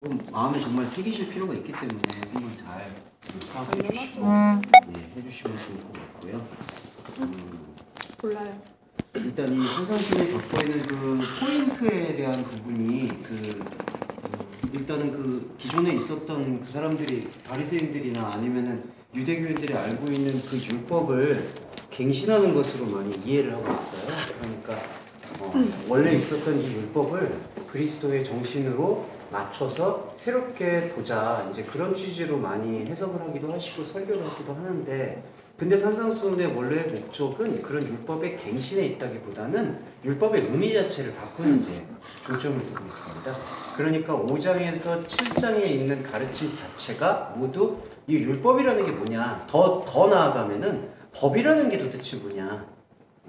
마음에 정말 새기실 필요가 있기 때문에 한번 잘 파악해 주시고 해주시면 좋을 것 같고요. 몰라요. 일단 이 산상수훈이 갖고 있는 그 포인트에 대한 부분이 일단은 그 기존에 있었던 그 사람들이 바리새인들이나 아니면은 유대교인들이 알고 있는 그 율법을 갱신하는 것으로 많이 이해를 하고 있어요. 그러니까 원래 있었던 이 율법을 그리스도의 정신으로 맞춰서 새롭게 보자, 이제 그런 취지로 많이 해석을 하기도 하시고 설교를 하기도 하는데, 근데 산상수훈의 원래 목적은 그런 율법의 갱신에 있다기보다는 율법의 의미 자체를 바꾸는 데 중점을 두고 있습니다. 그러니까 5장에서 7장에 있는 가르침 자체가 모두 이 율법이라는 게 뭐냐, 더 나아가면은 법이라는 게 도대체 뭐냐,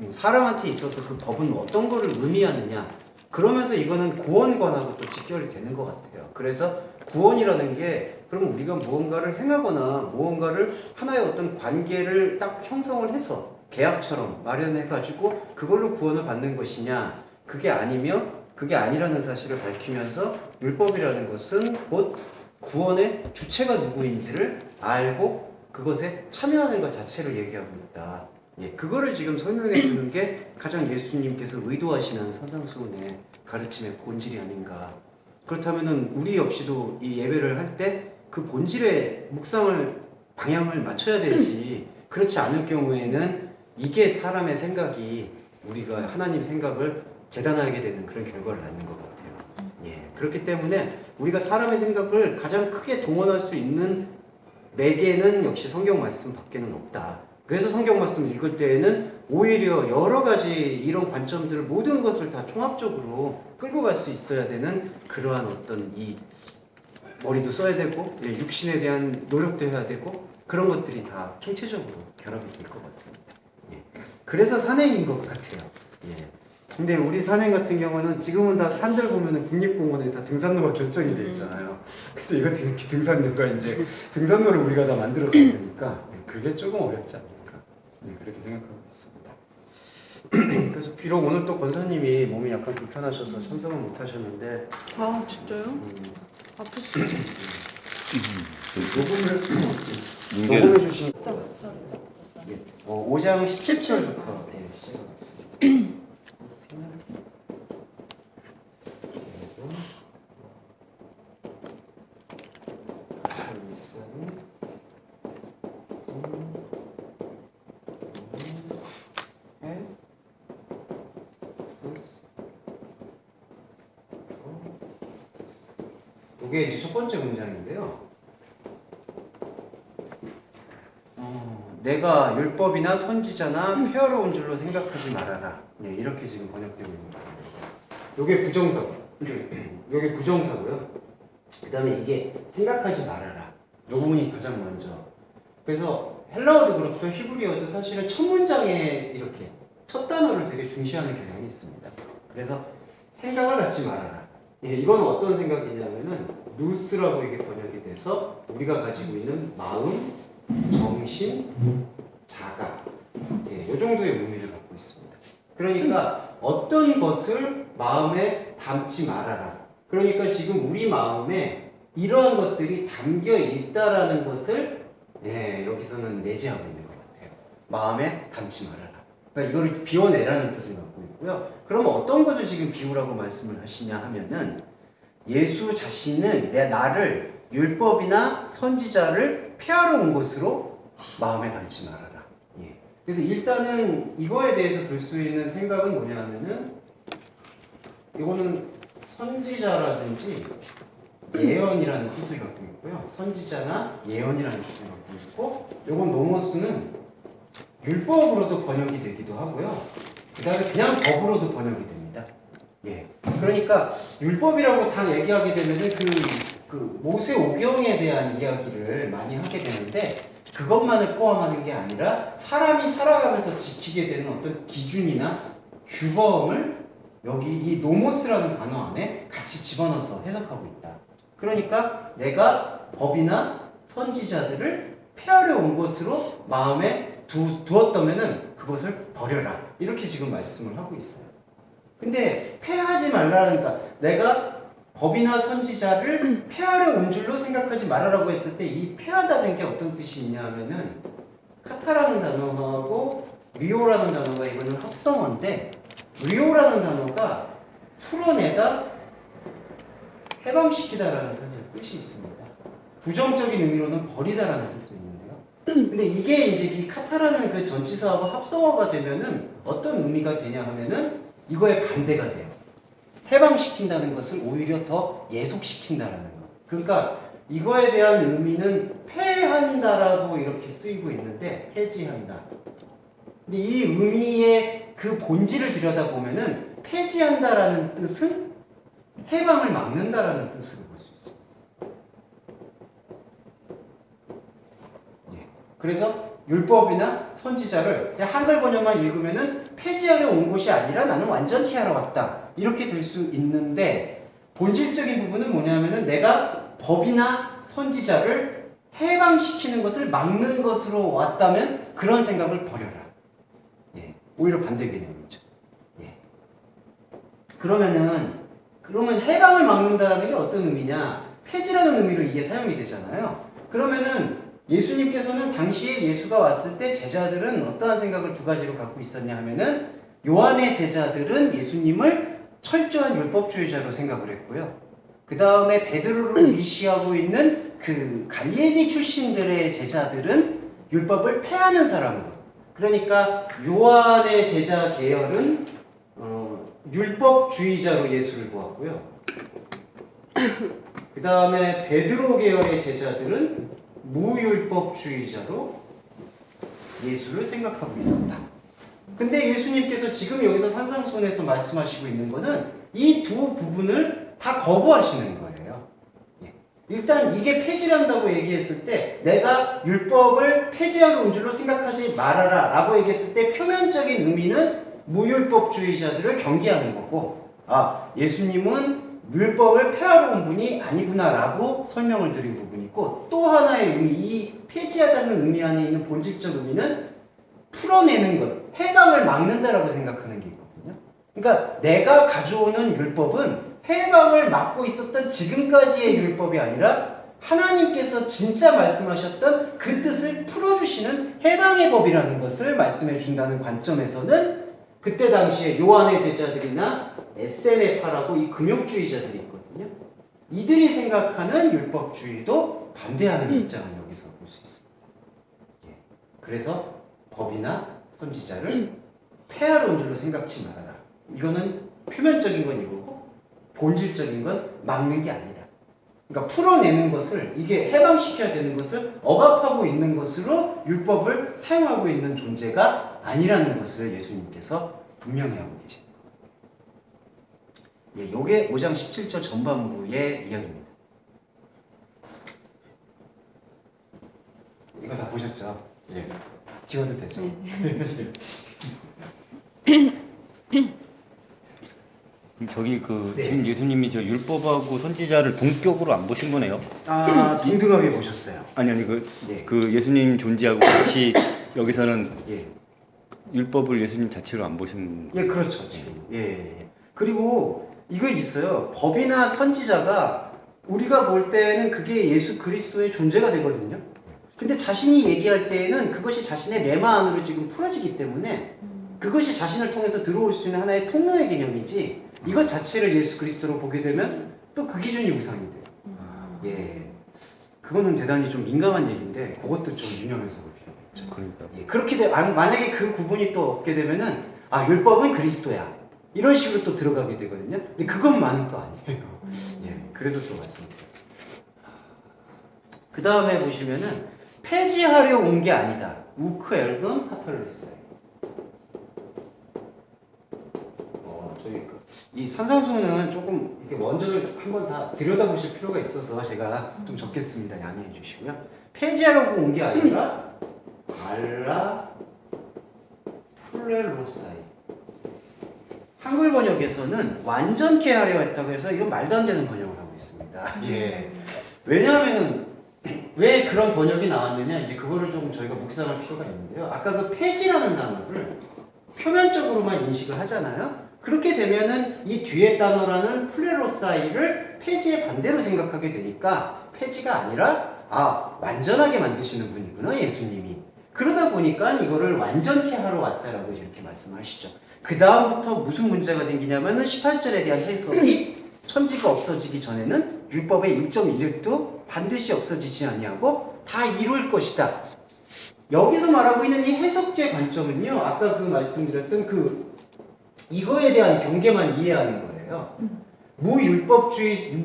사람한테 있어서 그 법은 어떤 거를 의미하느냐, 그러면서 이거는 구원관하고 또 직결이 되는 것 같아요. 그래서 구원이라는 게 그럼 우리가 무언가를 행하거나 무언가를 하나의 어떤 관계를 딱 형성을 해서 계약처럼 마련해가지고 그걸로 구원을 받는 것이냐, 그게 아니며 그게 아니라는 사실을 밝히면서 율법이라는 것은 곧 구원의 주체가 누구인지를 알고 그것에 참여하는 것 자체를 얘기하고 있다. 그거를 지금 설명해 주는 게 가장 예수님께서 의도하시는 산상수훈의 가르침의 본질이 아닌가. 그렇다면은 우리 역시도 이 예배를 할 때 그 본질의 묵상을 방향을 맞춰야 되지. 그렇지 않을 경우에는 이게 사람의 생각이 우리가 하나님 생각을 재단하게 되는 그런 결과를 낳는 것 같아요. 그렇기 때문에 우리가 사람의 생각을 가장 크게 동원할 수 있는 매개는 역시 성경 말씀 밖에는 없다. 그래서 성경 말씀 읽을 때에는 오히려 여러 가지 이런 관점들을 모든 것을 다 종합적으로 끌고 갈 수 있어야 되는 그러한 어떤 이 머리도 써야 되고 육신에 대한 노력도 해야 되고 그런 것들이 다 총체적으로 결합이 될 것 같습니다. 그래서 산행인 것 같아요. 근데 우리 산행 같은 경우는 지금은 다 산들 보면은 국립공원에 다 등산로가 결정이 되어 있잖아요. 근데 이거 등산로가 이제 등산로를 우리가 다 만들어 가야 되니까 그게 조금 어렵지 않을까. 그렇게 생각하고 있습니다. 그래서 비록 오늘 또 권사님이 몸이 약간 불편하셔서 참석은 못 하셨는데. 아 진짜요? 아프시죠? 녹음해 주신 5장 17절부터 시작하겠습니다. 이게 이제 첫 번째 문장인데요. 내가 율법이나 선지자나 폐허로운 줄로 생각하지 말아라. 이렇게 지금 번역되고 있는 거예요. 이게 부정사고, 이게 부정사고요. 그 다음에 이게 생각하지 말아라. 이 부분이 가장 먼저. 그래서 헬라어도 그렇고 히브리어도 사실은 첫 문장에 이렇게 첫 단어를 되게 중시하는 경향이 있습니다. 그래서 생각을 갖지 말아라. 이건 어떤 생각이냐면은 누스라고 이게 번역이 돼서 우리가 가지고 있는 마음, 정신, 자각, 이 정도의 의미를 갖고 있습니다. 그러니까 어떤 것을 마음에 담지 말아라. 그러니까 지금 우리 마음에 이러한 것들이 담겨 있다라는 것을 여기서는 내재하고 있는 것 같아요. 마음에 담지 말아라. 그러니까 이거를 비워내라는 뜻을 갖고 있고요. 그러면 어떤 것을 지금 비우라고 말씀을 하시냐 하면은 예수 자신을 나를 율법이나 선지자를 폐하러 온 것으로 마음에 담지 말아라. 그래서 일단은 이거에 대해서 들 수 있는 생각은 뭐냐 하면은 이거는 선지자라든지 예언이라는 뜻을 갖고 있고요. 선지자나 예언이라는 뜻을 갖고 있고, 이건 노모스는 율법으로도 번역이 되기도 하고요. 그 다음에 그냥 법으로도 번역이 됩니다. 그러니까 율법이라고 다 얘기하게 되면은 그 모세 오경에 대한 이야기를 많이 하게 되는데, 그것만을 포함하는 게 아니라 사람이 살아가면서 지키게 되는 어떤 기준이나 규범을 여기 이 노모스라는 단어 안에 같이 집어넣어서 해석하고 있다. 그러니까 내가 법이나 선지자들을 폐하려 온 것으로 마음에 두었다면은 그것을 버려라. 이렇게 지금 말씀을 하고 있어요. 근데 폐하지 말라니까 내가 법이나 선지자를 폐하려 온 줄로 생각하지 말아라고 했을 때 이 폐하다는 게 어떤 뜻이 있냐 하면은 카타라는 단어하고 리오라는 단어가 이거는 합성어인데 리오라는 단어가 풀어내다 해방시키다라는 뜻이 있습니다. 부정적인 의미로는 버리다라는 뜻도 있는데요. 근데 이게 이제 이 카타라는 그 전치사하고 합성어가 되면은 어떤 의미가 되냐 하면은 이거의 반대가 돼요. 해방시킨다는 것을 오히려 더 예속시킨다라는 거. 그러니까 이거에 대한 의미는 폐한다라고 이렇게 쓰이고 있는데 폐지한다. 근데 이 의미의 그 본질을 들여다보면은 폐지한다라는 뜻은 해방을 막는다라는 뜻으로 볼 수 있습니다. 예. 그래서 율법이나 선지자를 그냥 한글 번역만 읽으면은 폐지하려 온 것이 아니라 나는 완전히 하러 왔다. 이렇게 될 수 있는데 본질적인 부분은 뭐냐면은 내가 법이나 선지자를 해방시키는 것을 막는 것으로 왔다면 그런 생각을 버려라. 예. 오히려 반대 개념이죠. 예. 그러면 해방을 막는다라는 게 어떤 의미냐? 폐지라는 의미로 이게 사용이 되잖아요. 그러면은 예수님께서는 당시에 예수가 왔을 때 제자들은 어떠한 생각을 두 가지로 갖고 있었냐 하면은 요한의 제자들은 예수님을 철저한 율법주의자로 생각을 했고요. 그 다음에 베드로를 위시하고 있는 그 갈릴리 출신들의 제자들은 율법을 폐하는 사람으로. 그러니까 요한의 제자 계열은 율법주의자로 예수를 보았고요. 그 다음에 베드로 계열의 제자들은 무율법주의자로 예수를 생각하고 있었다. 근데 예수님께서 지금 여기서 산상수훈에서 말씀하시고 있는 거는 이 두 부분을 다 거부하시는 거예요. 일단 이게 폐지한다고 얘기했을 때 내가 율법을 폐지하러 온 줄로 생각하지 말아라 라고 얘기했을 때 표면적인 의미는 무율법주의자들을 경계하는 거고 예수님은 율법을 폐하러 온 분이 아니구나 라고 설명을 드린 부분이 있고 또 하나의 의미, 이 폐지하다는 의미 안에 있는 본질적 의미는 풀어내는 것, 해방을 막는다라고 생각하는 게 있거든요. 그러니까 내가 가져오는 율법은 해방을 막고 있었던 지금까지의 율법이 아니라 하나님께서 진짜 말씀하셨던 그 뜻을 풀어주시는 해방의 법이라는 것을 말씀해 준다는 관점에서는 그때 당시에 요한의 제자들이나 SNF라고 이 금욕주의자들이 있거든요. 이들이 생각하는 율법주의도 반대하는 입장을 여기서 볼 수 있습니다. 그래서 법이나 선지자를 폐하러 온 줄로 생각지 말아라. 이거는 표면적인 건 이거고 본질적인 건 막는 게 아니다. 그러니까 풀어내는 것을 이게 해방시켜야 되는 것을 억압하고 있는 것으로 율법을 사용하고 있는 존재가 아니라는 것을 예수님께서 분명히 하고 계십니다. 요게 5장 17절 전반부의 이야기입니다. 이거 다 보셨죠? 예. 지워도 되죠? 저기 네. 지금 예수님이 저 율법하고 선지자를 동격으로 안 보신 거네요. 동등하게 보셨어요. 아니 예. 그 예수님 존재하고 같이 여기서는 예. 율법을 예수님 자체로 안 보신. 예, 그렇죠. 지금. 예. 그리고 이거 있어요. 법이나 선지자가 우리가 볼 때는 그게 예수 그리스도의 존재가 되거든요. 근데 자신이 얘기할 때에는 그것이 자신의 레마 안으로 지금 풀어지기 때문에 그것이 자신을 통해서 들어올 수 있는 하나의 통로의 개념이지 이것 자체를 예수 그리스도로 보게 되면 또 그 기준이 우상이 돼요. 예. 그거는 대단히 좀 민감한 얘기인데 그것도 좀 유념해서 볼 필요가 있죠. 그러니까. 예. 그렇게 만약에 그 구분이 또 없게 되면은 율법은 그리스도야. 이런 식으로 또 들어가게 되거든요. 근데 그것만은 또 아니에요. 예. 그래서 또 말씀드렸습니다. 그 다음에 보시면은 폐지하려 온 게 아니다. 우크 엘돈 카탈로스예요. 저희 이 산상수는 조금 이렇게 원전을 한번 다 들여다보실 필요가 있어서 제가 좀 적겠습니다. 양해해 주시고요. 폐지하려고 온 게 아니라 알라 플레로사이. 한글 번역에서는 완전케 하려 했다고 해서 이건 말도 안 되는 번역을 하고 있습니다. 예. 왜냐하면은 왜 그런 번역이 나왔느냐 이제 그거를 좀 저희가 묵상할 필요가 있는데요. 아까 그 폐지라는 단어를 표면적으로만 인식을 하잖아요. 그렇게 되면은 이 뒤에 단어라는 플레로사이를 폐지의 반대로 생각하게 되니까 폐지가 아니라 완전하게 만드시는 분이구나 예수님이. 그러다 보니까 이거를 완전케 하러 왔다라고 이렇게 말씀하시죠. 그 다음부터 무슨 문제가 생기냐면은 18절에 대한 해석이 천지가 없어지기 전에는 율법의 1.1획도 반드시 없어지지 아니하고 다 이룰 것이다. 여기서 말하고 있는 이 해석제 관점은요, 아까 그 말씀드렸던 이거에 대한 경계만 이해하는 거예요.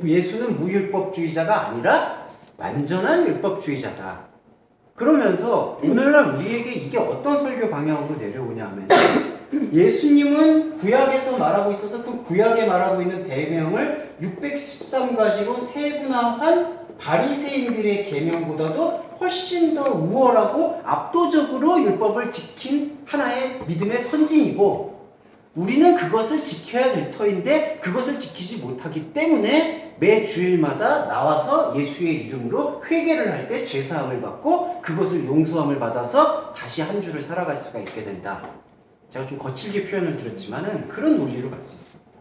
예수는 무율법주의자가 아니라 완전한 율법주의자다. 그러면서 오늘날 우리에게 이게 어떤 설교 방향으로 내려오냐 하면 예수님은 구약에서 말하고 있어서 그 구약에 말하고 있는 대명을 613가지로 세분화한 바리새인들의 계명보다도 훨씬 더 우월하고 압도적으로 율법을 지킨 하나의 믿음의 선진이고, 우리는 그것을 지켜야 될 터인데 그것을 지키지 못하기 때문에 매 주일마다 나와서 예수의 이름으로 회개를 할 때 죄사함을 받고 그것을 용서함을 받아서 다시 한 주를 살아갈 수가 있게 된다. 제가 좀 거칠게 표현을 드렸지만은 그런 논리로 갈 수 있습니다.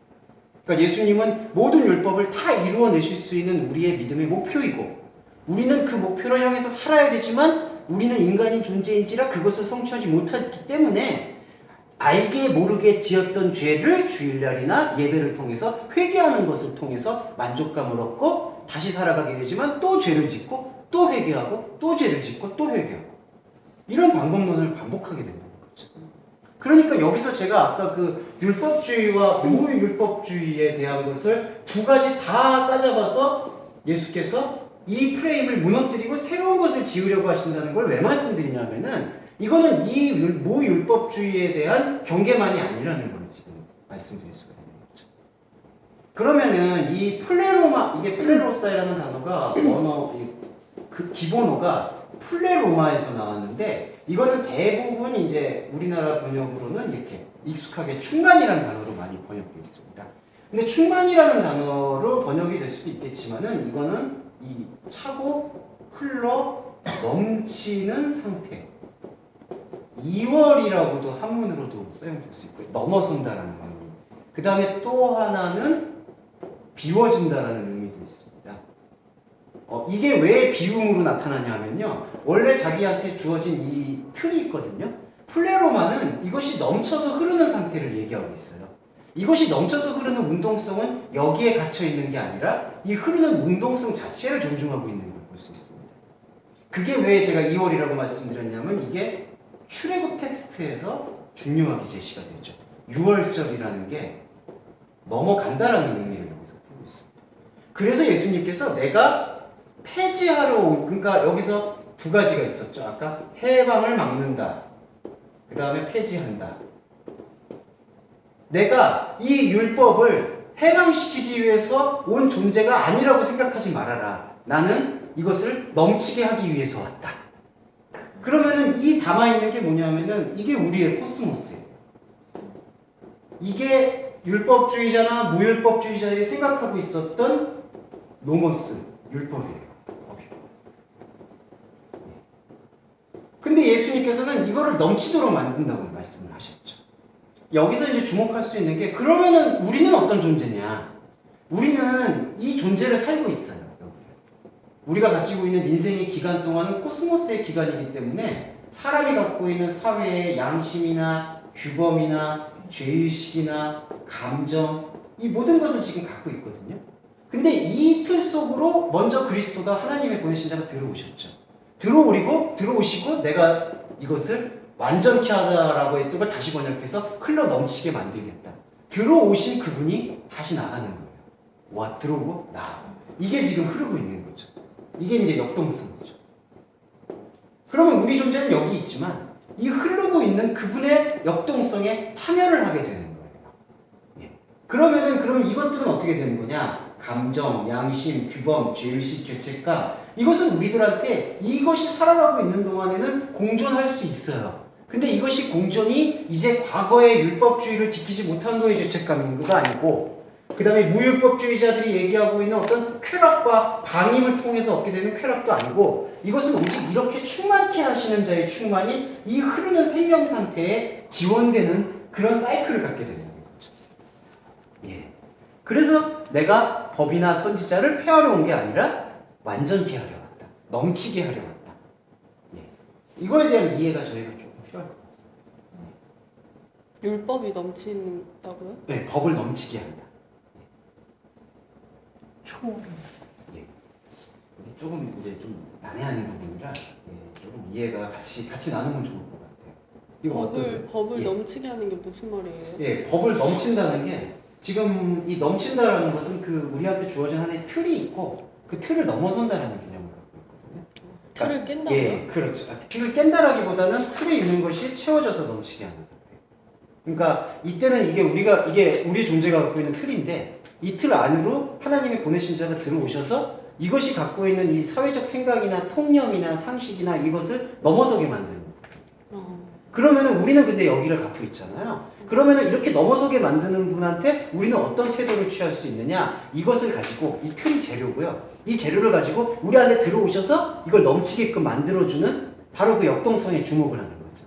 그러니까 예수님은 모든 율법을 다 이루어내실 수 있는 우리의 믿음의 목표이고, 우리는 그 목표를 향해서 살아야 되지만 우리는 인간인 존재인지라 그것을 성취하지 못했기 때문에 알게 모르게 지었던 죄를 주일날이나 예배를 통해서 회개하는 것을 통해서 만족감을 얻고 다시 살아가게 되지만 또 죄를 짓고 또 회개하고 또 죄를 짓고 또 회개하고, 이런 방법론을 반복하게 된다는 거죠. 그러니까 여기서 제가 아까 그 율법주의와 무율법주의에 대한 것을 두 가지 다 싸잡아서 예수께서 이 프레임을 무너뜨리고 새로운 것을 지으려고 하신다는 걸 왜 말씀드리냐면은, 이거는 이 무율법주의에 대한 경계만이 아니라는 걸 지금 말씀드릴 수가 있는 거죠. 그러면은 이 이게 플레로사이라는 단어가 그 기본어가 플레로마에서 나왔는데, 이거는 대부분 이제 우리나라 번역으로는 이렇게 익숙하게 충만이라는 단어로 많이 번역되어 있습니다. 근데 충만이라는 단어로 번역이 될 수도 있겠지만은 이거는 이 차고 흘러 넘치는 상태, 2월이라고도 한문으로도 사용될 수 있고요. 넘어선다라는 의미. 그 다음에 또 하나는 비워진다라는 의미도 있습니다. 이게 왜 비움으로 나타나냐면요, 원래 자기한테 주어진 이 틀이 있거든요. 플레로마는 이것이 넘쳐서 흐르는 상태를 얘기하고 있어요. 이것이 넘쳐서 흐르는 운동성은 여기에 갇혀 있는 게 아니라 이 흐르는 운동성 자체를 존중하고 있는 걸 볼 수 있습니다. 그게 왜 제가 2월이라고 말씀드렸냐면, 이게 출애굽 텍스트에서 중요하게 제시가 되죠. 6월절이라는 게 넘어간다라는 의미를 여기서 풀고 있습니다. 그래서 예수님께서 내가 폐지하러 그러니까 여기서 두 가지가 있었죠. 아까 해방을 막는다, 그 다음에 폐지한다. 내가 이 율법을 해방시키기 위해서 온 존재가 아니라고 생각하지 말아라. 나는 이것을 넘치게 하기 위해서 왔다. 그러면은 이 담아있는 게 뭐냐면은 이게 우리의 코스모스예요. 이게 율법주의자나 무율법주의자들이 생각하고 있었던 노모스, 율법이에요. 법이고. 근데 예수님께서는 이거를 넘치도록 만든다고 말씀을 하셨죠. 여기서 이제 주목할 수 있는 게, 그러면은 우리는 어떤 존재냐? 우리는 이 존재를 살고 있어요. 우리가 가지고 있는 인생의 기간 동안은 코스모스의 기간이기 때문에 사람이 갖고 있는 사회의 양심이나 규범이나 죄의식이나 감정, 이 모든 것을 지금 갖고 있거든요. 근데 이 틀 속으로 먼저 그리스도가, 하나님의 보내신 자가 들어오셨죠. 들어오시고 내가 이것을 완전케 하다라고 했던 걸 다시 번역해서 흘러 넘치게 만들겠다. 들어오신 그분이 다시 나가는 거예요. 들어오고 나가고. 이게 지금 흐르고 있는 거죠. 이게 이제 역동성이죠. 그러면 우리 존재는 여기 있지만 이 흐르고 있는 그분의 역동성에 참여를 하게 되는 거예요. 예. 그럼 이것들은 어떻게 되는 거냐? 감정, 양심, 규범, 죄의식, 죄책감, 이것은 우리들한테 이것이 살아가고 있는 동안에는 공존할 수 있어요. 근데 이것이 공존이 이제 과거의 율법주의를 지키지 못한 거의 죄책감인 거가 아니고, 그 다음에 무율법주의자들이 얘기하고 있는 어떤 쾌락과 방임을 통해서 얻게 되는 쾌락도 아니고, 이것은 오직 이렇게 충만케 하시는 자의 충만이 이 흐르는 생명 상태에 지원되는 그런 사이클을 갖게 되는 거죠. 예. 그래서 내가 법이나 선지자를 폐하러 온 게 아니라 완전케 하려 왔다. 넘치게 하려 왔다. 예. 이거에 대한 이해가 저희가 조금 필요할 것 같습니다. 율법이 넘친다고요? 네, 법을 넘치게 한다. 초 예. 이게 조금 이제 좀 난해한 부분이라 조금 이해가 같이 나누면 좋을 것 같아요. 이거 어떠세요? 법을 예. 넘치게 하는 게 무슨 말이에요? 예, 법을 넘친다는 게 지금 이 넘친다라는 것은 그 우리한테 주어진 하나의 틀이 있고 그 틀을 넘어선다라는 개념을 갖고 있거든요. 틀을 깬다고요? 예, 그렇죠. 틀을 깬다라기보다는 틀에 있는 것이 채워져서 넘치게 하는 상태. 그러니까 이때는 이게 우리의 존재가 갖고 있는 틀인데 이 틀 안으로 하나님의 보내신 자가 들어오셔서 이것이 갖고 있는 이 사회적 생각이나 통념이나 상식이나 이것을 넘어서게 만드는 거예요. 그러면은 우리는 근데 여기를 갖고 있잖아요. 그러면은 이렇게 넘어서게 만드는 분한테 우리는 어떤 태도를 취할 수 있느냐? 이것을 가지고 이 틀이 재료고요. 이 재료를 가지고 우리 안에 들어오셔서 이걸 넘치게끔 만들어주는 바로 그 역동성에 주목을 하는 거죠.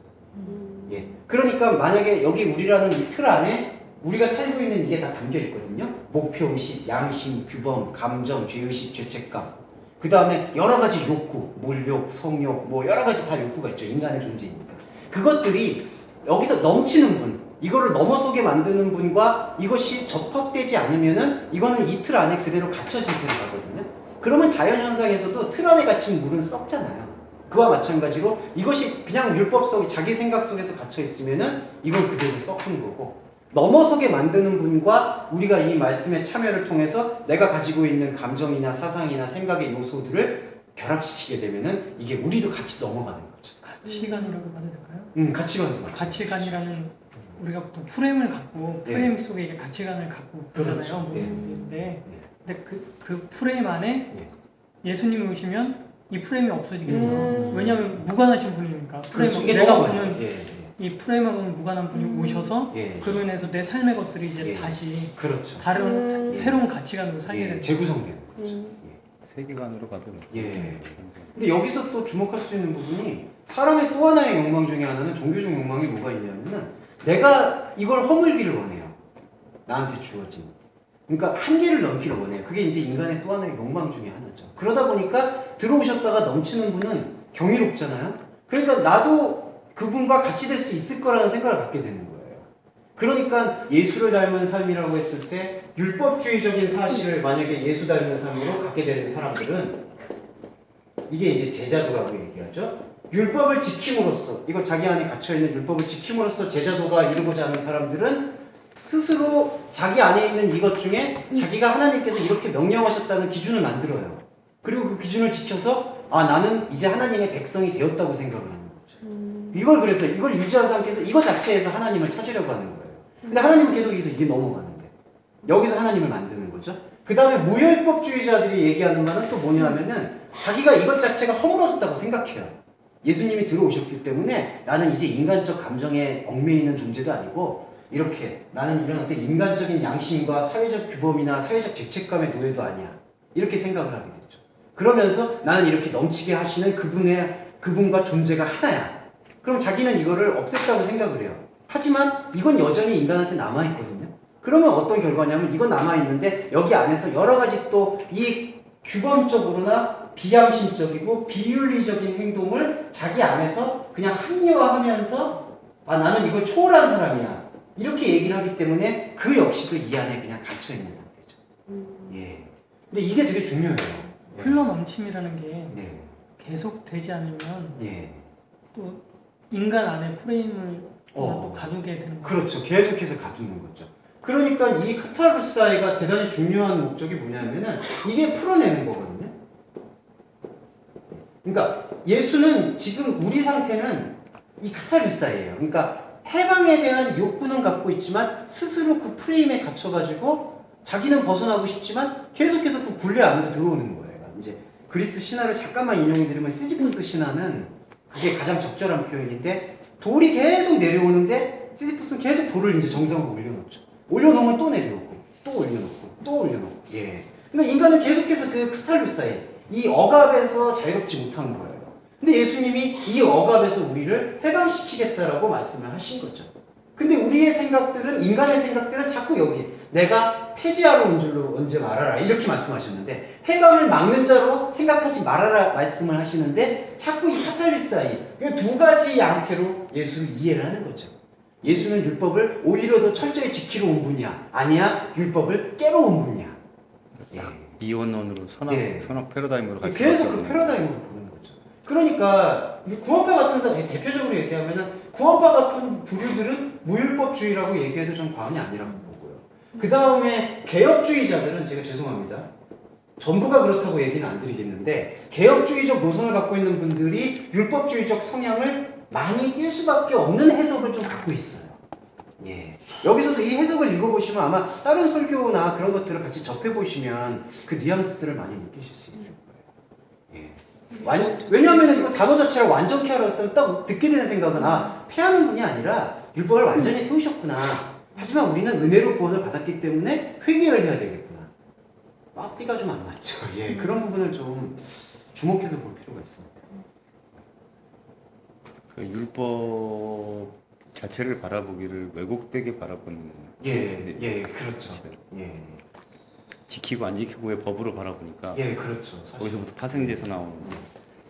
예. 그러니까 만약에 여기 우리라는 이 틀 안에 우리가 살고 있는 이게 다 담겨 있거든요. 목표의식, 양심, 규범, 감정, 죄의식, 죄책감. 그 다음에 여러 가지 욕구, 물욕, 성욕, 뭐 여러 가지 다 욕구가 있죠. 인간의 존재이니까. 그것들이 여기서 넘치는 분, 이거를 넘어서게 만드는 분과 이것이 접합되지 않으면은 이거는 이 틀 안에 그대로 갇혀진 들어가거든요. 그러면 자연현상에서도 틀 안에 갇힌 물은 썩잖아요. 그와 마찬가지로 이것이 그냥 율법 속에 자기 생각 속에서 갇혀 있으면은 이건 그대로 썩는 거고 넘어서게 만드는 분과 우리가 이 말씀의 참여를 통해서 내가 가지고 있는 감정이나 사상이나 생각의 요소들을 결합시키게 되면은 이게 우리도 같이 넘어가는 거죠. 가치관이라고 봐도 될까요? 가치관도 맞죠. 가치관이라는 우리가 보통 프레임을 갖고 프레임 속에 이제 가치관을 갖고 보잖아요. 그렇죠. 예. 근데 그 프레임 안에 예수님이 오시면 이 프레임이 없어지겠죠. 왜냐하면 무관하신 분이니까. 그렇죠. 이게 내가 넘어가요. 보는 이 프레임하고는 무관한 분이 오셔서 그로 인해서 내 삶의 것들이 이제 다시 그렇죠. 다른 새로운 가치관으로 살게 되는 재구성되는 거죠. 세계관으로 가도 예. 근데 여기서 또 주목할 수 있는 부분이 사람의 또 하나의 욕망 중에 하나는 종교적 욕망이 뭐가 있냐면은 내가 이걸 허물기를 원해요. 나한테 주어진. 그러니까 한계를 넘기를 원해요. 그게 이제 인간의 또 하나의 욕망 중에 하나죠. 그러다 보니까 들어오셨다가 넘치는 분은 경이롭잖아요. 그러니까 나도 그분과 같이 될 수 있을 거라는 생각을 갖게 되는 거예요. 그러니까 예수를 닮은 삶이라고 했을 때 율법주의적인 사실을 만약에 예수 닮은 삶으로 갖게 되는 사람들은 이게 이제 제자도라고 얘기하죠. 율법을 지킴으로써 이거 자기 안에 갇혀있는 율법을 지킴으로써 제자도가 이루고자 하는 사람들은 스스로 자기 안에 있는 이것 중에 자기가 하나님께서 이렇게 명령하셨다는 기준을 만들어요. 그리고 그 기준을 지켜서 나는 이제 하나님의 백성이 되었다고 생각을 하는 거죠. 그래서 이걸 유지한 상태에서 이거 자체에서 하나님을 찾으려고 하는 거예요. 근데 하나님은 계속 여기서 이게 넘어가는데 여기서 하나님을 만드는 거죠. 그 다음에 무혈법주의자들이 얘기하는 말은 또 뭐냐면은 자기가 이것 자체가 허물어졌다고 생각해요. 예수님이 들어오셨기 때문에 나는 이제 인간적 감정에 얽매이는 존재도 아니고 이렇게 나는 이런 어떤 인간적인 양심과 사회적 규범이나 사회적 죄책감의 노예도 아니야. 이렇게 생각을 하게 되죠. 그러면서 나는 이렇게 넘치게 하시는 그분과 존재가 하나야. 그럼 자기는 이거를 없앴다고 생각을 해요. 하지만 이건 여전히 인간한테 남아있거든요. 그러면 어떤 결과냐면 이건 남아있는데 여기 안에서 여러 가지 또 이 규범적으로나 비양심적이고 비윤리적인 행동을 자기 안에서 그냥 합리화하면서 나는 이걸 초월한 사람이야. 이렇게 얘기를 하기 때문에 그 역시도 이 안에 그냥 갇혀있는 상태죠. 예. 근데 이게 되게 중요해요. 흘러 넘침이라는 게 네. 계속 되지 않으면 예. 또 인간 안에 프레임을 또 가두게 되는 거죠. 그렇죠. 계속해서 가두는 거죠. 그러니까 이 카타르사이가 대단히 중요한 목적이 뭐냐면은 이게 풀어내는 거거든요. 그러니까 예수는 지금 우리 상태는 이 카타르사예요. 그러니까 해방에 대한 욕구는 갖고 있지만 스스로 그 프레임에 갇혀가지고 자기는 벗어나고 싶지만 계속해서 그 굴레 안으로 들어오는 거예요. 이제 그리스 신화를 잠깐만 인용해드리면 시지푸스 신화는 그게 가장 적절한 표현인데 돌이 계속 내려오는데 시지푸스는 계속 돌을 이제 정상으로 올려놓죠. 올려놓으면 또 내려오고 또 올려놓고 또 올려놓고. 예. 그러니까 인간은 계속해서 그 카탈루사에 이 억압에서 자유롭지 못한 거예요. 근데 예수님이 이 억압에서 우리를 해방시키겠다라고 말씀을 하신 거죠. 근데 우리의 생각들은 인간의 생각들은 자꾸 여기 내가 폐지하러 온 줄로 언제 말하라 이렇게 말씀하셨는데 해방을 막는 자로 생각하지 말아라 말씀을 하시는데 자꾸 이 카탈리스아이 이 두 가지 양태로 예수를 이해를 하는 거죠. 예수는 율법을 오히려 더 철저히 지키러 온 분이야. 아니야. 율법을 깨러 온 분이야. 예. 이원론으로 네. 선악 패러다임으로 갈 계속 수밖에 그 없는. 패러다임으로 보는 거죠. 그러니까 구원파 같은 사람, 대표적으로 얘기하면은 구원파 같은 부류들은 무율법주의라고 얘기해도 좀 과언이 아니라고 보고요. 그 다음에 개혁주의자들은 제가 죄송합니다. 전부가 그렇다고 얘기는 안 드리겠는데 개혁주의적 노선을 갖고 있는 분들이 율법주의적 성향을 많이 띌 수밖에 없는 해석을 좀 갖고 있어요. 예. 여기서도 이 해석을 읽어보시면 아마 다른 설교나 그런 것들을 같이 접해보시면 그 뉘앙스들을 많이 느끼실 수 있을 거예요. 예. 왜냐하면 이거 단어 자체를 완전케 하려 했더니 딱 듣게 되는 생각은 폐하는 분이 아니라 율법을 완전히 세우셨구나. 하지만 우리는 은혜로 구원을 받았기 때문에 회개를 해야 되겠구나. 앞뒤가 좀 안 맞죠. 예. 그런 부분을 좀 주목해서 볼 필요가 있습니다. 그 율법 자체를 바라보기를 왜곡되게 바라보는. 예, 그렇죠. 예. 지키고 안 지키고의 법으로 바라보니까 예, 그렇죠. 사실. 거기서부터 파생돼서 나오는.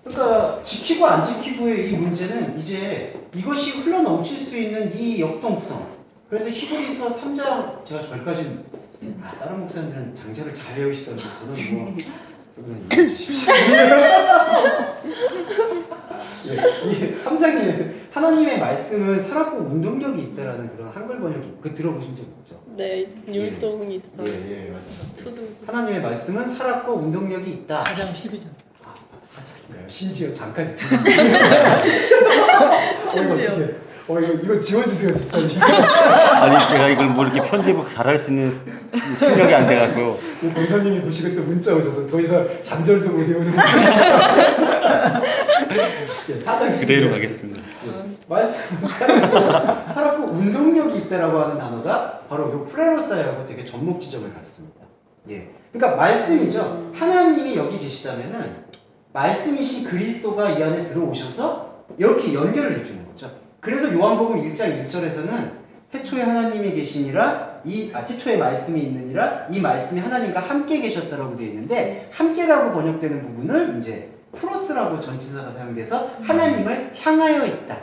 그러니까 지키고 안 지키고의 이 문제는 이제 이것이 흘러넘칠 수 있는 이 역동성. 그래서 히브리서 3장 제가 저기까지 다른 목사님들은 장자를 잘 외우시던데 저는 뭐 예, 이 3장에 하나님의 말씀은 살았고 운동력이 있다라는 그런 한글 번역이 들어보신 적 있죠? 네, 율동이 있어요. 예, 맞죠. 투두. 하나님의 말씀은 살았고 운동력이 있다. 4장 12절. 4장인가요? 심지어 장까지 심지어. 이거 지워주세요, 집사님. 아니 제가 이걸 뭐 이렇게 편집을 잘할 수 있는 실력이 안 돼가지고. 권사님이 보시고 또 문자 오셔서 더 이상 잠절도 못 외우는 사장 그대로 가겠습니다. 말씀 살았고 운동력이 있다라고 하는 단어가 바로 요 플레로사이하고 되게 접목 지점을 갖습니다. 예, 그러니까 말씀이죠. 하나님이 여기 계시다면은 말씀이신 그리스도가 이 안에 들어오셔서 이렇게 연결을 해주는 거죠. 그래서 요한복음 1장 1절에서는 태초에 하나님이 계시니라 태초에 말씀이 있느니라 이 말씀이 하나님과 함께 계셨다라고 되어 있는데 함께라고 번역되는 부분을 이제 프로스라고 전치사가 사용돼서 하나님을 향하여 있다.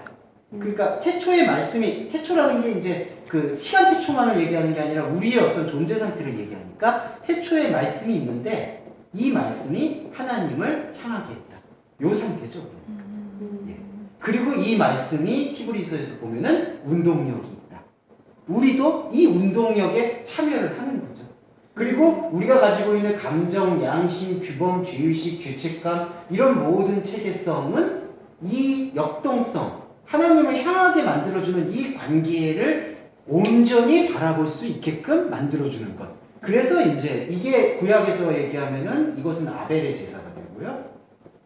그러니까 태초의 말씀이 태초라는 게 이제 그 시간 태초만을 얘기하는 게 아니라 우리의 어떤 존재 상태를 얘기하니까 태초의 말씀이 있는데 이 말씀이 하나님을 향하게 했다. 요 상태죠. 예. 그리고 이 말씀이 히브리서에서 보면은 운동력이 있다. 우리도 이 운동력에 참여를 하는 거죠. 그리고 우리가 가지고 있는 감정, 양심, 규범, 죄의식, 죄책감 이런 모든 체계성은 이 역동성, 하나님을 향하게 만들어주는 이 관계를 온전히 바라볼 수 있게끔 만들어주는 것. 그래서 이제 이게 구약에서 얘기하면은 이것은 아벨의 제사가 되고요.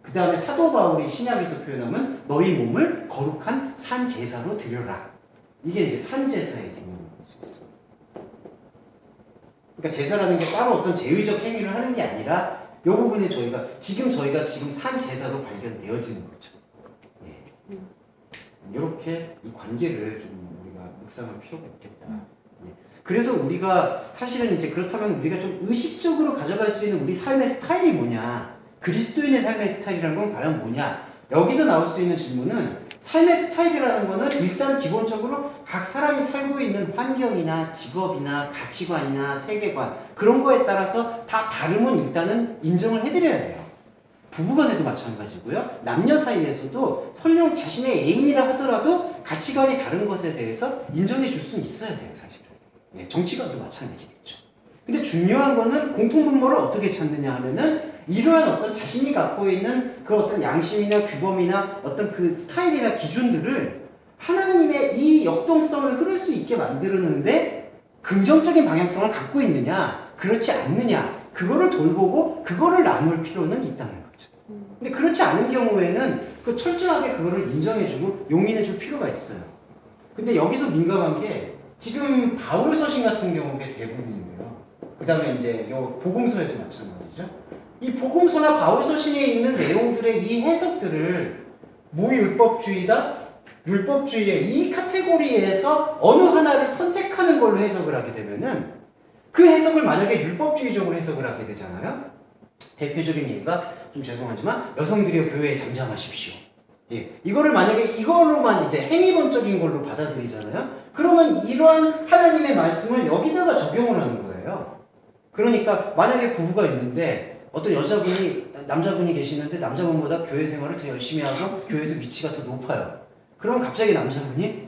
그 다음에 사도 바울이 신약에서 표현하면 너희 몸을 거룩한 산 제사로 드려라. 이게 이제 산 제사의 개념을 볼 수 있어요. 그러니까 제사라는 게 따로 어떤 제의적 행위를 하는 게 아니라 이 부분에 저희가 지금 산 제사로 발견되어지는 거죠. 예. 이렇게 이 관계를 좀 우리가 묵상할 필요가 있겠다. 예. 그래서 우리가 사실은 이제 그렇다면 우리가 좀 의식적으로 가져갈 수 있는 우리 삶의 스타일이 뭐냐? 그리스도인의 삶의 스타일이라는 건 과연 뭐냐? 여기서 나올 수 있는 질문은 삶의 스타일이라는 거는 일단 기본적으로 각 사람이 살고 있는 환경이나 직업이나 가치관이나 세계관 그런 거에 따라서 다 다름은 일단은 인정을 해드려야 돼요. 부부간에도 마찬가지고요. 남녀 사이에서도 설령 자신의 애인이라 하더라도 가치관이 다른 것에 대해서 인정해 줄 수는 있어야 돼요. 사실은. 예, 정치관도 마찬가지겠죠. 근데 중요한 거는 공통분모를 어떻게 찾느냐 하면은 이러한 어떤 자신이 갖고 있는 그 어떤 양심이나 규범이나 어떤 그 스타일이나 기준들을 하나님의 이 역동성을 흐를 수 있게 만드는데 긍정적인 방향성을 갖고 있느냐, 그렇지 않느냐, 그거를 돌보고 그거를 나눌 필요는 있다는 거죠. 근데 그렇지 않은 경우에는 그 철저하게 그거를 인정해주고 용인해줄 필요가 있어요. 근데 여기서 민감한 게 지금 바울 서신 같은 경우에 대부분이고요. 그 다음에 이제 요 복음서에도 마찬가지죠. 이 복음서나 바울 서신에 있는 내용들의 이 해석들을 무율법주의다, 율법주의의 이 카테고리에서 어느 하나를 선택하는 걸로 해석을 하게 되면은 그 해석을 만약에 율법주의적으로 해석을 하게 되잖아요. 대표적인 예가 좀 죄송하지만 여성들이여 교회에 잠잠하십시오. 예, 이거를 만약에 이거로만 이제 행위론적인 걸로 받아들이잖아요. 그러면 이러한 하나님의 말씀을 여기다가 적용을 하는 거예요. 그러니까 만약에 부부가 있는데 어떤 남자분이 계시는데 남자분보다 교회 생활을 더 열심히 하고 교회에서 위치가 더 높아요. 그럼 갑자기 남자분이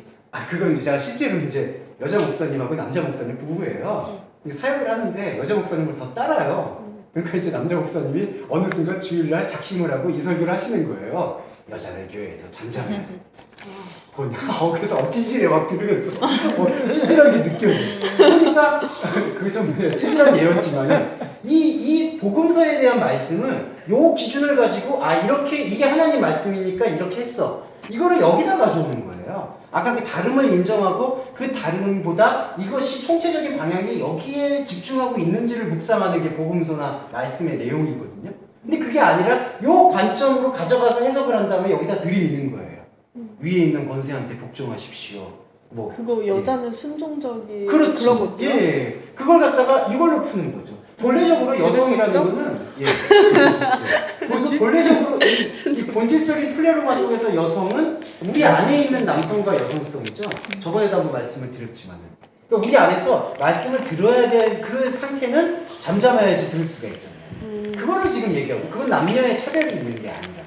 그건 이제 제가 실제로 이제 여자 목사님하고 남자 목사님 부부예요. 사역을 하는데 여자 목사님을 더 따라요. 그러니까 이제 남자 목사님이 어느 순간 주일날 작심을 하고 이 설교를 하시는 거예요. 여자들 교회에서 잠잠해. 그래서 찌질해 막 들으면서 찌질하게 느껴져. 그러니까 그게 좀 찌질한 예였지만 이 복음서에 대한 말씀을 요 기준을 가지고 이렇게 이게 하나님 말씀이니까 이렇게 했어. 이거를 여기다 가져오는 거예요. 아까 그 다름을 인정하고 그 다름보다 이것이 총체적인 방향이 여기에 집중하고 있는지를 묵상하는 게 복음서나 말씀의 내용이거든요. 근데 그게 아니라 요 관점으로 가져가서 해석을 한 다음에 여기다 들이미는 거예요. 위에 있는 권세한테 복종하십시오. 그거 여자는 순종적이 그렇죠. 그런 것도. 예. 그걸 갖다가 이걸로 푸는 거죠. 본래적으로 여성이라는 거는 그래서 본래적으로 이 본질적인 플레로마 속에서 여성은 우리 안에 있는 남성과 여성성이죠. 저번에도 한번 말씀을 드렸지만은 그러니까 우리 안에서 말씀을 들어야 될 그 상태는 잠잠해야지 들을 수가 있잖아요. 그거를 지금 얘기하고 그건 남녀의 차별이 있는 게 아니라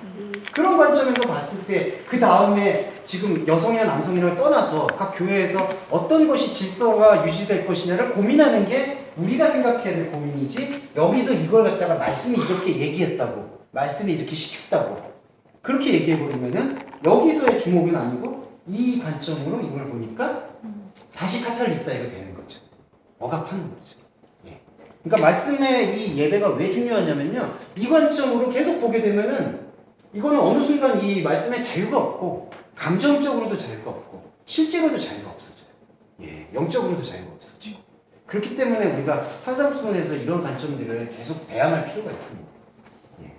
그런 관점에서 봤을 때 그 다음에 지금 여성이나 남성이나 떠나서 각 교회에서 어떤 것이 질서가 유지될 것이냐를 고민하는 게 우리가 생각해야 될 고민이지 여기서 이걸 갖다가 말씀이 이렇게 얘기했다고 말씀이 이렇게 시켰다고 그렇게 얘기해버리면은 여기서의 주목은 아니고 이 관점으로 이걸 보니까 다시 카탈리사이가 되는 거죠. 억압하는 거죠. 예. 그러니까 말씀의 이 예배가 왜 중요하냐면요. 이 관점으로 계속 보게 되면은 이거는 어느 순간 이 말씀에 자유가 없고 감정적으로도 자유가 없고 실제로도 자유가 없어져요. 예, 영적으로도 자유가 없어지고 그렇기 때문에 우리가 산상수훈에서 이런 관점들을 계속 배양할 필요가 있습니다. 예.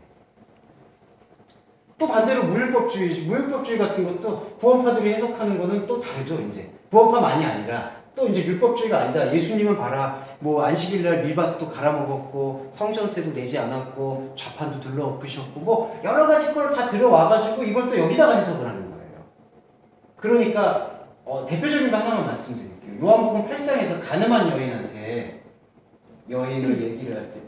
또 반대로 무율법주의 같은 것도 구원파들이 해석하는 거는 또 다르죠. 이제 구원파만이 아니라 또 이제 율법주의가 아니다. 예수님은 봐라. 안식일날 밀밭도 갈아먹었고 성전세도 내지 않았고 좌판도 둘러엎으셨고 여러 가지 걸 다 들어와가지고 이걸 또 여기다가 해석을 하는 거예요. 그러니까 대표적인 거 하나만 말씀드릴게요. 요한복음 8장에서 가늠한 여인을 얘기를 할 때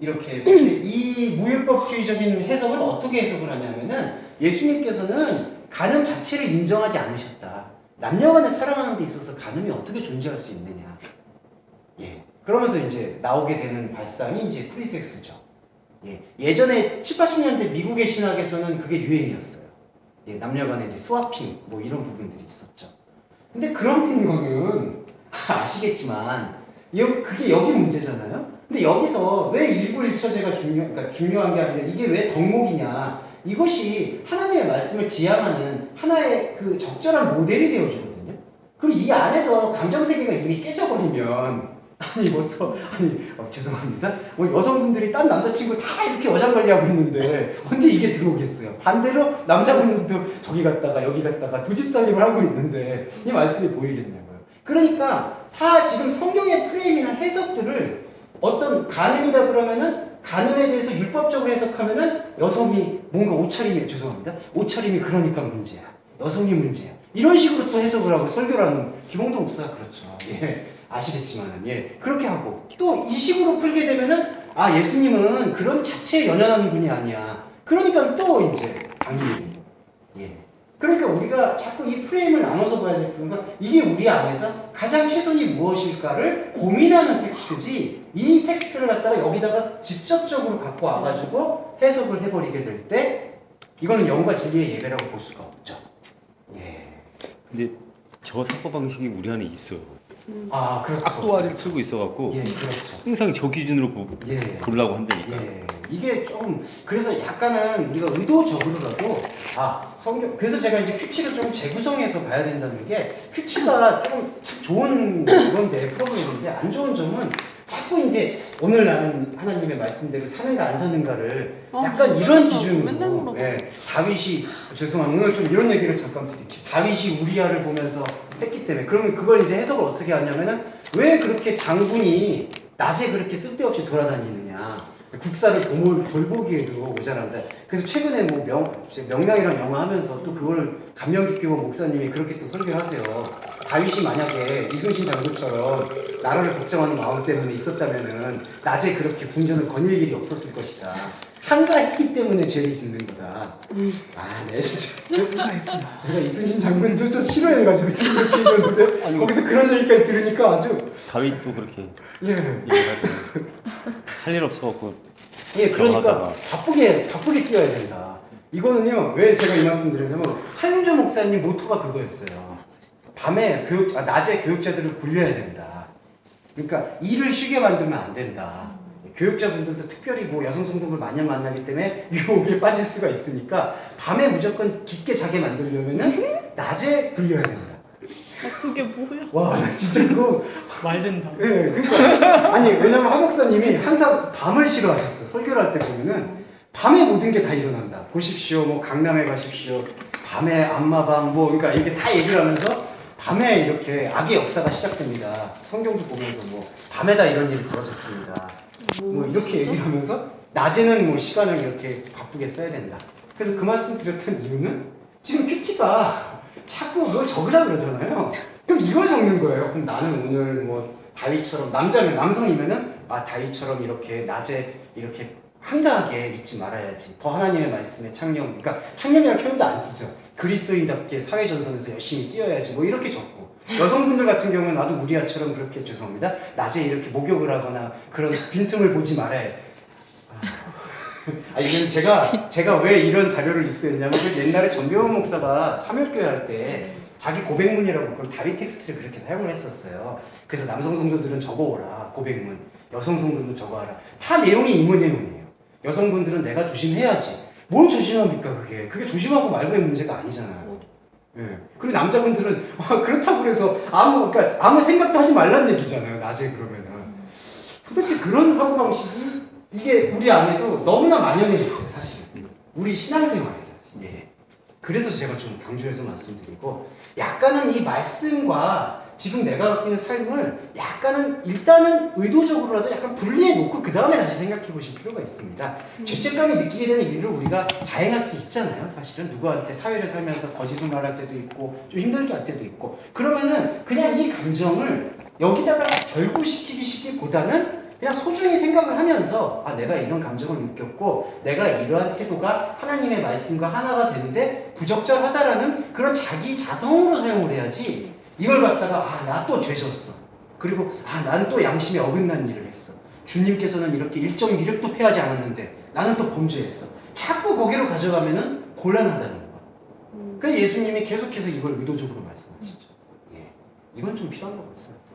이렇게 해서 이 무율법주의적인 해석은 어떻게 해석을 하냐면은 예수님께서는 간음 자체를 인정하지 않으셨다. 남녀간에 사랑하는 데 있어서 간음이 어떻게 존재할 수 있느냐. 예. 그러면서 이제 나오게 되는 발상이 이제 프리섹스죠. 예. 예전에 7, 80년대 미국의 신학에서는 그게 유행이었어요. 예. 남녀간에 이제 스와핑 이런 부분들이 있었죠. 근데 그런 거는 아시겠지만 그게 여기 문제잖아요. 근데 여기서 왜 일부일처제가 중요한 게 아니라 이게 왜 덕목이냐. 이것이 하나님의 말씀을 지향하는 하나의 그 적절한 모델이 되어주거든요. 그리고 이 안에서 감정세계가 이미 깨져버리면 죄송합니다. 여성분들이 딴 남자친구 다 이렇게 어장관리하고 있는데 언제 이게 들어오겠어요. 반대로 남자분들도 저기 갔다가 여기 갔다가 두 집 살림을 하고 있는데 이 말씀이 보이겠냐고요. 그러니까 다 지금 성경의 프레임이나 해석들을 어떤 간음이다 그러면은 간음에 대해서 율법적으로 해석하면은 여성이 뭔가 옷차림이 그러니까 문제야. 여성이 문제야. 이런 식으로 또 해석을 하고 설교를 하는 김홍도 목사가 그렇죠. 예. 아시겠지만은, 예. 그렇게 하고. 또 이 식으로 풀게 되면은, 예수님은 그런 자체에 연연하는 분이 아니야. 그러니까 또 이제, 당연히. 예. 그러니까 우리가 자꾸 이 프레임을 나눠서 봐야 될 필요가 이게 우리 안에서 가장 최선이 무엇일까를 고민하는 텍스트지 이 텍스트를 갖다가 여기다가 직접적으로 갖고 와가지고 해석을 해버리게 될 때 이거는 영과 진리의 예배라고 볼 수가 없죠. 예. 근데 저 사고 방식이 우리 안에 있어. 그렇죠. 악도화를 틀고 있어갖고 예, 그렇죠. 항상 저 기준으로 보려고 한다니까. 예. 이게 좀 그래서 약간은 우리가 의도적으로라도 성경 그래서 제가 이제 큐티를 좀 재구성해서 봐야 된다는 게 큐티가 좀 참 좋은 건데 프로그램인데 안 좋은 점은 자꾸 이제 오늘 나는 하나님의 말씀대로 사는가 안 사는가를 아, 약간 진짜 이런 맨날 기준으로 물어봐. 예, 다윗이 죄송합니다. 오늘 좀 이런 얘기를 잠깐 드릴게요. 다윗이 우리아를 보면서 했기 때문에 그러면 그걸 이제 해석을 어떻게 하냐면은 왜 그렇게 장군이 낮에 그렇게 쓸데없이 돌아다니느냐. 국사를 돌보기에도 모자란다. 그래서 최근에 뭐 명랑이랑 영화 하면서 또 그걸 감명 깊게 본 목사님이 그렇게 또 설교를 하세요. 다윗이 만약에 이순신 장군처럼 나라를 걱정하는 마음 때문에 있었다면은 낮에 그렇게 궁전을 거닐 일이 없었을 것이다. 한가했기 때문에 죄를 짓는 거다. 아, 네, 진짜. 제가 이순신 장군 좀 싫어해가지고 지금 그렇게 얘기했는데 거기서 그런 얘기까지 들으니까 아주 다윗도 그렇게 예. 얘기하고 할 일 없어갖고 예, 그러니까 하다가. 바쁘게 뛰어야 된다. 이거는요, 왜 제가 이 말씀 드리냐면, 한윤조 목사님 모토가 그거였어요. 낮에 교육자들을 굴려야 된다. 그러니까 일을 쉬게 만들면 안 된다. 교육자분들도 특별히 뭐 여성 성도를 많이 만나기 때문에 유혹에 빠질 수가 있으니까 밤에 무조건 깊게 자게 만들려면은 낮에 굴려야 된다. 그게 뭐야? 와, 나 진짜 그거 말든다. 예, 그러니까 아니 왜냐면 하 목사님이 항상 밤을 싫어하셨어. 설교를 할 때 보면은 밤에 모든 게 다 일어난다. 보십시오, 뭐 강남에 가십시오. 밤에 안마방 뭐 그러니까 이렇게 다 얘기를 하면서 밤에 이렇게 악의 역사가 시작됩니다. 성경도 보면서 뭐 밤에다 이런 일이 벌어졌습니다. 뭐 이렇게 얘기를 하면서 낮에는 뭐 시간을 이렇게 바쁘게 써야 된다. 그래서 그 말씀 드렸던 이유는 지금 큐티가 자꾸 그걸 적으라 그러잖아요. 그럼 이걸 적는 거예요. 그럼 나는 오늘 뭐 다윗처럼 남성이면은 아 다윗처럼 이렇게 낮에 이렇게 한가하게 잊지 말아야지. 더 하나님의 말씀에 창념, 그러니까 창념이라는 표현도 안 쓰죠. 그리스도인답게 사회전선에서 열심히 뛰어야지. 뭐 이렇게 적고 여성분들 같은 경우는 나도 우리아처럼 그렇게 죄송합니다. 낮에 이렇게 목욕을 하거나 그런 빈틈을 보지 말아야. 이건 제가 왜 이런 자료를 입수했냐면 그 옛날에 전병훈 목사가 사멸교회 할 때 자기 고백문이라고 그걸 다윗 텍스트를 그렇게 사용을 했었어요. 그래서 남성 성도들은 적어오라 고백문, 여성 성도들은 적어와라. 다 내용이 이 내용이에요. 여성분들은 내가 조심해야지. 뭘 조심합니까 그게? 그게 조심하고 말고의 문제가 아니잖아요. 예. 그리고 남자분들은 그렇다고 그래서 그러니까 아무 생각도 하지 말란 얘기잖아요. 낮에 그러면은. 도대체 그런 사고방식이 이게 우리 안에도 너무나 만연해 있어요, 사실은. 우리 신앙생활에서. 예. 그래서 제가 좀 강조해서 말씀드리고, 약간은 이 말씀과 지금 내가 갖고 있는 삶을 약간은 일단은 의도적으로라도 약간 분리해 놓고 그 다음에 다시 생각해 보실 필요가 있습니다. 죄책감이 느끼게 되는 일을 우리가 자행할 수 있잖아요, 사실은. 누구한테 사회를 살면서 거짓을 말할 때도 있고, 좀 힘들게 할 때도 있고. 그러면은 그냥 이 감정을 여기다가 결부시키기보다는 그냥 소중히 생각을 하면서 내가 이런 감정을 느꼈고 내가 이러한 태도가 하나님의 말씀과 하나가 되는데 부적절하다라는 그런 자기 자성으로 사용을 해야지 이걸 갖다가 나 또 죄졌어. 그리고 난 또 양심에 어긋난 일을 했어. 주님께서는 이렇게 일정 미륵도 패하지 않았는데 나는 또 범죄했어. 자꾸 거기로 가져가면은 곤란하다는 거야. 그래서 예수님이 계속해서 이걸 의도적으로 말씀하시죠. 예. 이건 좀 필요한 것 같습니다.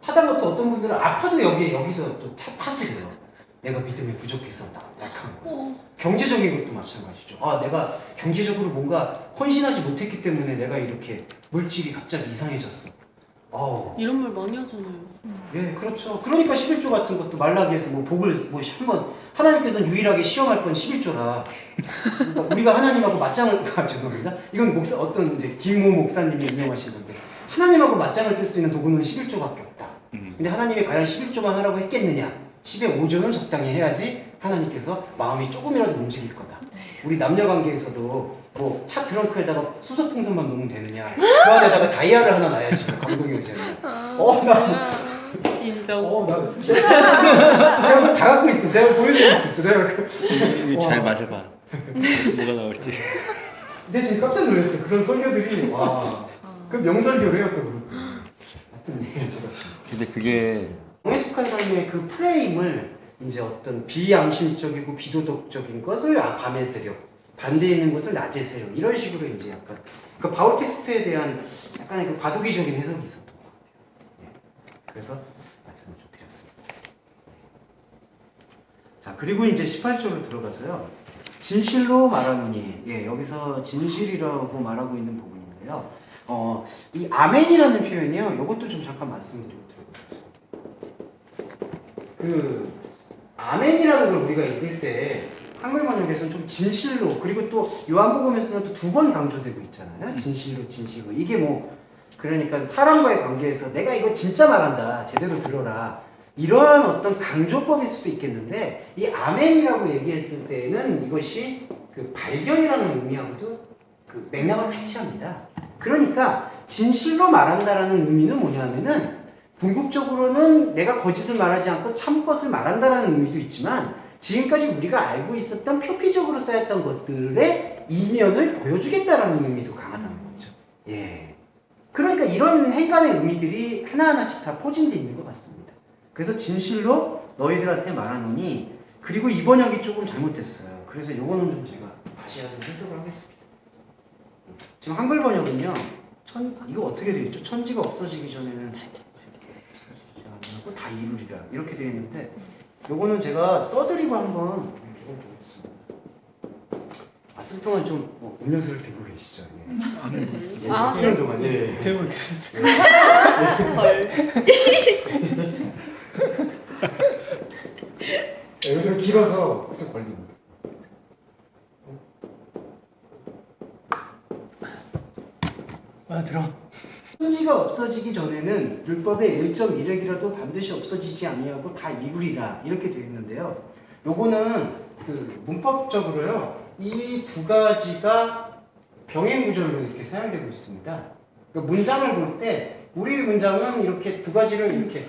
하다못해 어떤 분들은 아파도 여기서 또 탓을 해요. 내가 믿음이 부족해서 약한 거. 경제적인 것도 마찬가지죠. 내가 경제적으로 뭔가 헌신하지 못했기 때문에 내가 이렇게 물질이 갑자기 이상해졌어. 이런 말 많이 하잖아요. 예, 그렇죠. 그러니까 11조 같은 것도 말라기에서 뭐 복을 한번 하나님께서는 유일하게 시험할 건 11조라. 그러니까 우리가 하나님하고 맞짱을 죄송합니다. 이건 어떤 이제 김모 목사님이 인용하신 건데 하나님하고 맞짱을 뜰 수 있는 도구는 11조밖에 없다. 근데 하나님이 과연 11조만 하라고 했겠느냐? 10의 5조는 적당히 해야지 하나님께서 마음이 조금이라도 움직일 거다. 우리 남녀 관계에서도 뭐 차 트렁크에다가 수소 풍선만 놓으면 되느냐? 그 안에다가 다이아를 하나 놔야지 감동이 오잖아요. 인정. 제가 그거 다 갖고 있어. 제가 보여드릴 수 있어. 잘 마셔봐. 뭐가 나올지. 근데 지금 깜짝 놀랐어요. 그런 설교들이 그 명설교를 해요 또 그렇고. 하여튼 제가. 근데 그게 영에 속한 삶의 그 프레임을 이제 어떤 비양심적이고 비도덕적인 것을 밤의 세력, 반대에 있는 것을 낮의 세력 이런 식으로 이제 약간 그 바울 텍스트에 대한 약간의 그 과도기적인 해석이 있었던 것 같아요. 그래서 말씀을 좀 드렸습니다. 자, 그리고 이제 18절로 들어가서요. 진실로 말하노니, 여기서 진실이라고 말하고 있는 부분인데요. 이 아멘이라는 표현이요. 이것도 좀 잠깐 말씀드리고 들어가겠습니다. 그 아멘이라는 걸 우리가 읽을 때 한글 번역에서는 좀 진실로, 그리고 또 요한복음에서는 또 두 번 강조되고 있잖아요. 진실로, 진실로. 이게 뭐 그러니까 사람과의 관계에서 내가 이거 진짜 말한다, 제대로 들어라, 이러한 어떤 강조법일 수도 있겠는데, 이 아멘이라고 얘기했을 때는 이것이 그 발견이라는 의미하고도 그 맥락을 같이 합니다. 그러니까 진실로 말한다라는 의미는 뭐냐면은 궁극적으로는 내가 거짓을 말하지 않고 참 것을 말한다라는 의미도 있지만, 지금까지 우리가 알고 있었던 표피적으로 쌓였던 것들의 이면을 보여주겠다라는 의미도 강하다는 거죠. 예. 그러니까 이런 행간의 의미들이 하나하나씩 다 포진되어 있는 것 같습니다. 그래서 진실로 너희들한테 말하노니, 그리고 이 번역이 조금 잘못됐어요. 그래서 요거는 좀 제가 다시 해서 해석을 하겠습니다. 지금 한글 번역은요, 이거 어떻게 되어 있죠? 천지가 없어지기 전에는 없어지지 않고 다 이루리라 이렇게 되어 있는데, 요거는 제가 써드리고 한번 읽어보겠습니다. 아스통은 좀 음료수를 들고 계시죠? 예. 예, 아, 쓰는 동안 예. 들고 있겠습니다. 헐. 요즘 길어서 좀 걸립니다. 들어. 천지가 없어지기 전에는 율법의 1.1획이라도 반드시 없어지지 아니하고 다 이루리라 이렇게 되어 있는데요. 요거는 그 문법적으로요, 이 두 가지가 병행 구절로 이렇게 사용되고 있습니다. 그러니까 문장을 볼 때 우리 문장은 이렇게 두 가지를 이렇게,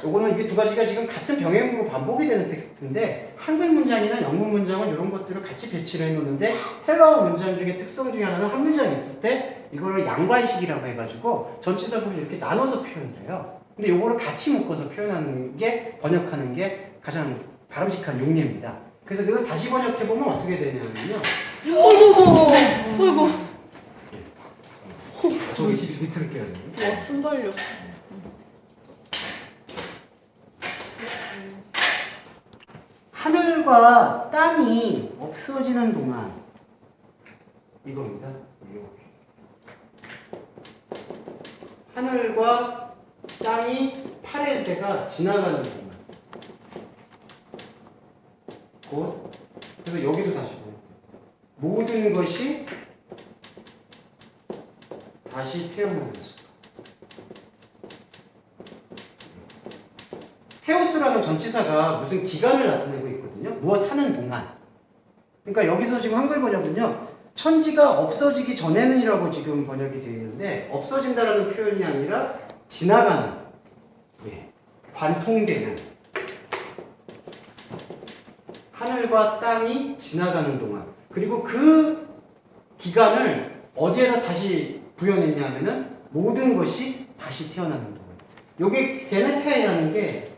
요거는 이게 두 가지가 지금 같은 병행으로 반복이 되는 텍스트인데, 한글 문장이나 영문 문장은 이런 것들을 같이 배치를 해놓는데, 헬라어 문장 중에 특성 중에 하나는 한 문장이 있을 때 이거를 양관식이라고 해가지고 전치사 부분을 이렇게 나눠서 표현을 해요. 근데 요거를 같이 묶어서 표현하는 게, 번역하는 게 가장 바람직한 용례입니다. 그래서 그걸 다시 번역해보면 어떻게 되냐면요, 어이구, 어이구. 저기 밑으로 껴야 돼요. 와, 순발력. 하늘과 땅이 없어지는 동안, 이겁니다. 이렇게. 하늘과 땅이 파렐대가 지나가는 동안. 곧, 그래서 여기도 다시 보여요. 모든 것이 다시 태어나는 순간. 헤오스라는 전치사가 무슨 기간을 나타내고 있거든요. 무엇 하는 동안. 그러니까 여기서 지금 한글 번역은요, 천지가 없어지기 전에는이라고 지금 번역이 되어 있는데, 없어진다라는 표현이 아니라 지나가는, 예, 관통되는, 하늘과 땅이 지나가는 동안. 그리고 그 기간을 어디에다 다시 부여냈냐면은 모든 것이 다시 태어나는 동안. 요게 게네테이라는 게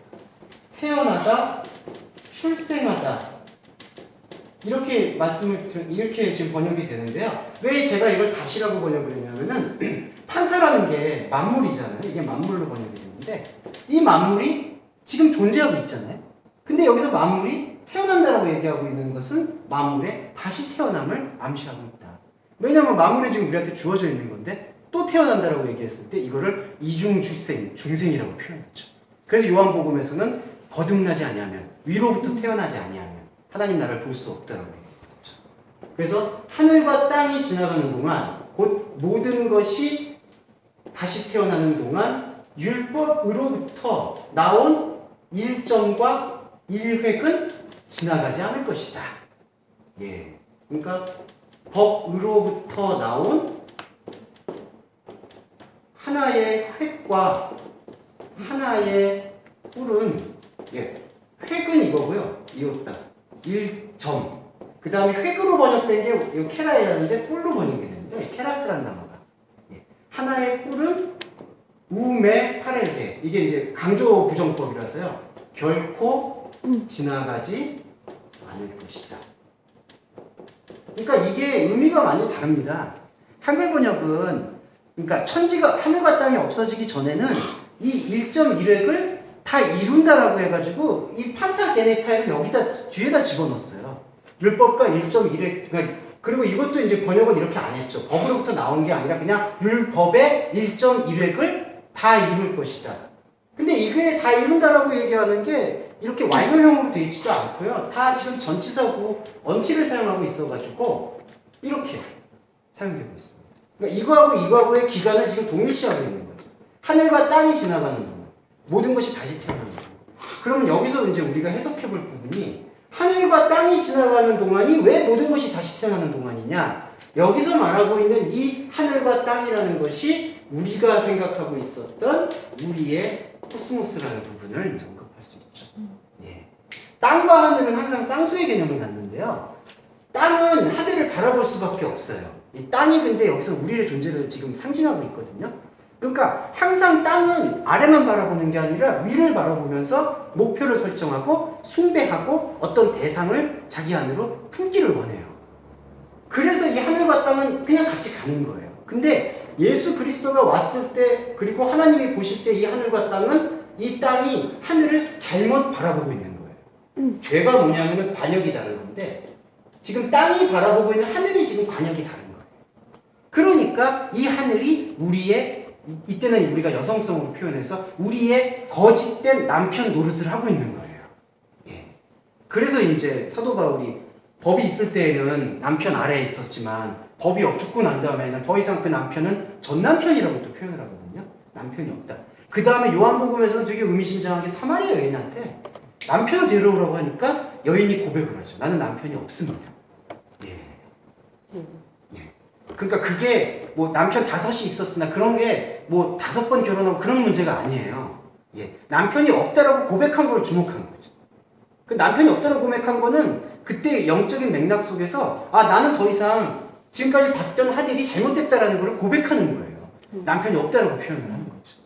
태어나다, 출생하다, 이렇게 이렇게 지금 번역이 되는데요. 왜 제가 이걸 다시라고 번역을 했냐면은 판타라는 게 만물이잖아요. 이게 만물로 번역이 되는데, 이 만물이 지금 존재하고 있잖아요. 근데 여기서 만물이 태어난다라고 얘기하고 있는 것은 만물의 다시 태어남을 암시하고 있다. 왜냐하면 만물이 지금 우리한테 주어져 있는 건데, 또 태어난다라고 얘기했을 때 이거를 이중주생, 중생이라고 표현했죠. 그래서 요한복음에서는 거듭나지 아니하면, 위로부터 태어나지 아니하면 하나님 나라를 볼 수 없다라고 얘기했죠. 그래서 하늘과 땅이 지나가는 동안, 곧 모든 것이 다시 태어나는 동안 율법으로부터 나온 1점과 1획은 지나가지 않을 것이다. 예. 그러니까 법으로부터 나온 하나의 획과 하나의 뿔은, 예, 획은 이거고요. 이었다. 1점. 그 다음에 획으로 번역된 게 이 케라이라는데 뿔로 번역이 되는데, 케라스라는 단어가. 예. 하나의 뿔은 우메 파렐데. 이게 이제 강조 부정법이라서요. 결코 지나가지 않을 것이다. 그러니까 이게 의미가 많이 다릅니다. 한글 번역은, 그러니까 천지가, 하늘과 땅이 없어지기 전에는 이 1.1획을 다 이룬다라고 해가지고 이 판타게네타를 여기다 뒤에다 집어넣었어요. 율법과 1.1획. 그러니까 그리고 이것도 이제 번역은 이렇게 안 했죠. 법으로부터 나온 게 아니라 그냥 율법의 1.1획을 다 이룰 것이다. 근데 이게 다 이룬다라고 얘기하는 게 이렇게 완료형으로 되어 있지도 않고요. 다 지금 전치사고 until을 사용하고 있어가지고 이렇게 사용되고 있습니다. 그러니까 이거하고의 기간을 지금 동일시하고 있는 거죠. 하늘과 땅이 지나가는 동안 모든 것이 다시 태어나는 거예요. 그럼 여기서 이제 우리가 해석해 볼 부분이 하늘과 땅이 지나가는 동안이 왜 모든 것이 다시 태어나는 동안이냐? 여기서 말하고 있는 이 하늘과 땅이라는 것이 우리가 생각하고 있었던 우리의 코스모스라는 부분을 이제 언급할 수 있죠. 예. 땅과 하늘은 항상 쌍수의 개념을 갖는데요. 땅은 하늘을 바라볼 수밖에 없어요. 이 땅이 근데 여기서 우리의 존재를 지금 상징하고 있거든요. 그러니까 항상 땅은 아래만 바라보는 게 아니라 위를 바라보면서 목표를 설정하고 숭배하고 어떤 대상을 자기 안으로 품기를 원해요. 그래서 이 하늘과 땅은 그냥 같이 가는 거예요. 근데 예수 그리스도가 왔을 때 그리고 하나님이 보실 때 이 하늘과 땅은 이 땅이 하늘을 잘못 바라보고 있는 거예요. 죄가 뭐냐면 관역이 다른 건데 지금 땅이 바라보고 있는 하늘이 지금 관역이 다른 거예요. 그러니까 이 하늘이 우리의 이때는 우리가 여성성으로 표현해서 우리의 거짓된 남편 노릇을 하고 있는 거예요. 예. 그래서 이제 사도 바울이 법이 있을 때에는 남편 아래에 있었지만 법이 죽고 난 다음에는 더 이상 그 남편은 전 남편이라고 또 표현을 하거든요. 남편이 없다. 그 다음에 요한복음에서는 되게 의미심장하게 사마리아 여인한테 남편을 데려오라고 하니까 여인이 고백을 하죠. 나는 남편이 없습니다. 예. 예. 그러니까 그게 뭐 남편 5이 있었으나 그런 게 뭐 5번 결혼하고 그런 문제가 아니에요. 예. 남편이 없다라고 고백한 걸 주목한 거죠. 그 남편이 없다라고 고백한 거는 그때 영적인 맥락 속에서 아 나는 더 이상 지금까지 봤던 하늘이 잘못됐다라는 걸 고백하는 거예요. 남편이 없다라고 표현을 하는 거죠.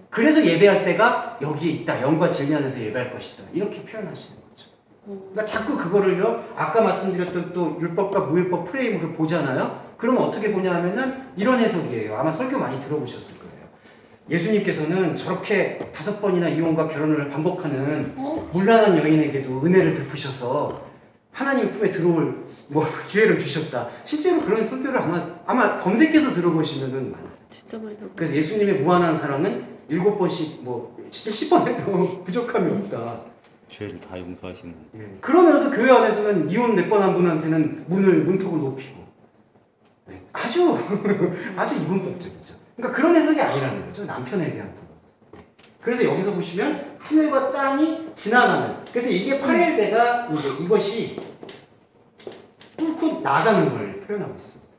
그래서 예배할 때가 여기에 있다. 영과 진리 안에서 예배할 것이다. 이렇게 표현하시는 거죠. 그러니까 자꾸 그거를요. 아까 말씀드렸던 또 율법과 무율법 프레임으로 보잖아요. 그러면 어떻게 보냐 하면은 이런 해석이에요. 아마 설교 많이 들어보셨을 거예요. 예수님께서는 저렇게 5번이나 이혼과 결혼을 반복하는 문란한 여인에게도 은혜를 베푸셔서 하나님 품에 들어올 뭐 기회를 주셨다. 실제로 그런 설교를 아마 검색해서 들어보시면은 많아요. 진짜 많이 들어. 그래서 예수님의 무한한 사랑은 7번씩 뭐 10번 해도 부족함이 없다. 죄를 다 용서하시는. 예. 그러면서 교회 안에서는 이혼 몇 번 한 분한테는 문턱을 높이고 아주 이분법적이죠. 그러니까 그런 해석이 아니라는 거죠. 남편에 대한 부분. 그래서 여기서 보시면 하늘과 땅이 지나가는. 그래서 이게 파렐대가 이제 이것이 뚫고 나가는 걸 표현하고 있습니다.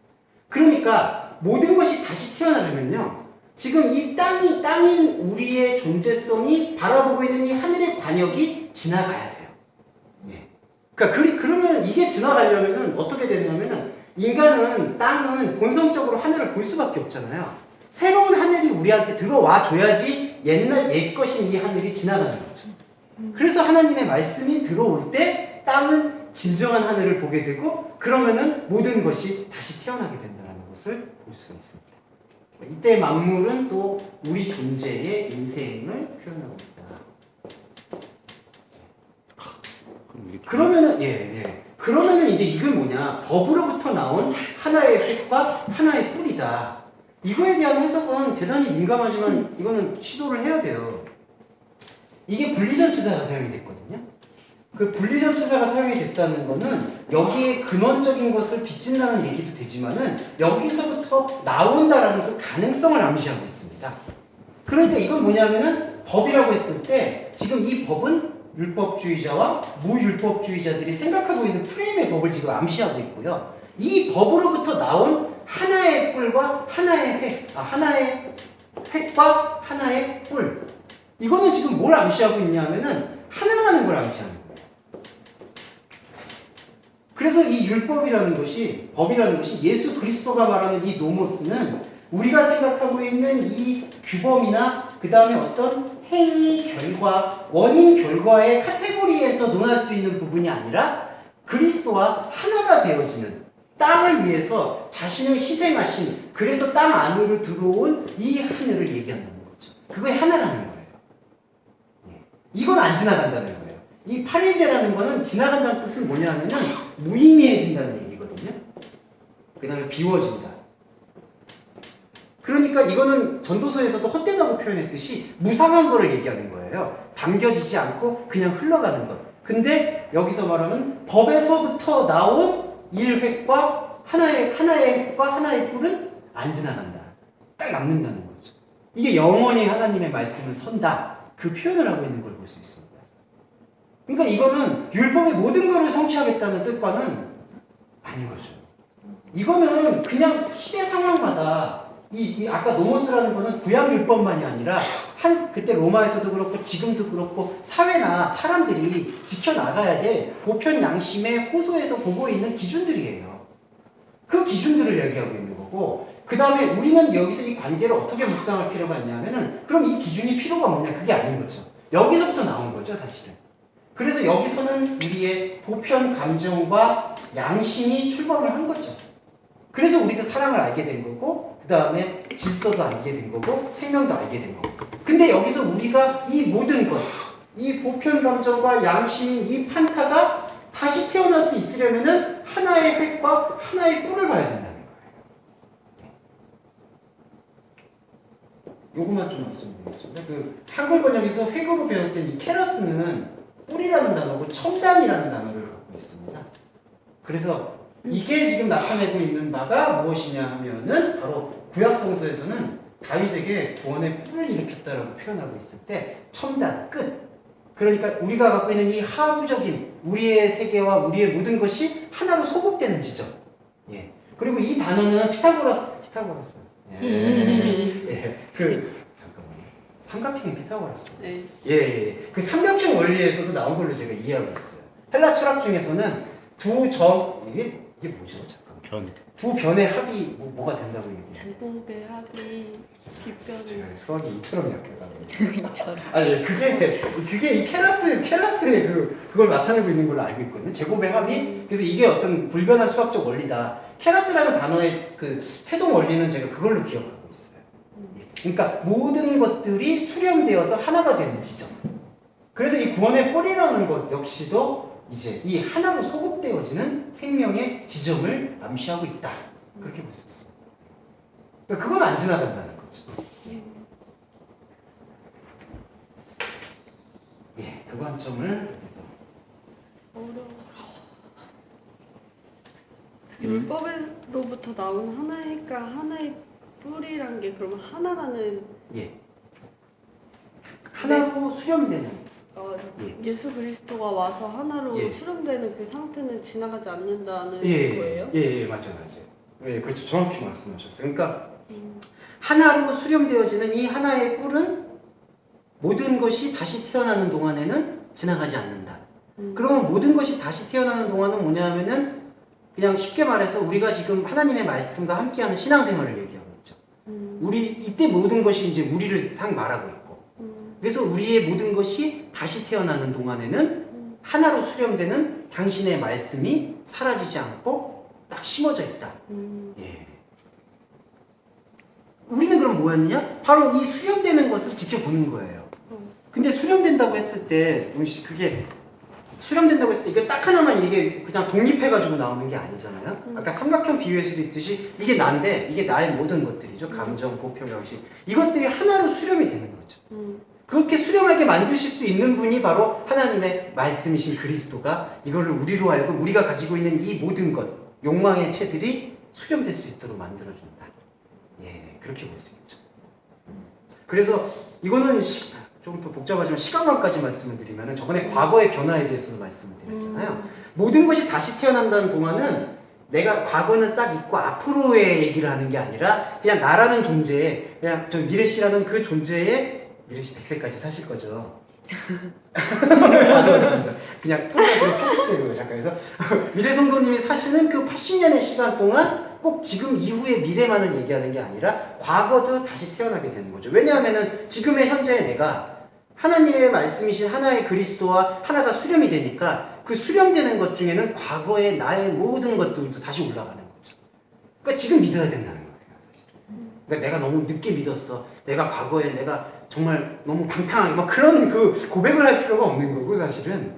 그러니까 모든 것이 다시 태어나려면요. 지금 이 땅인 우리의 존재성이 바라보고 있는 이 하늘의 관역이 지나가야 돼요. 예. 그러니까 그러면 이게 지나가려면은 어떻게 되냐면은 인간은 땅은 본성적으로 하늘을 볼 수밖에 없잖아요. 새로운 하늘이 우리한테 들어와 줘야지 옛 것인 이 하늘이 지나가는 거죠. 그래서 하나님의 말씀이 들어올 때 땅은 진정한 하늘을 보게 되고 그러면은 모든 것이 다시 태어나게 된다는 것을 볼 수가 있습니다. 이때 만물은 또 우리 존재의 인생을 표현하고 있다. 그러면은 그러면은 이제 이건 뭐냐? 법으로부터 나온 하나의 획과 하나의 뿔이다. 이거에 대한 해석은 대단히 민감하지만 이거는 시도를 해야 돼요. 이게 분리전치사가 사용이 됐거든요. 그 분리전치사가 사용이 됐다는 거는 여기에 근원적인 것을 빚진다는 얘기도 되지만은 여기서부터 나온다라는 그 가능성을 암시하고 있습니다. 그러니까 이건 뭐냐면은 법이라고 했을 때 지금 이 법은 율법주의자와 무율법주의자들이 생각하고 있는 프레임의 법을 지금 암시하고 있고요. 이 법으로부터 나온 하나의 뿔과 하나의 획과 하나의 뿔. 이거는 지금 뭘 암시하고 있냐면은 하나라는 걸 암시하는 거예요. 그래서 이 율법이라는 것이, 법이라는 것이 예수 그리스도가 말하는 이 노모스는 우리가 생각하고 있는 이 규범이나 그 다음에 어떤 행위, 결과, 원인, 결과의 카테고리에서 논할 수 있는 부분이 아니라 그리스도와 하나가 되어지는 땅을 위해서 자신을 희생하신 그래서 땅 안으로 들어온 이 하늘을 얘기한다는 거죠. 그게 하나라는 거예요. 이건 안 지나간다는 거예요. 이 8일대라는 거는 지나간다는 뜻은 뭐냐면은 무의미해진다는 얘기거든요. 그 다음에 비워진다. 그러니까 이거는 전도서에서도 헛되다고 표현했듯이 무상한 거를 얘기하는 거예요. 담겨지지 않고 그냥 흘러가는 것. 근데 여기서 말하는 법에서부터 나온 일획과 하나의 핵과 하나의 뿔은 안 지나간다. 딱 남는다는 거죠. 이게 영원히 하나님의 말씀을 선다. 그 표현을 하고 있는 걸 볼 수 있습니다. 그러니까 이거는 율법의 모든 것을 성취하겠다는 뜻과는 아닌 거죠. 이거는 그냥 시대 상황마다 아까 노모스라는 거는 구약 율법만이 아니라 그때 로마에서도 그렇고 지금도 그렇고 사회나 사람들이 지켜나가야 될 보편 양심의 호소에서 보고 있는 기준들이에요. 그 기준들을 얘기하고 있는 거고 그 다음에 우리는 여기서 이 관계를 어떻게 묵상할 필요가 있냐면은 그럼 이 기준이 필요가 뭐냐 그게 아닌 거죠. 여기서부터 나온 거죠 사실은. 그래서 여기서는 우리의 보편 감정과 양심이 출범을 한 거죠. 그래서 우리도 사랑을 알게 된 거고 그 다음에 질서도 알게 된 거고 생명도 알게 된 거고 근데 여기서 우리가 이 모든 것 이 보편 감정과 양심이 이 판타가 다시 태어날 수 있으려면은 하나의 획과 하나의 뿔을 봐야 된다는 거예요. 요것만 좀 말씀드리겠습니다. 그 한글 번역에서 획으로 배웠던 이 케라스는 뿔이라는 단어고 첨단이라는 단어를 갖고 있습니다. 그래서 이게 지금 나타내고 있는 바가 무엇이냐 하면은 바로 구약 성서에서는 다윗에게 구원의 뿔을 일으켰다라고 표현하고 있을 때 첨단, 끝. 그러니까 우리가 갖고 있는 이 하부적인 우리의 세계와 우리의 모든 것이 하나로 소급되는 지점. 예. 그리고 이 단어는 피타고라스. 예. 예. 잠깐만요. 삼각형이 피타고라스. 네. 예. 그 삼각형 원리에서도 나온 걸로 제가 이해하고 있어요. 헬라 철학 중에서는 이게 뭐죠? 잠깐만. 두 변의 합이 뭐가 된다고 얘기해요? 제곱의 합이 뒷변을 제가 수학이 이처럼 약해가지고. 이처럼. 아니 그게 이 케라스의 그걸 나타내고 있는 걸로 알고 있거든요. 제곱의 합이 그래서 이게 어떤 불변한 수학적 원리다. 케라스라는 단어의 그 태동 원리는 제가 그걸로 기억하고 있어요. 그러니까 모든 것들이 수렴되어서 하나가 되는 지점. 그래서 이 구원의 뿔이라는 것 역시도 이제 이 하나로 소급되어지는 생명의 지점을 암시하고 있다. 그렇게 볼 수 있습니다. 그러니까 그건 안 지나간다는 거죠. 예, 그 관점을 여기서 어려워. 율법으로부터 나온 하나이까 하나의 뿔이란 게 그러면 하나라는 예 하나로 수렴되는 예수 그리스도가 와서 하나로 예. 수렴되는 그 상태는 지나가지 않는다는 예, 거예요? 예, 맞죠. 예, 그렇죠. 정확히 말씀하셨어요. 그러니까 하나로 수렴되어지는 이 하나의 뿔은 모든 것이 다시 태어나는 동안에는 지나가지 않는다. 그러면 모든 것이 다시 태어나는 동안은 뭐냐 하면은 그냥 쉽게 말해서 우리가 지금 하나님의 말씀과 함께하는 신앙생활을 얘기하고 있죠. 우리 이때 모든 것이 이제 우리를 딱 말하고 있고 그래서 우리의 모든 것이 다시 태어나는 동안에는 하나로 수렴되는 당신의 말씀이 사라지지 않고 딱 심어져 있다. 예. 우리는 그럼 뭐였느냐? 바로 이 수렴되는 것을 지켜보는 거예요. 근데 수렴된다고 했을 때, 그게 수렴된다고 했을 때 이게 딱 하나만 이게 그냥 독립해가지고 나오는 게 아니잖아요. 아까 삼각형 비유에서도 있듯이 이게 나인데 이게 나의 모든 것들이죠. 감정, 보편, 양식 이것들이 하나로 수렴이 되는 거죠. 그렇게 수렴하게 만드실 수 있는 분이 바로 하나님의 말씀이신 그리스도가 이거를 우리로 하여금 우리가 가지고 있는 이 모든 것, 욕망의 체들이 수렴될 수 있도록 만들어준다. 예, 그렇게 볼 수 있죠. 그래서 이거는 좀 더 복잡하지만 시간관까지 말씀을 드리면 저번에 과거의 변화에 대해서도 말씀을 드렸잖아요. 모든 것이 다시 태어난다는 동안은 내가 과거는 싹 잊고 앞으로의 얘기를 하는 게 아니라 그냥 나라는 존재에 그냥 저 미래 씨라는 그 존재에 미래 씨 100세까지 사실 거죠. 그냥 통상으로 80세고요 잠깐에서 미래 성도님이 사시는 그 80년의 시간 동안 꼭 지금 이후의 미래만을 얘기하는 게 아니라 과거도 다시 태어나게 되는 거죠. 왜냐하면은 지금의 현재의 내가 하나님의 말씀이신 하나의 그리스도와 하나가 수렴이 되니까 그 수렴되는 것 중에는 과거의 나의 모든 것들도 다시 올라가는 거죠. 그러니까 지금 믿어야 된다는 거예요. 그러니까 내가 너무 늦게 믿었어. 내가 과거에 내가 정말 너무 방탕하게 막 그런 그 고백을 할 필요가 없는 거고 사실은.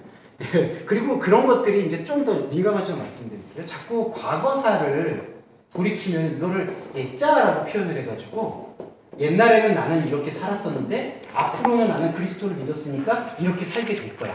예. 그리고 그런 것들이 이제 좀 더 민감하지만 말씀드릴게요. 자꾸 과거사를 돌이키면 이거를 옛자라고 표현을 해가지고 옛날에는 나는 이렇게 살았었는데 앞으로는 나는 그리스도를 믿었으니까 이렇게 살게 될 거야.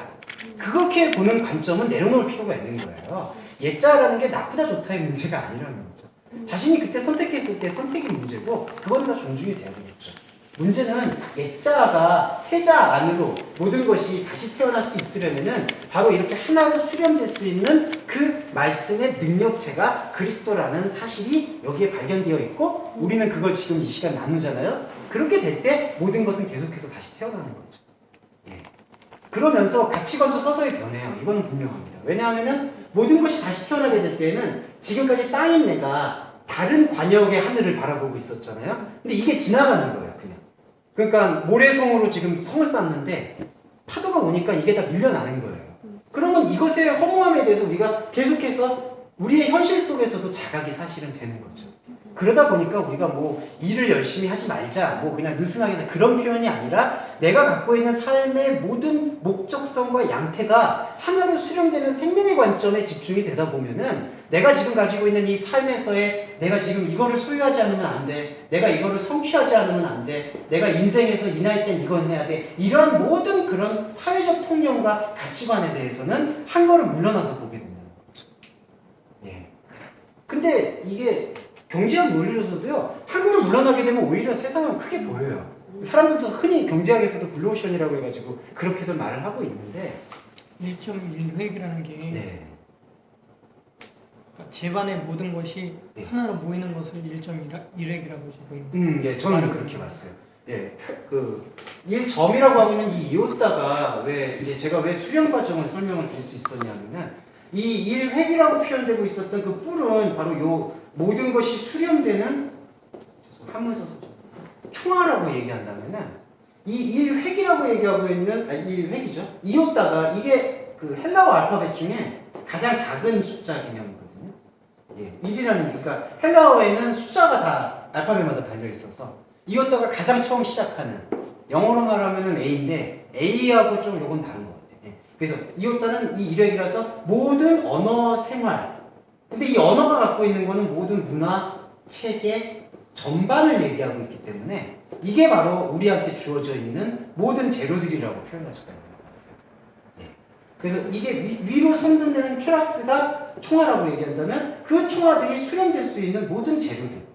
그렇게 보는 관점은 내려놓을 필요가 있는 거예요. 옛자라는 게 나쁘다 좋다의 문제가 아니라는 거죠. 자신이 그때 선택했을 때 선택이 문제고 그건 다 존중이 돼야 되겠죠. 문제는 옛자가 새자 안으로 모든 것이 다시 태어날 수 있으려면은 바로 이렇게 하나로 수렴될 수 있는 그 말씀의 능력체가 그리스도라는 사실이 여기에 발견되어 있고 우리는 그걸 지금 이 시간 나누잖아요. 그렇게 될 때 모든 것은 계속해서 다시 태어나는 거죠. 예. 그러면서 가치관도 서서히 변해요. 이건 분명합니다. 왜냐하면은 모든 것이 다시 태어나게 될 때는 지금까지 땅인 내가 다른 관역의 하늘을 바라보고 있었잖아요. 근데 이게 지나가는 거예요, 그냥. 그러니까 모래성으로 지금 성을 쌓는데 파도가 오니까 이게 다 밀려나는 거예요. 그러면 이것의 허무함에 대해서 우리가 계속해서 우리의 현실 속에서도 자각이 사실은 되는 거죠. 그러다 보니까 우리가 뭐 일을 열심히 하지 말자, 뭐 그냥 느슨하게 해서 그런 표현이 아니라 내가 갖고 있는 삶의 모든 목적성과 양태가 하나로 수렴되는 생명의 관점에 집중이 되다 보면은 내가 지금 가지고 있는 이 삶에서의 내가 지금 이거를 소유하지 않으면 안 돼, 내가 이거를 성취하지 않으면 안 돼, 내가 인생에서 이 나이 땐 이건 해야 돼, 이런 모든 그런 사회적 통념과 가치관에 대해서는 한 걸음 물러나서 보게 된다는 거죠. 예. 근데 이게 경제학 논리로서도요, 한 걸음 물러나게 되면 오히려 세상은 크게 보여요. 사람들도 흔히 경제학에서도 블루오션이라고 해가지고 그렇게들 말을 하고 있는데 1.1획이라는 게 네. 집안의 모든 것이 네. 하나로 모이는 것을 1.1획이라고 지금 예, 저는 그렇게 봤어요. 예, 그 1점이라고 하고 있는 이 이오따가 왜 이제 제가 왜 수련 과정을 설명을 드릴 수 있었냐면은 이 1획이라고 표현되고 있었던 그 뿔은 바로 요 모든 것이 수렴되는 한문 써서 총화라고 얘기한다면은 이 1획이라고 얘기하고 있는 1획이죠. 이오따가 이게 그 헬라어 알파벳 중에 가장 작은 숫자 개념이거든요. 예, 1이라는 그러니까 헬라어에는 숫자가 다 알파벳마다 달려 있어서 이오따가 가장 처음 시작하는 영어로 말하면은 A인데 A하고 좀 요건 다른 것 같아요. 예. 그래서 이오따는 이 1획이라서 모든 언어 생활. 근데 이 언어가 갖고 있는 거는 모든 문화, 체계 전반을 얘기하고 있기 때문에 이게 바로 우리한테 주어져 있는 모든 재료들이라고 표현할 수가 있는 거예요. 예. 그래서 이게 위로 선등되는 케라스가 총화라고 얘기한다면 그 총화들이 수렴될 수 있는 모든 재료들.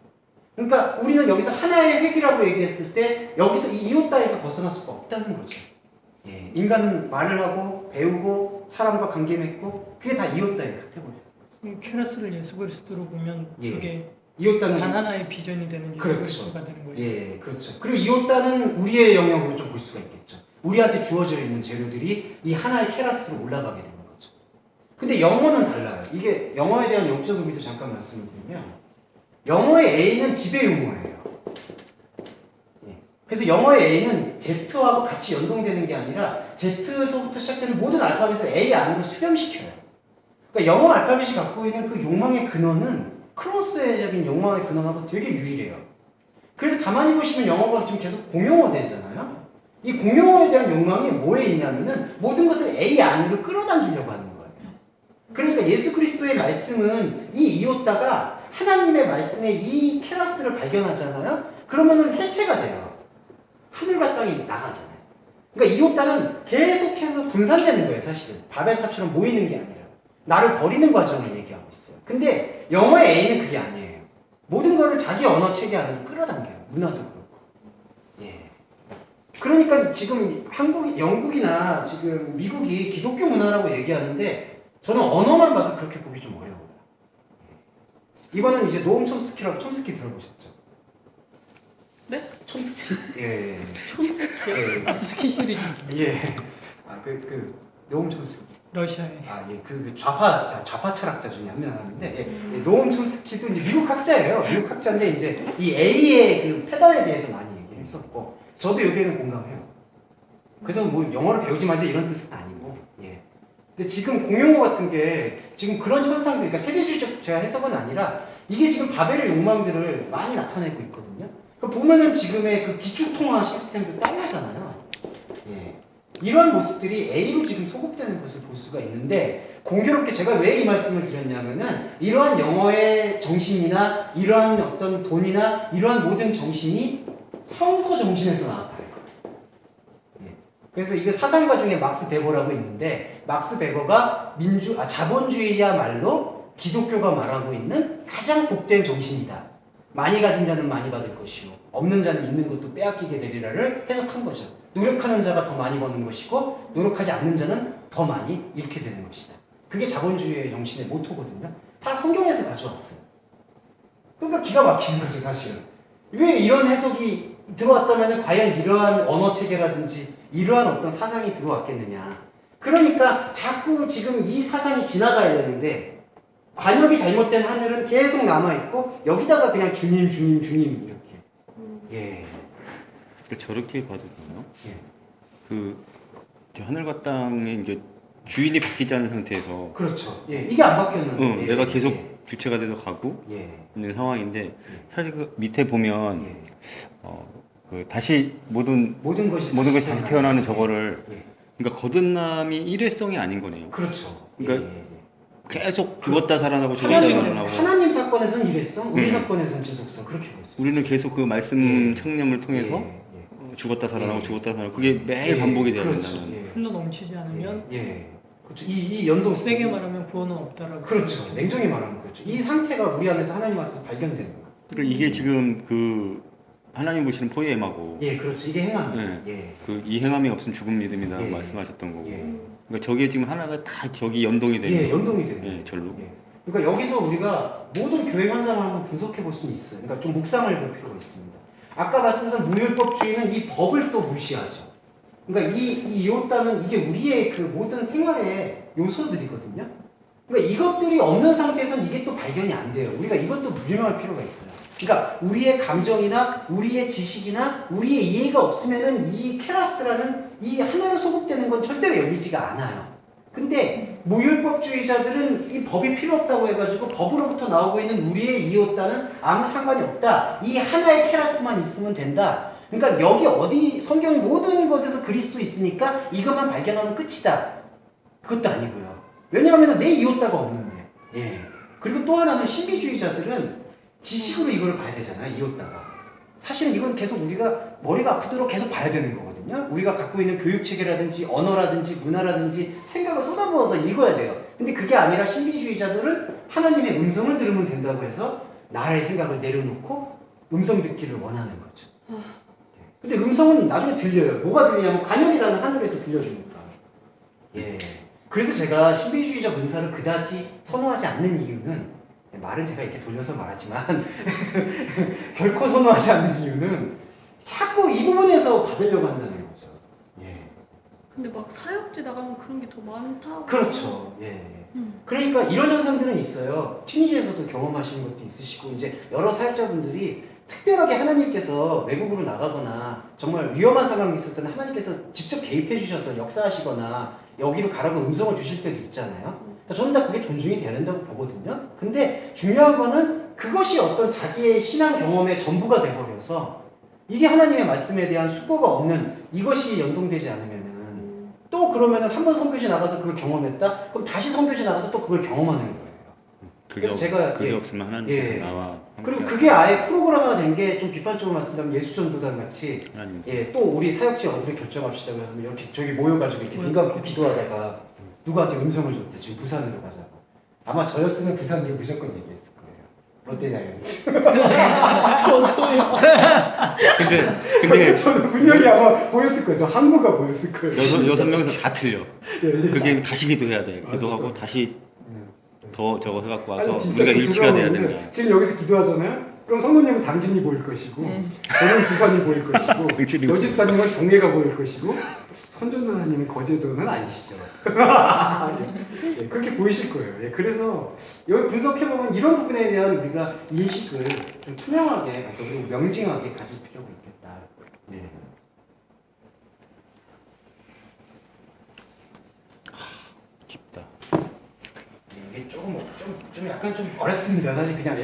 그러니까 우리는 여기서 하나의 획이라고 얘기했을 때 여기서 이 이오따에서 벗어날 수가 없다는 거죠. 예. 인간은 말을 하고 배우고 사람과 관계 맺고 그게 다 이오따의 카테고리예요. 케라스를 예수 그리스도로 보면 예. 그게 이오따는 단 하나의 비전이 되는 예수 그렇죠. 그리스도가 되는 거예요. 예, 그렇죠. 그리고 이오따는 우리의 영역으로 좀 볼 수가 있겠죠. 우리한테 주어져 있는 재료들이 이 하나의 케라스로 올라가게 되는 거죠. 근데 영어는 달라요. 이게 영어에 대한 영적 의미도 잠깐 말씀을 드리면 영어의 A는 지배 용어예요. 예. 그래서 영어의 A는 Z하고 같이 연동되는 게 아니라 Z에서부터 시작되는 모든 알파벳을 A 안으로 수렴시켜요. 그러니까 영어 알파벳이 갖고 있는 그 욕망의 근원은 크로스적인 욕망의 근원하고 되게 유일해요. 그래서 가만히 보시면 영어가 지금 계속 공용어 되잖아요. 이 공용어에 대한 욕망이 뭐에 있냐면은 모든 것을 A 안으로 끌어당기려고 하는 거예요. 그러니까 예수 그리스도의 말씀은 이 이오따가 하나님의 말씀의 이 케라스를 발견하잖아요. 그러면은 해체가 돼요. 하늘과 땅이 나가잖아요. 그러니까 이오따는 계속해서 분산되는 거예요, 사실은. 바벨탑처럼 모이는 게 아니라. 나를 버리는 과정을 얘기하고 있어요. 근데 영어의 A는 그게 아니에요. 모든 거를 자기 언어 체계 안으로 끌어당겨요. 문화도 그렇고. 예. 그러니까 지금 영국이나 지금 미국이 기독교 문화라고 얘기하는데 저는 언어만 봐도 그렇게 보기 좀 어려워요. 이거는 이제 노엄 촘스키라고 촘스키 들어보셨죠? 네? 촘스키. 예. 촘스키요? 예. 스키 시리즈죠. 예. 노엄 촘스키. 러시아에. 아, 예, 좌파 철학자 중에 한 명인데, 예, 노엄 촘스키도 이제 미국 학자예요. 미국 학자인데, 이제 이 A의 그 패단에 대해서 많이 얘기를 했었고, 저도 여기에는 공감해요. 그래도 뭐 영어를 배우지 말자 이런 뜻은 아니고, 예. 근데 지금 공용어 같은 게 지금 그런 현상들, 그러니까 세계주의적 해석은 아니라 이게 지금 바벨의 욕망들을 많이 나타내고 있거든요. 보면은 지금의 그 기축통화 시스템도 딸려잖아요. 예. 이러한 모습들이 A로 지금 소급되는 것을 볼 수가 있는데 공교롭게 제가 왜 이 말씀을 드렸냐면은 이러한 영어의 정신이나 이러한 어떤 돈이나 이러한 모든 정신이 성서 정신에서 나왔다. 예. 그래서 이게 사상가 중에 막스 베버라고 있는데 막스 베버가 자본주의야말로 기독교가 말하고 있는 가장 복된 정신이다. 많이 가진 자는 많이 받을 것이요 없는 자는 있는 것도 빼앗기게 되리라를 해석한 거죠. 노력하는 자가 더 많이 버는 것이고 노력하지 않는 자는 더 많이 잃게 되는 것이다. 그게 자본주의의 정신의 모토거든요. 다 성경에서 가져왔어요. 그러니까 기가 막히는 거죠, 사실은. 왜 이런 해석이 들어왔다면 과연 이러한 언어 체계라든지 이러한 어떤 사상이 들어왔겠느냐. 그러니까 자꾸 지금 이 사상이 지나가야 되는데 관역이 잘못된 하늘은 계속 남아있고 여기다가 그냥 주님 이렇게. 예. 저렇게 봐도 되나요? 예. 이렇게 하늘과 땅에 이제 주인이 바뀌지 않은 상태에서 그렇죠. 예. 이게 안 바뀌었는데. 예. 내가 계속 예. 주체가 돼서 가고 예. 있는 상황인데 예. 사실 그 밑에 보면 예. 다시 모든 것이 다시 태어나는 저거를 예. 그러니까 거듭남이 일회성이 아닌 거네요. 그렇죠. 그러니까 예. 계속 죽었다 살아나고 죽었다 살아나고 하나님 사건에서는 일회성, 우리 사건에서는 지속성 그렇게 보죠. 우리는 계속 그 말씀 예. 청념을 통해서 예. 죽었다 살아나고 예. 죽었다 살아나고 그게 매일 반복이 돼야 그렇죠. 된다는. 예. 흘러 넘치지 않으면 예. 그렇죠. 이 연동 세게 말하면 구원은 없다라고. 그렇죠. 냉정히 말하면 그렇죠. 이 상태가 우리 안에서 하나님 앞에서 발견되는 거예요. 그러니까 이게 지금 그 하나님 보시는 포에마고 예, 그렇죠. 이게 행함이에요. 예. 이 행함이 없으면 죽은 믿음이다 예. 말씀하셨던 거고. 예. 그러니까 저게 지금 하나가 다 저기 연동이 되는 예, 거예요. 연동이 되는 거예요. 예, 절로. 예. 그러니까 여기서 우리가 모든 교회 현상을 한번 분석해 볼 수는 있어요. 그러니까 좀 묵상을 볼 필요가 있습니다. 아까 말씀드린 무율법주의는 이 법을 또 무시하죠. 그러니까 이 이웃다는 이게 우리의 그 모든 생활의 요소들이거든요. 그러니까 이것들이 없는 상태에서는 이게 또 발견이 안 돼요. 우리가 이것도 무념할 필요가 있어요. 그러니까 우리의 감정이나 우리의 지식이나 우리의 이해가 없으면은 이 케라스라는 이 하나로 소급되는 건 절대로 열리지가 않아요. 근데 무율법주의자들은 이 법이 필요 없다고 해가지고 법으로부터 나오고 있는 우리의 이웃다는 아무 상관이 없다. 이 하나의 케라스만 있으면 된다. 그러니까 여기 어디 성경 모든 것에서 그리스도 있으니까 이것만 발견하면 끝이다. 그것도 아니고요. 왜냐하면 내 이웃다가 없는데. 예. 그리고 또 하나는 신비주의자들은 지식으로 이걸 봐야 되잖아요. 이웃다가. 사실은 이건 계속 우리가 머리가 아프도록 계속 봐야 되는 거거든요. 우리가 갖고 있는 교육체계라든지 언어라든지 문화라든지 생각을 쏟아부어서 읽어야 돼요. 근데 그게 아니라 신비주의자들은 하나님의 음성을 들으면 된다고 해서 나의 생각을 내려놓고 음성 듣기를 원하는 거죠. 근데 음성은 나중에 들려요. 뭐가 들리냐면 관역이라는 하늘에서 들려주니까. 예. 그래서 제가 신비주의자 문사를 그다지 선호하지 않는 이유는 말은 제가 이렇게 돌려서 말하지만 결코 선호하지 않는 이유는 자꾸 이 부분에서 받으려고 한다는 거죠. 예. 근데 막 사역지 나가면 그런 게 더 많다고. 그렇죠. 예. 그러니까 이런 현상들은 있어요. 튀니지에서도 경험하시는 것도 있으시고 이제 여러 사역자분들이 특별하게 하나님께서 외국으로 나가거나 정말 위험한 상황이 있을 때는 하나님께서 직접 개입해 주셔서 역사하시거나 여기로 가라고 음성을 주실 때도 있잖아요. 저는 다 그게 존중이 돼야 된다고 보거든요. 근데 중요한 거는 그것이 어떤 자기의 신앙 경험의 전부가 돼버려서 이게 하나님의 말씀에 대한 수고가 없는 이것이 연동되지 않으면은 또 그러면은 한 번 선교지 나가서 그걸 경험했다? 그럼 다시 선교지 나가서 또 그걸 경험하는 거예요. 그래서 제가 그게 없으면 하나님께서 나와 그리고 그게 아예 프로그램화가 된 게 좀 비판적으로 말씀드리면 예수전도단 같이 또 우리 사역지 어디를 결정합시다 그래서 이렇게 저기 모여가지고 이렇게 눈 감고 기도하다가 누구한테 음성을 줬대. 지금 부산으로 가자고. 아마 저였으면 부산으로 무조건 얘기했을 거예요. 롯데자이언츠. 저도요. 근데 저는 분명히 아마 보였을 거예요. 저 항구가 보였을 거예요. 여섯 명에서 다 틀려. 예. 그게 다시 기도해야 돼. 기도하고 맞아. 다시 더 저거 해갖고 와서 아니, 진짜 우리가 그 일치가 돼야 들어오는데 된다. 지금 여기서 기도하잖아요. 그럼 성도님은 당진이 보일 것이고 저는 부산이 보일 것이고 여집사님은 동해가 보일 것이고 선전도사님은 거제도는 아니시죠. 예, 그렇게 보이실 거예요. 예, 그래서 여기 분석해보면 이런 부분에 대한 우리가 인식을 좀 투명하게 그리고 명징하게 가질 필요가 있겠다. 예. 깊다. 이게 좀 약간 좀 어렵습니다. 사실 그냥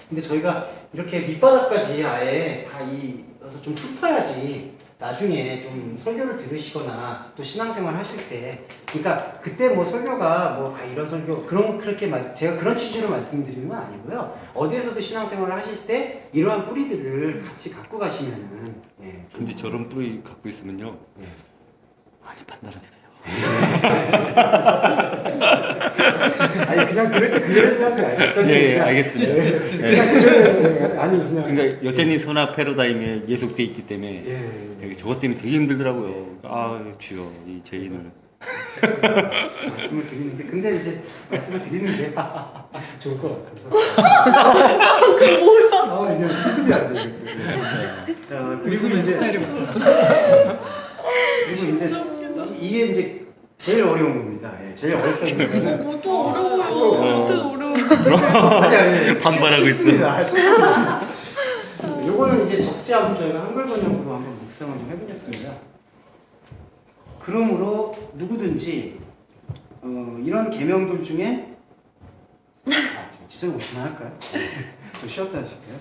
근데 저희가 이렇게 밑바닥까지 아예 다 이어서 좀 훑어야지 나중에 좀 설교를 들으시거나 또 신앙생활 하실 때, 그러니까 그때 뭐 설교가 뭐 이런 설교 그렇게 제가 그런 취지로 말씀드리는 건 아니고요. 어디에서도 신앙생활을 하실 때 이러한 뿌리들을 같이 갖고 가시면은. 예, 근데 저런 뿌리 갖고 있으면요 예. 많이 판단하게 돼요. 아니 그냥 들을 때 그래도 하세요. 알겠어요? 예, 알겠습니다. 아니 그냥. 그러니까 여전히 선악 패러다임에 예속돼 있기 때문에 예. 저것 때문에 되게 힘들더라고요. 아 주여 이 죄인을. 말씀을 드리는 게, 근데 이제 말씀을 드리는 게 좋을 것 같아서. 그 뭐야? 이제 수습이 안 돼. 그리고 이제 이게 이제 제일 어려운 겁니다. 예, 제일 어렵다는 게. 뭐또 어려워요. 또 어려워요. 아니. 반발하고 있어. 쉽습니다. 요거는 이제 적지 않고 저희가 한글 번역으로 한번 묵상을 좀 해보겠습니다. 그러므로 누구든지 이런 계명들 중에 집중 오시면 할까요? 좀 쉬었다 하실까요?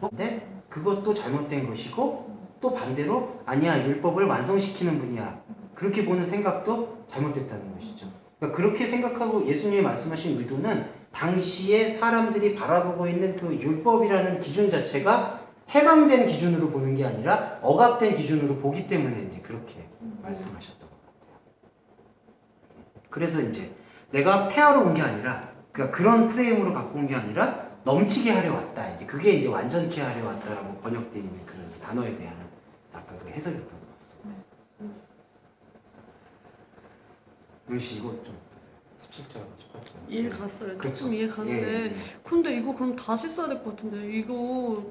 근데 그것도 잘못된 것이고 또 반대로 아니야 율법을 완성시키는 분이야 그렇게 보는 생각도 잘못됐다는 것이죠. 그러니까 그렇게 생각하고 예수님이 말씀하신 의도는 당시에 사람들이 바라보고 있는 그 율법이라는 기준 자체가 해방된 기준으로 보는 게 아니라 억압된 기준으로 보기 때문에 이제 그렇게 말씀하셨던 것 같아요. 그래서 이제 내가 폐하러 온 게 아니라, 그러니까 그런 프레임으로 갖고 온 게 아니라 넘치게 하려 왔다. 이제 그게 이제 완전케 하려 왔다라고 번역되어 있는 그 단어에 대한 아까 그 해석이었던 것 같습니다. 윤씨 이거 좀 어떠세요? 17절, 18절. 이해 갔어요. 그렇죠. 조금 이해 갔는데 예, 예. 근데 이거 그럼 다시 써야 될 것 같은데 이거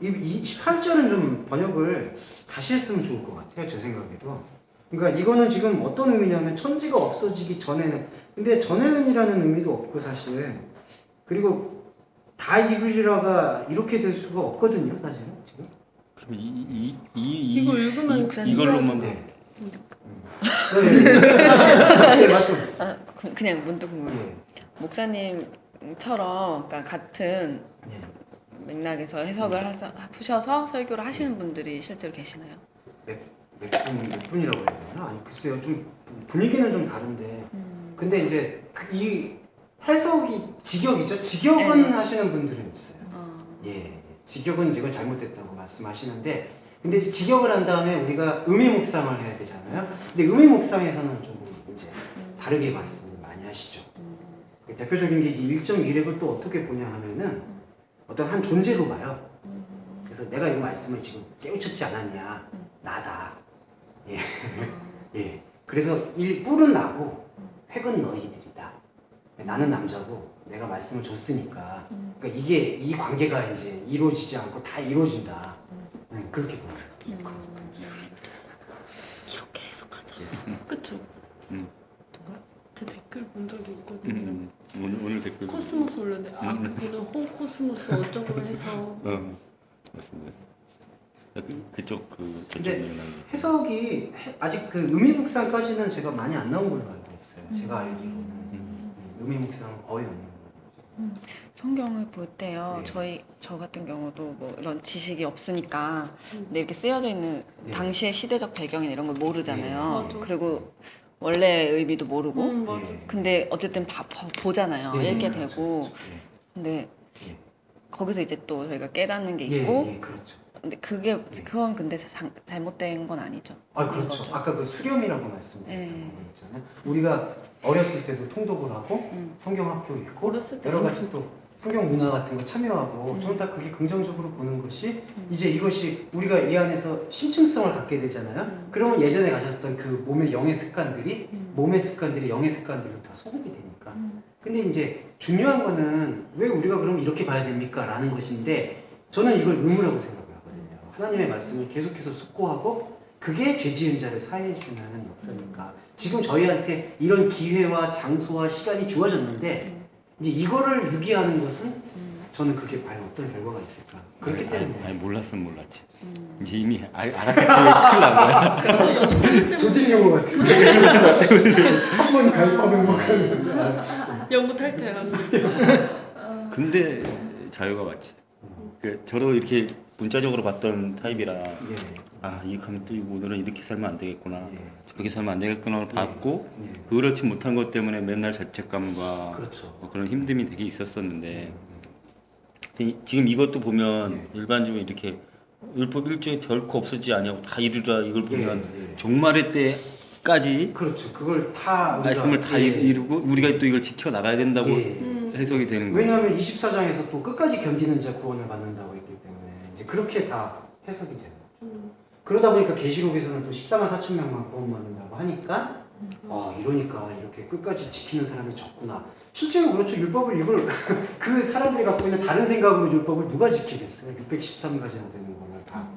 이 18절은 좀 번역을 다시 했으면 좋을 것 같아요. 제 생각에도. 그러니까 이거는 지금 어떤 의미냐면 천지가 없어지기 전에는, 근데 전에는이라는 의미도 없고 사실, 그리고 다 이루리라가 이렇게 될 수가 없거든요. 사실은 지금. 그럼 이거 읽으면 이걸로만 네. 네, 맞죠. 그냥 문득 궁금해요. 예. 목사님처럼 그러니까 같은 예. 맥락에서 해석을 푸셔서 설교를 하시는 분들이 실제로 계시나요? 몇 분이라고 해야 되나? 아니 글쎄요, 좀 분위기는 좀 다른데. 근데 이제 이 해석이 직역이죠. 직역은 네. 하시는 분들은 있어요. 예, 직역은 이걸 잘못됐다고 말씀하시는데, 근데 이제 직역을 한 다음에 우리가 의미 묵상을 해야 되잖아요. 근데 의미 묵상에서는 좀 이제 다르게 말씀을 많이 하시죠. 대표적인 게 1.1획을 또 어떻게 보냐 하면은 어떤 한 존재로 봐요. 그래서 내가 이 말씀을 지금 깨우쳤지 않았냐? 나다. 예. 예. 그래서 뿔은 나고 획은 너희들이다. 나는 남자고 내가 말씀을 줬으니까. 그러니까 이 관계가 이제 이루어지지 않고 다 이루어진다. 그렇게 보여요. 이렇게 해석하자. 그쵸? 누가? 제 댓글 본 적이 있거든요. 오늘 댓글 코스모스 올렸는데 그거는 홈코스모스 어쩌고 해서 맞습니다. 그쪽 근데 해석이 아직 그 의미 묵상까지는 제가 많이 안 나온 걸로 알고 있어요. 제가 알기로는 의미 묵상은 거의 없는 거죠. 성경을 볼 때요. 네. 저 같은 경우도 뭐 이런 지식이 없으니까 근데 이렇게 쓰여져 있는 네. 당시의 시대적 배경이나 이런 걸 모르잖아요. 네. 맞아. 그리고 원래 의미도 모르고 맞아. 예. 근데 어쨌든 보잖아요. 네, 읽게 맞아요. 되고 예. 근데 예. 거기서 이제 또 저희가 깨닫는 게 예, 있고 예, 그렇죠. 근데 그건 근데 잘못된 건 아니죠. 아, 그렇죠. 거죠. 아까 그 수렴이라고 말씀드렸던 네. 거 있잖아요. 우리가 어렸을 때도 통독을 하고 성경 학교 있고 어렸을 때 여러 가지 또 성경 문화 같은 거 참여하고 저는 다 그게 긍정적으로 보는 것이 이제 이것이 우리가 이 안에서 신층성을 갖게 되잖아요. 그러면 예전에 가셨던 그 몸의 영의 습관들이 몸의 습관들이 영의 습관들로 다 소급이 되니까. 근데 이제 중요한 거는 왜 우리가 그럼 이렇게 봐야 됩니까? 라는 것인데 저는 이걸 의무라고 생각을 하거든요. 하나님의 말씀을 계속해서 숙고하고 그게 죄 지은 자를 사해해 주는 역사니까. 지금 저희한테 이런 기회와 장소와 시간이 주어졌는데 이제 이거를 유기하는 것은 저는 그게 과연 어떤 결과가 있을까. 그렇기 때문에. 아니 몰랐으면 몰랐지. 이제 이미 알았기 때문에 큰일 난 거야. 조직 용어 같아서. 한번 가입하면 못 가는. 연구 탈퇴야. 근데 자유가 맞지. 그 저도 이렇게 문자적으로 봤던 타입이라 예. 이거 하면 또 오늘은 이렇게 살면 안 되겠구나, 예. 저렇게 살면 안 되겠구나를 봤고 예. 그렇지 못한 것 때문에 맨날 자책감과 그렇죠. 그런 힘듦이 되게 있었었는데 예. 지금 이것도 보면 예. 일반적으로 이렇게 율법 1조에 결코 없어지지 아니하고 다 이루라 이걸 보면 예. 종말의 때까지 그렇죠. 그걸 다 우리가, 말씀을 다 예. 이루고 우리가 또 이걸 지켜나가야 된다고 예. 해석이 되는 거예요. 왜냐하면 24장에서 또 끝까지 견디는 자 구원을 받는다고 했기 때문에 이제 그렇게 다 해석이 되는 거죠. 그러다 보니까 계시록에서는 또 14만 4천 명만 구원받는다고 하니까 이러니까 이렇게 끝까지 지키는 사람이 적구나. 실제로 그렇죠. 율법을 이걸 그 사람들이 갖고 있는 다른 생각으로 율법을 누가 지키겠어요? 613가지나 되는 거를 다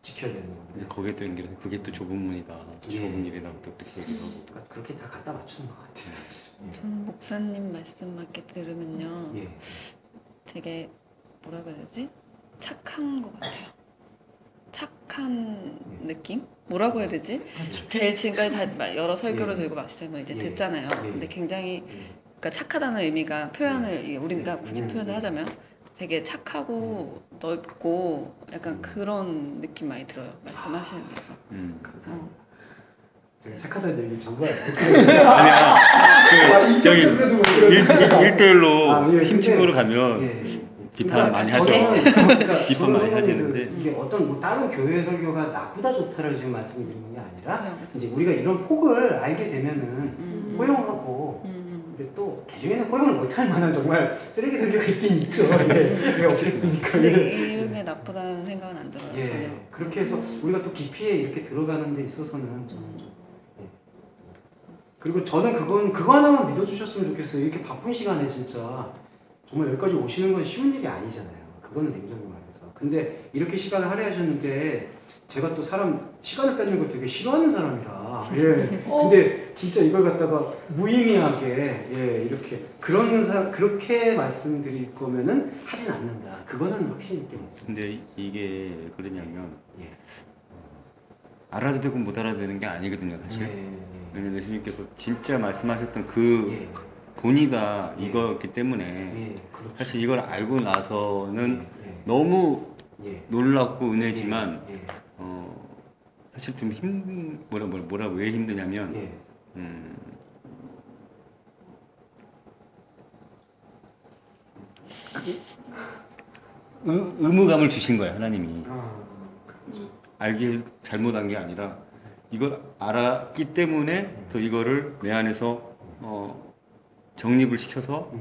지켜야 되는 근데 건데. 거기에 또 연결해서 그게 또 좁은 문이다, 예. 좁은 일이라고 또 그렇게 얘기를 하고. 그러니까 그렇게 다 갖다 맞추는 것 같아요. 사실. 저는 목사님 말씀 맞게 들으면요. 예. 되게 뭐라고 해야 되지? 착한 것 같아요. 착한 느낌? 뭐라고 해야 되지? 제일 지금까지 다 여러 설교를 예. 들고 말씀을 이제 예. 듣잖아요. 예. 근데 굉장히 예. 그러니까 착하다는 의미가 표현을 우리가 굳이 음. 표현을 하자면 되게 착하고 넓고 약간 그런 느낌 많이 들어요. 말씀하시는 데서. 감사합니다. 제가 착하다는 얘기 정말 아니야. 저기 정도도 못 들었는데. 1대1로 예, 힘친구로 근데- 가면 예. 비판 많이 하죠. 비판 많이 하시는데. 이게 어떤 뭐 다른 교회 설교가 나쁘다 좋다를 지금 말씀드리는 게 아니라 그죠, 그죠. 이제 우리가 이런 폭을 알게 되면은 음. 포용하고 음. 근데 또 개중에는 포용을 못할 만한 정말 쓰레기 설교가 있긴 있죠. 예. 왜 없겠습니까? 근데 예. 이런 게 나쁘다는 생각은 안 들어요. 예. 전혀. 그렇게 해서 우리가 또 깊이에 이렇게 들어가는 데 있어서는 저는 좀, 예. 그리고 저는 그거 하나만 믿어주셨으면 좋겠어요. 이렇게 바쁜 시간에 진짜 정말 여기까지 오시는 건 쉬운 일이 아니잖아요. 그거는 냉정히 말해서. 근데 이렇게 시간을 할애하셨는데 제가 또 시간을 뺏는 거 되게 싫어하는 사람이라. 예. 근데 진짜 이걸 갖다가 무의미하게 이렇게 그렇게 말씀드릴 거면은 하진 않는다. 그거는 확신 있게 근데 말씀드릴 수 있어요. 이게 왜 그러냐면 예. 알아도 되고 못 알아듣는 게 아니거든요, 사실. 예. 왜냐면 예수님께서 진짜 말씀하셨던 그 예. 본의가 예. 이거였기 때문에 예. 그렇죠. 사실 이걸 알고 나서는 예. 너무 예. 놀랍고 은혜지만 예. 사실 좀 왜 힘드냐면 예. 의무감을 주신 거예요, 하나님이. 그렇죠. 알기 잘못한 게 아니라 이걸 알았기 때문에 또 이거를 내 안에서 정립을 시켜서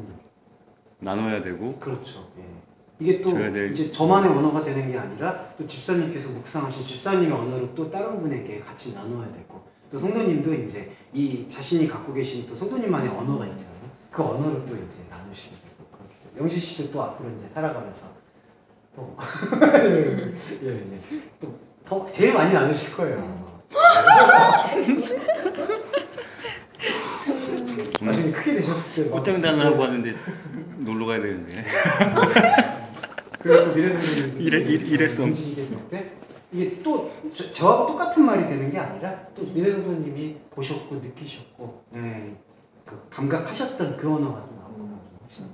나눠야 되고. 그렇죠. 예. 이게 또 줘야 될- 이제 저만의 언어가 되는 게 아니라 또 집사님께서 묵상하신 집사님의 언어를 또 다른 분에게 같이 나눠야 되고 또 성도님도 이제 이 자신이 갖고 계신 또 성도님만의 언어가 있잖아요. 그 언어를 또 이제 나누시게 되고 그렇게 돼요. 영시 씨도 또 앞으로 이제 살아가면서 또 또 더 제일 많이 나누실 거예요. 나중에 크게 되셨을 때 꽃장단을 하고 하는데 놀러 가야 되는데. 그리고 또 미래 선생님도 이랬어. 움직이게 될 때 이게 또 저하고 똑같은 말이 되는 게 아니라 또 미래 선생님이 보셨고 느끼셨고 그 감각하셨던 그 언어가 또 나오고 훨씬.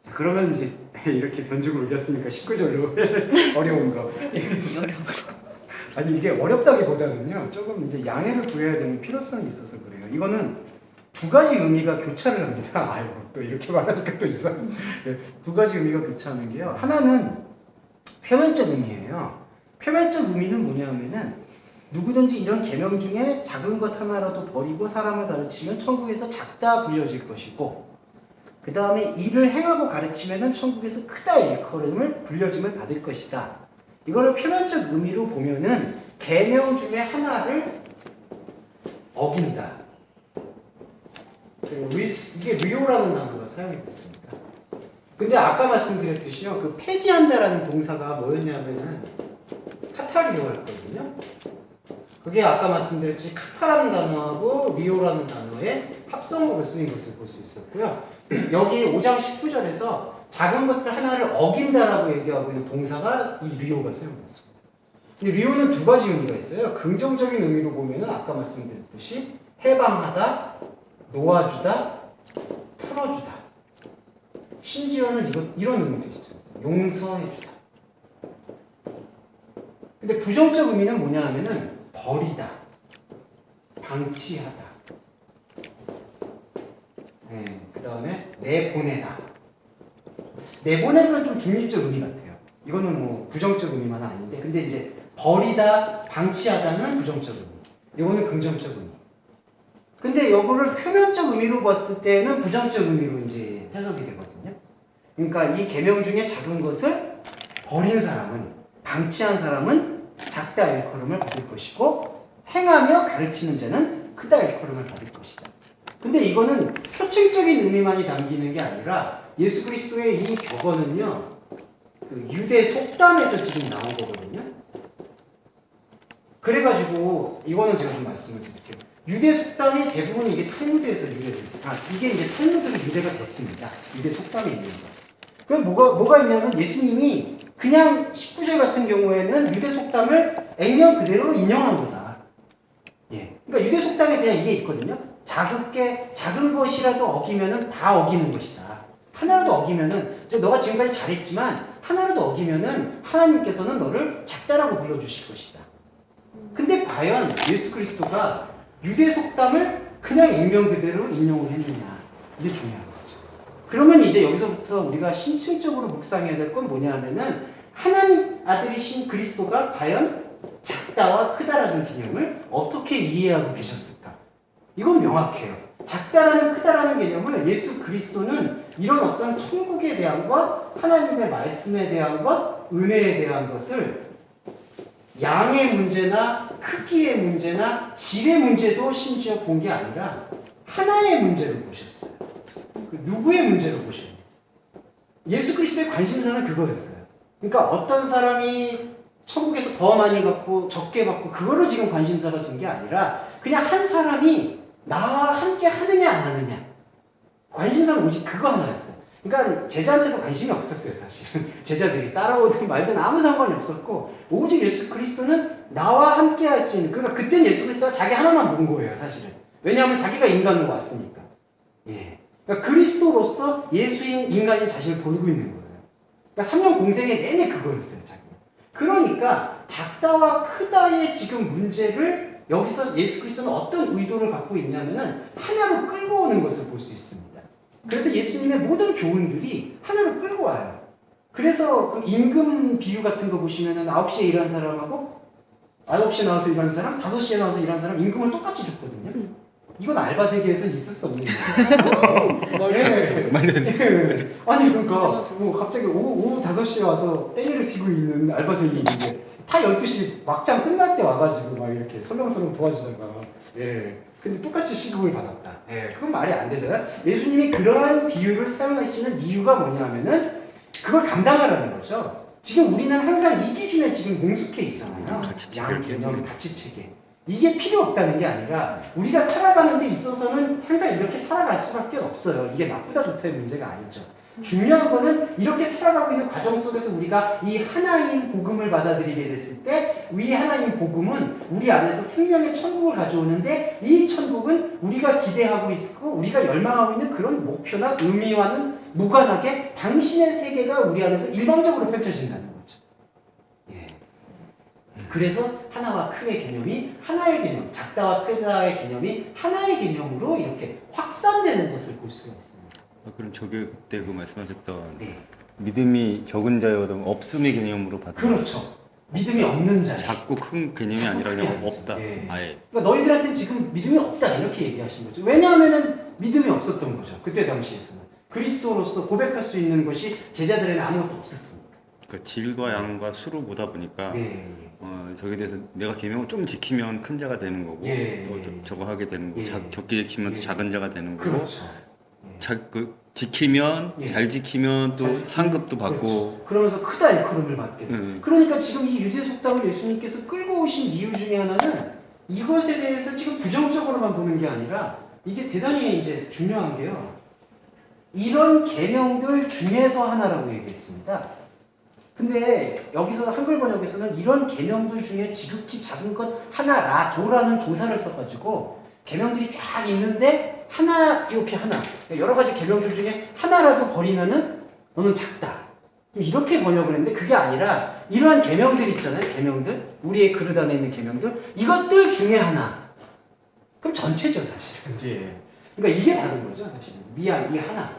자, 그러면 이제 이렇게 변죽을 올렸으니까 19절로 어려운 거. 어려워. 아니 이게 어렵다기보다는요 조금 이제 양해를 구해야 되는 필요성이 있어서 그래요. 이거는 두 가지 의미가 교차를 합니다. 아이고 또 이렇게 말하니까 또 이상. 두 가지 의미가 교차하는 게요. 하나는 표면적 의미예요. 표면적 의미는 뭐냐면은 누구든지 이런 계명 중에 작은 것 하나라도 버리고 사람을 가르치면 천국에서 작다 불려질 것이고, 그 다음에 이를 행하고 가르치면은 천국에서 크다 일컬음을 불려짐을 받을 것이다. 이거를 표면적 의미로 보면은 계명 중에 하나를 어긴다. 이게 리오라는 단어가 사용됐습니다. 근데 아까 말씀드렸듯이요, 그 폐지한다라는 동사가 뭐였냐면은 카타리오였거든요. 그게 아까 말씀드렸듯이 카타라는 단어하고 리오라는 단어의 합성어로 쓰인 것을 볼 수 있었고요. 여기 5장 19절에서 작은 것들 하나를 어긴다라고 얘기하고 있는 동사가 이 리오가 사용됐습니다. 근데 리오는 두 가지 의미가 있어요. 긍정적인 의미로 보면은 아까 말씀드렸듯이 해방하다, 놓아주다, 풀어주다. 심지어는 이런 의미도 있죠. 용서해주다. 근데 부정적 의미는 뭐냐 하면은 버리다, 방치하다, 그 다음에 내보내다. 내보내다는 좀 중립적 의미 같아요. 이거는 뭐 부정적 의미만 아닌데, 근데 이제 버리다, 방치하다는 부정적 의미. 이거는 긍정적 의미. 근데 이거를 표면적 의미로 봤을 때는 부정적 의미로 이제 해석이 되거든요. 그러니까 이 계명 중에 작은 것을 버린 사람은, 방치한 사람은 작다 일컬음을 받을 것이고, 행하며 가르치는 자는 크다 일컬음을 받을 것이다. 근데 이거는 표층적인 의미만이 담기는 게 아니라 예수 그리스도의 이 격언은요, 그 유대 속담에서 지금 나온 거거든요. 그래가지고 이거는 제가 좀 말씀을 드릴게요. 유대 속담이 대부분 이게 탈무드에서 유래됐어요. 이게 이제 탈무드에서 유래가 됐습니다. 유대 속담에 있는 거. 그럼 뭐가 있냐면 예수님이 그냥 19절 같은 경우에는 유대 속담을 액면 그대로 인용한 거다. 예. 그러니까 유대 속담에 그냥 이게 있거든요. 작은 것이라도 어기면은 다 어기는 것이다. 하나라도 어기면은, 너가 지금까지 잘했지만 하나라도 어기면은 하나님께서는 너를 작다라고 불러주실 것이다. 근데 과연 예수 그리스도가 유대 속담을 그냥 액면 그대로 인용을 했느냐, 이게 중요한 거죠. 그러면 이제 여기서부터 우리가 신층적으로 묵상해야 될 건 뭐냐 하면은 하나님 아들이신 그리스도가 과연 작다와 크다라는 개념을 어떻게 이해하고 계셨을까? 이건 명확해요. 작다라는 크다라는 개념을 예수 그리스도는 이런 어떤 천국에 대한 것, 하나님의 말씀에 대한 것, 은혜에 대한 것을 양의 문제나 크기의 문제나 질의 문제도 심지어 본 게 아니라 하나의 문제로 보셨어요. 누구의 문제로 보셨어요? 예수 그리스도의 관심사는 그거였어요. 그러니까 어떤 사람이 천국에서 더 많이 받고 적게 받고 그거로 지금 관심사가 둔 게 아니라 그냥 한 사람이 나와 함께 하느냐 안 하느냐, 관심사는 오직 그거 하나였어요. 그러니까 제자한테도 관심이 없었어요, 사실. 제자들이 따라오든 말든 아무 상관이 없었고, 오직 예수 그리스도는 나와 함께 할 수 있는, 그러니까 그땐 예수 그리스도가 자기 하나만 본 거예요, 사실은. 왜냐하면 자기가 인간으로 왔으니까. 예. 그러니까 그리스도로서 예수인 인간인 자신을 보이고 있는 거예요. 그러니까 3년 공생의 내내 그거였어요, 자기가. 그러니까 작다와 크다의 지금 문제를 여기서 예수 그리스도는 어떤 의도를 갖고 있냐면은 하나로 끌고 오는 것을 볼 수 있습니다. 그래서 예수님의 모든 교훈들이 하나로 끌고 와요. 그래서 그 임금 비유 같은 거 보시면은 9시에 일하는 사람하고 9시에 나와서 일하는 사람, 5시에 나와서 일하는 사람 임금을 똑같이 줬거든요. 이건 알바 세계에서는 있을 수 없는 거예요. 네. 아니 그러니까 뭐 갑자기 오후 5시에 와서 땡이를 치고 있는 알바생이 있는데 다 12시 막장 끝날 때 와가지고 막 이렇게 설렁설렁 도와주다가, 예. 근데 똑같이 시급을 받았다. 예. 그건 말이 안 되잖아요. 예수님이 그러한 비유를 사용하시는 이유가 뭐냐 하면은 그걸 감당하라는 거죠. 지금 우리는 항상 이 기준에 지금 능숙해 있잖아요. 양 개념, 가치체계. 이게 필요 없다는 게 아니라 우리가 살아가는 데 있어서는 항상 이렇게 살아갈 수밖에 없어요. 이게 나쁘다 좋다의 문제가 아니죠. 중요한 거는 이렇게 살아가고 있는 과정 속에서 우리가 이 하나인 복음을 받아들이게 됐을 때 이 하나인 복음은 우리 안에서 생명의 천국을 가져오는데 이 천국은 우리가 기대하고 있고 우리가 열망하고 있는 그런 목표나 의미와는 무관하게 당신의 세계가 우리 안에서 일방적으로 펼쳐진다는 거죠. 예. 그래서 하나와 크의 개념이 하나의 개념, 작다와 크다의 개념이 하나의 개념으로 이렇게 확산되는 것을 볼 수가 있습니다. 그럼 저게 그때 그 말씀하셨던 네. 믿음이 적은 자여도 없음의 개념으로 받는, 그렇죠. 믿음이 없는 자야. 작고 큰 개념이 작고 아니라 크게 그냥 아니죠. 없다. 예. 아예. 그러니까 너희들한테는 지금 믿음이 없다 이렇게 얘기하신 거죠. 왜냐하면은 믿음이 없었던 거죠. 그때 당시에서는 그리스도로서 고백할 수 있는 것이 제자들에는 아무것도 없었으니까. 그 질과 양과 수로 보다 보니까 네. 저기에 대해서 내가 계명을 좀 지키면 큰 자가 되는 거고, 예. 또 저거 하게 되는 거고, 예. 적게 지키면 또 예. 작은 자가 되는 거고, 그렇죠. 지키면 예. 잘 지키면 또 잘 지키면, 상급도 받고. 그렇죠. 그러면서 크다 일컬음을 받게 돼요. 그러니까 지금 이 유대 속담을 예수님께서 끌고 오신 이유 중에 하나는 이것에 대해서 지금 부정적으로만 보는 게 아니라 이게 대단히 이제 중요한 게요. 이런 계명들 중에서 하나라고 얘기했습니다. 근데 여기서 한글 번역에서는 이런 계명들 중에 지극히 작은 것 하나라 도라는 조사를 써가지고 계명들이 쫙 있는데 하나 이렇게 하나 여러 가지 계명들 중에 하나라도 버리면은 너는 작다 이렇게 번역을 했는데 그게 아니라 이러한 계명들 있잖아요. 계명들. 우리의 그릇 안에 있는 계명들. 이것들 중에 하나. 그럼 전체죠, 사실은. 예. 그러니까 이게 다른 거죠, 사실은. 이 하나.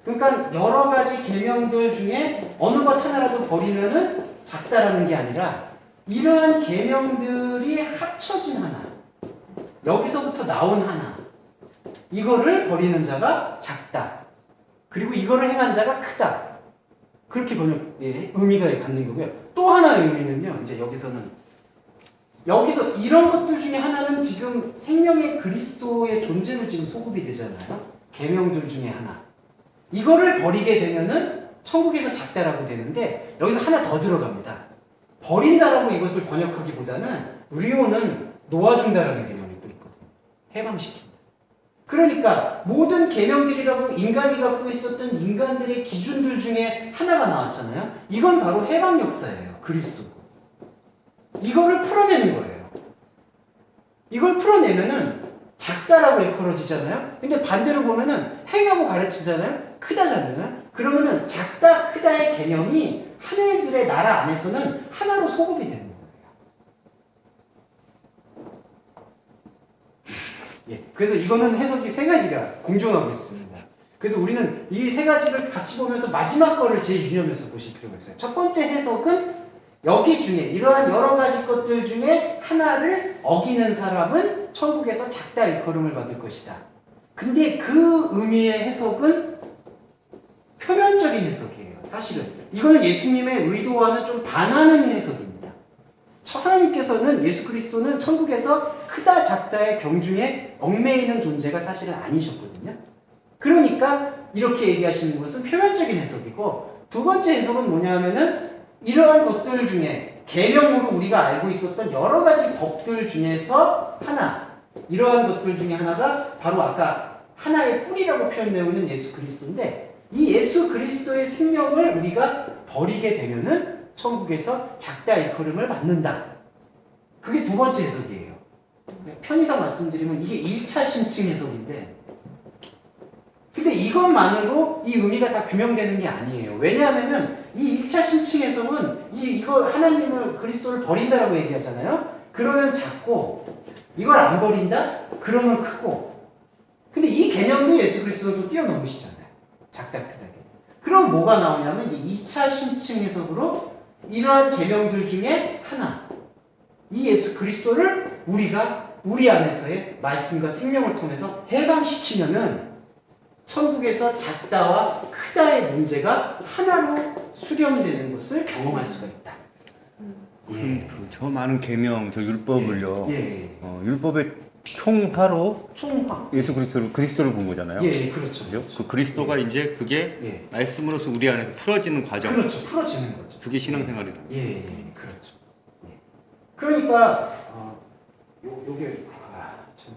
그러니까 여러 가지 계명들 중에 어느 것 하나라도 버리면은 작다라는 게 아니라 이러한 계명들이 합쳐진 하나. 여기서부터 나온 하나. 이거를 버리는 자가 작다. 그리고 이거를 행한 자가 크다. 그렇게 의미가 갖는 거고요. 또 하나의 의미는요. 이제 여기서 이런 것들 중에 하나는 지금 생명의 그리스도의 존재로 지금 소급이 되잖아요. 계명들 중에 하나. 이거를 버리게 되면은 천국에서 작다라고 되는데 여기서 하나 더 들어갑니다. 버린다라고 이것을 번역하기보다는 리오는 놓아준다라는 개념이 또 있거든요. 해방시킨다. 그러니까 모든 계명들이라고 인간이 갖고 있었던 인간들의 기준들 중에 하나가 나왔잖아요. 이건 바로 해방 역사예요. 그리스도. 이거를 풀어내는 거예요. 이걸 풀어내면은 작다라고 일컬어지잖아요. 근데 반대로 보면은 행하고 가르치잖아요. 크다잖아요. 그러면은 작다, 크다의 개념이 하늘들의 나라 안에서는 하나로 소급이 되는 거예요. 예, 그래서 이거는 해석이 세 가지가 공존하고 있습니다. 그래서 우리는 이 세 가지를 같이 보면서 마지막 거를 제일 유념해서 보실 필요가 있어요. 첫 번째 해석은 여기 중에 이러한 여러 가지 것들 중에 하나를 어기는 사람은 천국에서 작다 일컬음을 받을 것이다. 근데 그 의미의 해석은 표면적인 해석이에요. 사실은 이거는 예수님의 의도와는 좀 반하는 해석입니다. 하나님께서는 예수 그리스도는 천국에서 크다 작다의 경중에 얽매이는 존재가 사실은 아니셨거든요. 그러니까 이렇게 얘기하시는 것은 표면적인 해석이고, 두 번째 해석은 뭐냐면은 이러한 것들 중에 계명으로 우리가 알고 있었던 여러 가지 법들 중에서 하나, 이러한 것들 중에 하나가 바로 아까 하나의 뿌리라고 표현되어 있는 예수 그리스도인데, 이 예수 그리스도의 생명을 우리가 버리게 되면은 천국에서 작다 일컬음을 받는다. 그게 두 번째 해석이에요. 편의상 말씀드리면 이게 1차 심층 해석인데, 근데 이것만으로 이 의미가 다 규명되는 게 아니에요. 왜냐하면은 이 1차 심층 해석은 이거 하나님을 그리스도를 버린다라고 얘기하잖아요. 그러면 작고, 이걸 안 버린다? 그러면 크고. 근데 이 개념도 예수 그리스도는 또 뛰어넘으시잖아요. 작다 크다게. 그럼 뭐가 나오냐면 이제 2차 심층 해석으로 이러한 계명들 중에 하나, 이 예수 그리스도를 우리가 우리 안에서의 말씀과 생명을 통해서 해방시키면은 천국에서 작다와 크다의 문제가 하나로 수렴되는 것을 경험할 수가 있다. 예. 저 많은 계명, 저 율법을요. 예. 율법의 총화로 총화. 예수 그리스도를 본 거잖아요. 예, 그렇죠. 그죠? 그 그리스도가 이제 그게 예. 말씀으로서 우리 안에서 풀어지는 과정. 그렇죠. 풀어지는 거죠. 그게 신앙생활이다. 예, 그렇죠. 예. 그러니까 요게 참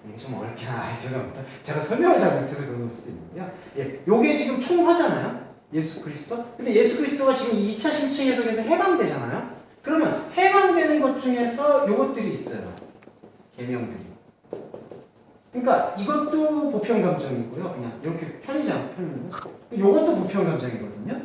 이게 좀 어렵긴 죄송합니다. 제가 설명을 잘 못해서 그런 걸 수도 있는데요. 예, 요게 지금 총화잖아요. 예수 그리스도. 근데 예수 그리스도가 지금 2차 심층 해석에서 해방되잖아요. 그러면 해방되는 것 중에서 요것들이 있어요. 계명들이. 그러니까 이것도 보편감정이고요. 그냥 이렇게 편이지 않고 표현은 요것도 보편감정이거든요.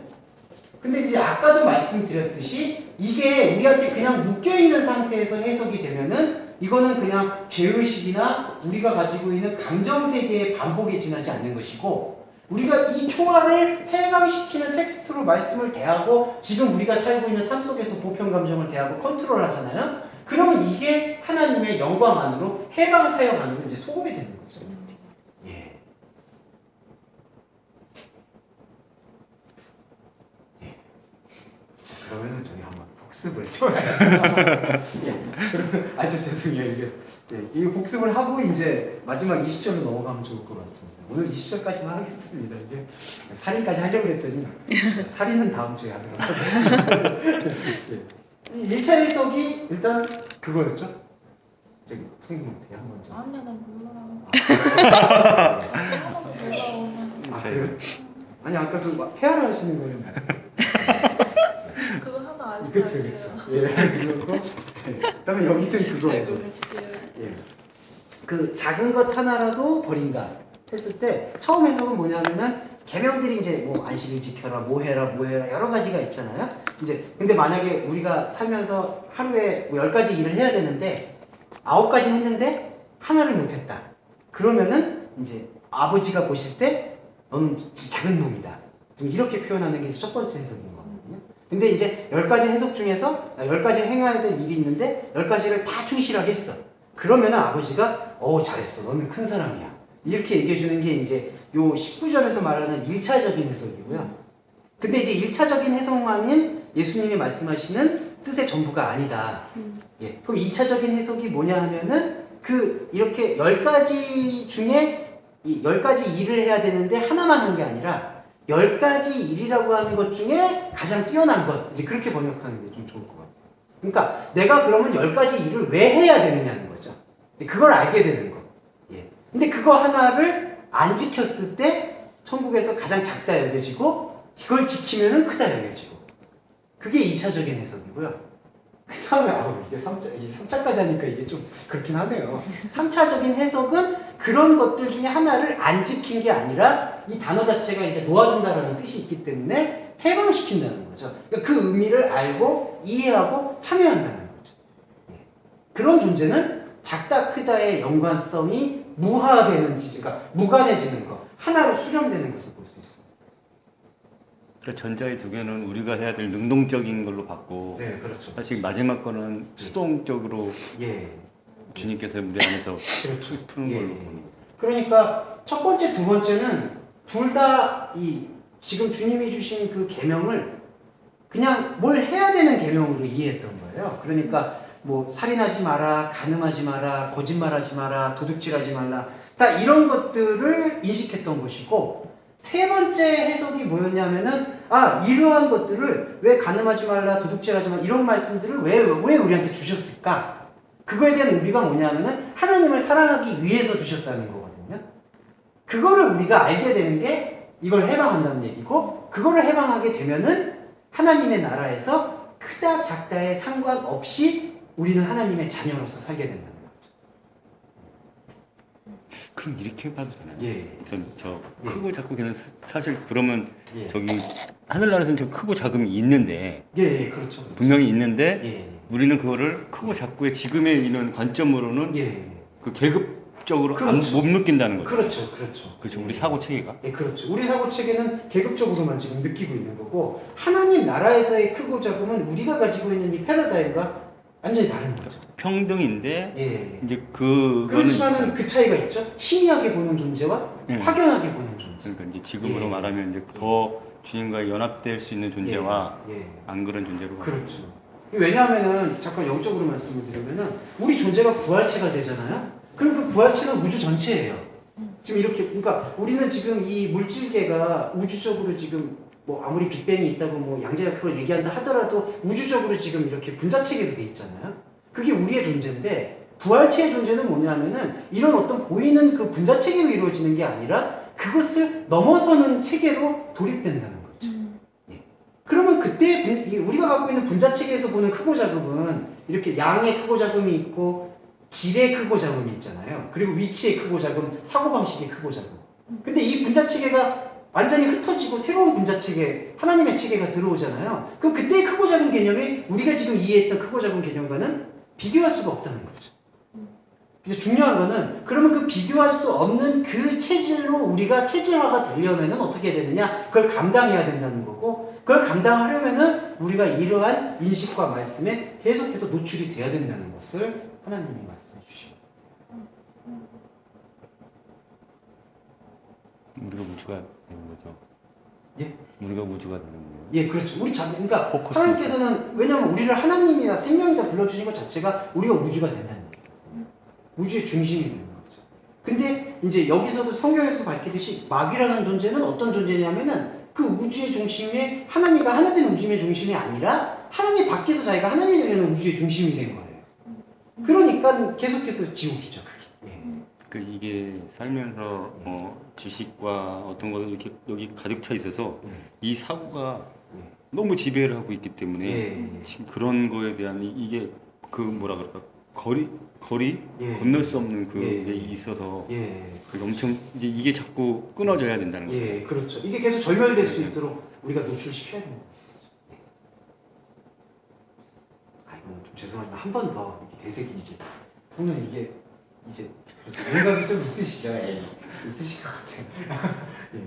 근데 이제 아까도 말씀드렸듯이 이게 우리한테 그냥 묶여있는 상태에서 해석이 되면은 이거는 그냥 죄의식이나 우리가 가지고 있는 감정세계의 반복에 지나지 않는 것이고, 우리가 이 총알을 해방시키는 텍스트로 말씀을 대하고 지금 우리가 살고 있는 삶 속에서 보편감정을 대하고 컨트롤 하잖아요. 그러면 이게 하나님의 영광 안으로 해방 사역 안으로 이제 소급이 되는 거죠. 예. 그러면은 저희 한번 복습을 좀 예. 그러면 좀 죄송해요. 이 복습을 하고 이제 마지막 20절로 넘어가면 좋을 것 같습니다. 오늘 20절까지만 하겠습니다. 이제 살인까지 하려고 했더니 살인은 다음 주에 하도록 하겠습니다. 예. 1차 해석이 일단 그거였죠? 저기 성님한테 한번 좀. 아니야, 난 몰라. 그래요? 아니 아까 그 헤아라 하시는 거는 그거 하나 알고 그렇죠. 예, 그거고. 그다음에 여기는 그거죠. 예. 그 작은 것 하나라도 버린다 했을 때 처음 해석은 뭐냐면은 계명들이 이제 뭐 안식일 지켜라, 뭐 해라 여러 가지가 있잖아요. 이제 근데 만약에 우리가 살면서 하루에 뭐 10가지 일을 해야 되는데 9가지는 했는데 하나를 못했다. 그러면은 이제 아버지가 보실 때 너는 작은 놈이다. 좀 이렇게 표현하는 게 첫 번째 해석인 거거든요. 근데 이제 10가지 해석 중에서 10가지 행해야 될 일이 있는데 10가지를 다 충실하게 했어. 그러면은 아버지가 잘했어. 너는 큰 사람이야. 이렇게 얘기해 주는 게 이제 요 19절에서 말하는 1차적인 해석이고요. 근데 이제 1차적인 해석만은 예수님이 말씀하시는 뜻의 전부가 아니다. 예. 그럼 2차적인 해석이 뭐냐 하면은 이렇게 10가지 중에 이 10가지 일을 해야 되는데 하나만 한 게 아니라 10가지 일이라고 하는 것 중에 가장 뛰어난 것. 이제 그렇게 번역하는 게 좀 좋을 것 같아요. 그러니까 내가 그러면 10가지 일을 왜 해야 되느냐는 거죠. 그걸 알게 되는 거. 예. 근데 그거 하나를 안 지켰을 때 천국에서 가장 작다 여겨지고 그걸 지키면은 크다 여겨지고 그게 2차적인 해석이고요. 그 다음에 이게 3차까지 하니까 이게 좀 그렇긴 하네요. 3차적인 해석은 그런 것들 중에 하나를 안 지킨 게 아니라 이 단어 자체가 이제 놓아준다라는 뜻이 있기 때문에 해방시킨다는 거죠. 그러니까 그 의미를 알고 이해하고 참여한다는 거죠. 그런 존재는 작다 크다의 연관성이 무화되는 그러니까 무관해지는 것, 하나로 수렴되는 것을 볼 수 있습니다. 그러니까 전자의 두 개는 우리가 해야 될 능동적인 걸로 봤고, 네, 그렇죠. 사실 마지막 거는 수동적으로 예, 주님께서 우리 안에서 그렇죠. 푸는 걸로. 그러니까 첫 번째, 두 번째는 둘 다 지금 주님이 주신 그 계명을 그냥 뭘 해야 되는 계명으로 이해했던 거예요. 그러니까 뭐 살인하지 마라, 간음하지 마라, 거짓말하지 마라, 도둑질하지 말라, 다 이런 것들을 인식했던 것이고, 세 번째 해석이 뭐였냐면은 이러한 것들을 왜 간음하지 말라, 도둑질하지 말라 이런 말씀들을 왜 우리한테 주셨을까? 그거에 대한 의미가 뭐냐면은 하나님을 사랑하기 위해서 주셨다는 거거든요. 그거를 우리가 알게 되는 게 이걸 해방한다는 얘기고, 그거를 해방하게 되면은 하나님의 나라에서 크다 작다에 상관없이 우리는 하나님의 자녀로서 살게 된다는 거죠. 그럼 이렇게 봐도 되나요? 예. 우선 크고 작고는 사실 그러면 예. 저기 하늘나라에서는 저 크고 작음이 있는데 그렇죠. 분명히 있는데 예. 우리는 그거를 크고 작고의 지금에 있는 관점으로는 그 계급적으로 그렇죠. 못 느낀다는 거죠. 그렇죠. 그렇죠. 우리 사고 체계가. 예, 그렇죠. 우리 사고 체계는 계급적으로만 지금 느끼고 있는 거고, 하나님 나라에서의 크고 작음은 우리가 가지고 있는 이 패러다임과 완전히 다른 거죠. 평등인데 예. 이제 그거는 그렇지만은 그 차이가 있죠. 희미하게 보는 존재와 예. 확연하게 보는 존재. 그러니까 이제 지금으로 예. 말하면 이제 더 주님과 연합될 수 있는 존재와 예. 안 그런 존재로. 그렇죠. 왜냐하면은 잠깐 영적으로 말씀을 드리면은 우리 존재가 부활체가 되잖아요. 그럼 그 부활체는 우주 전체예요. 지금 이렇게 그러니까 우리는 지금 이 물질계가 우주적으로 지금 뭐 아무리 빅뱅이 있다고 뭐 양자가 그걸 얘기한다 하더라도 우주적으로 지금 이렇게 분자체계로 돼 있잖아요. 그게 우리의 존재인데, 부활체의 존재는 뭐냐면은 이런 어떤 보이는 그 분자체계로 이루어지는 게 아니라 그것을 넘어서는 체계로 도입된다는 거죠. 예. 그러면 그때 우리가 갖고 있는 분자체계에서 보는 크고 작음은 이렇게 양의 크고 작음이 있고 질의 크고 작음이 있잖아요. 그리고 위치의 크고 작음, 사고방식의 크고 작음. 근데 이 분자체계가 완전히 흩어지고 새로운 분자체계, 하나님의 체계가 들어오잖아요. 그럼 그때의 크고 작은 개념이 우리가 지금 이해했던 크고 작은 개념과는 비교할 수가 없다는 거죠. 그래서 중요한 거는 그러면 그 비교할 수 없는 그 체질로 우리가 체질화가 되려면은 어떻게 해야 되느냐? 그걸 감당해야 된다는 거고, 그걸 감당하려면은 우리가 이러한 인식과 말씀에 계속해서 노출이 돼야 된다는 것을 하나님이 말씀해 주십니다. 우리가 우주가 되는 거죠. 예? 우리가 우주가 되는 거예요. 예, 그렇죠. 그러니까 포커스. 하나님께서는 왜냐하면 우리를 하나님이다, 생명이다 불러주신 것 자체가 우리가 우주가 된다는 거예요. 우주의 중심이 되는 거죠. 근데 이제 여기서도 성경에서 밝히듯이 마귀라는 존재는 어떤 존재냐면은 그 우주의 중심에 하나님과 하나 된 우주의 중심이 아니라 하나님 밖에서 자기가 하나님이 되려는 우주의 중심이 된 거예요. 그러니까 계속해서 지옥이죠, 그게. 예. 그 이게 살면서 지식과 어떤 거 이렇게 여기 가득 차 있어서 이 사고가 너무 지배를 하고 있기 때문에 예. 지금 그런 거에 대한 이게 그 뭐라 그럴까 거리 예. 건널 수 없는 그게 예. 있어서 예. 그게 엄청 이제 이게 자꾸 끊어져야 된다는 거죠. 예, 그렇죠. 이게 계속 절멸될 수 있도록 우리가 노출시켜야 됩니다. 예. 아, 이건 좀 죄송하지만 한 번 더 이렇게 되새김 이제 오늘 이게 이제 감각이 좀 있으시죠? 예. 있으실 것 같아요. 예.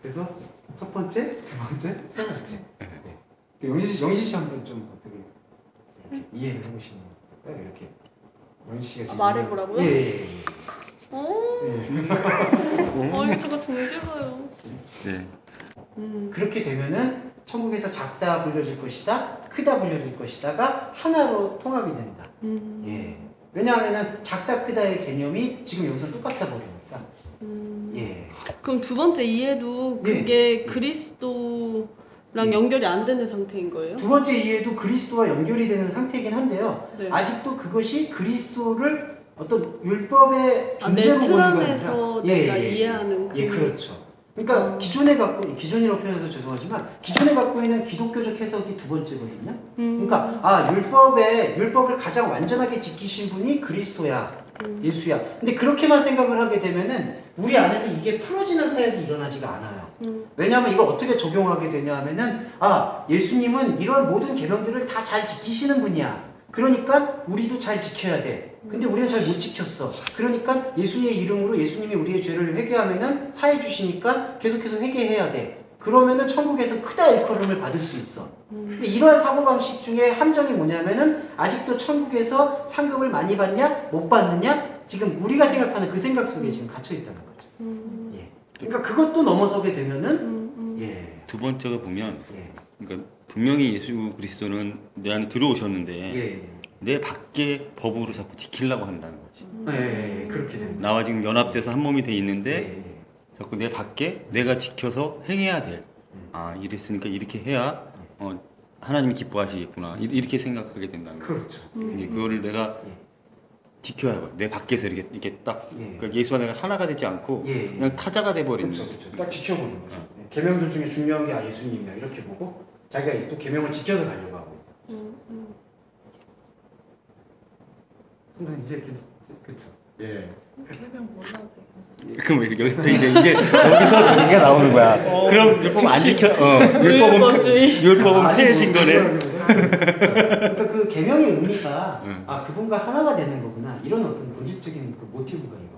그래서 첫 번째, 두 번째, 세 번째. 예. 영희 씨 한번 좀 어떻게 이렇게 이해를 해보시면 어떨까요? 이렇게 영희 씨가 지금 말해보라고요? 예, 예, 예. 아니 제가 정제가요. 네. 그렇게 되면은 천국에서 작다 불려질 것이다, 크다 불려질 것이다가 하나로 통합이 된다. 예. 왜냐하면은 작다 크다의 개념이 지금 여기서 똑같아 버리니까. 예. 그럼 두 번째 이해도 그게 그리스도랑 연결이 안 되는 상태인 거예요? 두 번째 이해도 그리스도와 연결이 되는 상태이긴 한데요. 네. 아직도 그것이 그리스도를 어떤 율법의 내 존재로 보는 틀 거 안에서 아니라 내가 이해하는 예, 그 그렇죠. 그러니까 기존이라고 표현해서 죄송하지만 기존에 갖고 있는 기독교적 해석이 두 번째거든요. 그러니까 율법을 가장 완전하게 지키신 분이 그리스도야, 예수야. 근데 그렇게만 생각을 하게 되면은 우리 안에서 이게 풀어지는 사역이 일어나지가 않아요. 왜냐하면 이걸 어떻게 적용하게 되냐 하면은 예수님은 이런 모든 계명들을 다 잘 지키시는 분이야. 그러니까 우리도 잘 지켜야 돼. 근데 우리는 잘 못 지켰어. 그러니까 예수님의 이름으로 예수님이 우리의 죄를 회개하면은 사해 주시니까 계속해서 회개해야 돼. 그러면은 천국에서 크다 일컬음을 받을 수 있어. 근데 이러한 사고방식 중에 함정이 뭐냐면은 아직도 천국에서 상급을 많이 받냐 못 받느냐 지금 우리가 생각하는 그 생각 속에 지금 갇혀 있다는 거죠. 예. 그러니까 그것도 넘어서게 되면은 예. 두 번째가 보면 예. 그러니까 분명히 예수 그리스도는 내 안에 들어오셨는데 예. 내 밖에 법으로 자꾸 지키려고 한다는 거지. 예. 그렇게 됩니다. 나와 지금 연합돼서 한 몸이 돼 예. 있는데 예. 자꾸 내 밖에 내가 지켜서 행해야 돼. 이랬으니까 이렇게 해야 하나님이 기뻐하시겠구나. 이렇게 생각하게 된다는 거죠. 그렇죠. 이제 그거를 내가 예. 지켜야 해. 내 밖에서 이렇게 딱 예. 그러니까 예수와 내가 하나가 되지 않고 예. 그냥 타자가 돼 버리는 그렇죠, 거죠. 그렇죠. 딱 지켜보는 거죠. 계명들 중에 중요한 게 예수님이야 이렇게 보고 자기가 또 계명을 지켜서 가려고 하고. 근데 이제 그렇죠. 예. 해명 몰라도 돼. 그럼 여기서 이제 여기서 저기가 나오는 거야. 그럼 율법 안 지켜. 율법은 폐해진 거네. 그러니까 그 계명의 의미가 응. 그분과 하나가 되는 거구나 이런 어떤 본질적인 그 모티브가 이거.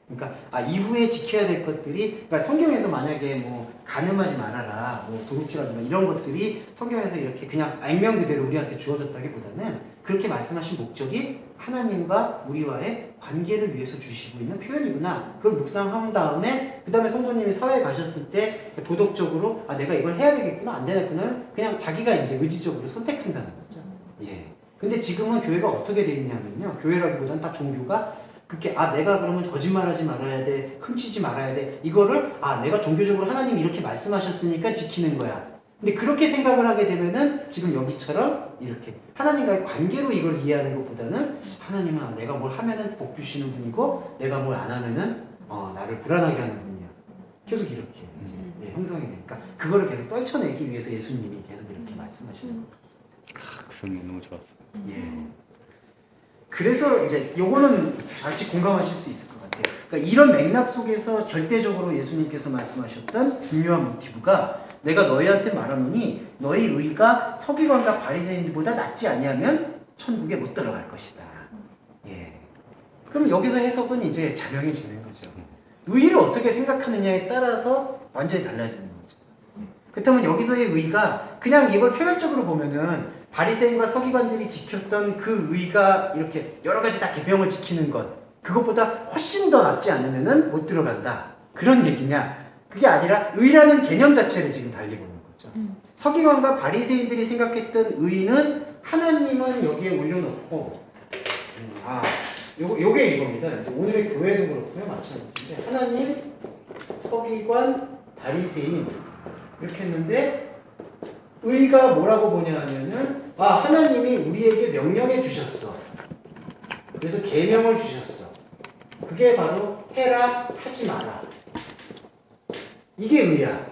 그러니까 이후에 지켜야 될 것들이 그러니까 성경에서 만약에 뭐 간음하지 말아라, 뭐 도둑질하지 마 이런 것들이 성경에서 이렇게 그냥 액면 그대로 우리한테 주어졌다기보다는 그렇게 말씀하신 목적이 하나님과 우리와의 관계를 위해서 주시고 있는 표현이구나. 그걸 묵상한 다음에 그 다음에 성도님이 사회에 가셨을 때 도덕적으로 내가 이걸 해야 되겠구나 안 되겠구나 그냥 자기가 이제 의지적으로 선택한다는 거죠. 예. 근데 지금은 교회가 어떻게 돼 있냐면요. 교회라기보다는 딱 종교가 그렇게 내가 그러면 거짓말하지 말아야 돼, 훔치지 말아야 돼. 이거를 내가 종교적으로 하나님이 이렇게 말씀하셨으니까 지키는 거야. 근데 그렇게 생각을 하게 되면은 지금 여기처럼 이렇게 하나님과의 관계로 이걸 이해하는 것보다는 하나님은 내가 뭘 하면은 복 주시는 분이고 내가 뭘 안 하면은 나를 불안하게 하는 분이야. 계속 이렇게 이제 형성이 되니까 그거를 계속 떨쳐내기 위해서 예수님이 계속 이렇게 말씀하시는 것 같습니다. 그 설명 너무 좋았어. 예. 그래서 이제 요거는 같이 공감하실 수 있을 것 같아요. 그러니까 이런 맥락 속에서 절대적으로 예수님께서 말씀하셨던 중요한 모티브가 내가 너희한테 말하노니 너희 의가 서기관과 바리새인보다 낫지 아니하면 천국에 못 들어갈 것이다. 예. 그럼 여기서 해석은 이제 자명해지는 거죠. 의를 어떻게 생각하느냐에 따라서 완전히 달라지는 거죠. 그렇다면 여기서의 의가 그냥 이걸 표면적으로 보면은 바리새인과 서기관들이 지켰던 그 의가 이렇게 여러 가지 다 계명을 지키는 것 그것보다 훨씬 더 낫지 않으면은 못 들어간다. 그런 얘기냐? 그게 아니라 의라는 개념 자체를 지금 달리고 있는 거죠. 서기관과 바리새인들이 생각했던 의는 하나님은 여기에 올려놓고 요게 이겁니다. 오늘의 교회도 그렇고요. 마찬가지인데 하나님, 서기관, 바리새인 이렇게 했는데 의가 뭐라고 보냐 하면은 하나님이 우리에게 명령해 주셨어. 그래서 계명을 주셨어. 그게 바로 해라 하지 마라. 이게 의야.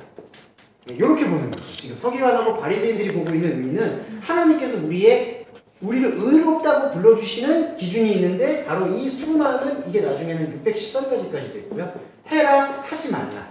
이렇게 보는 거죠. 지금 서기관하고 바리새인들이 보고 있는 의는 하나님께서 우리의 우리를 의롭다고 불러주시는 기준이 있는데 바로 이 수많은 이게 나중에는 613가지까지 됐고요. 해라 하지 말라.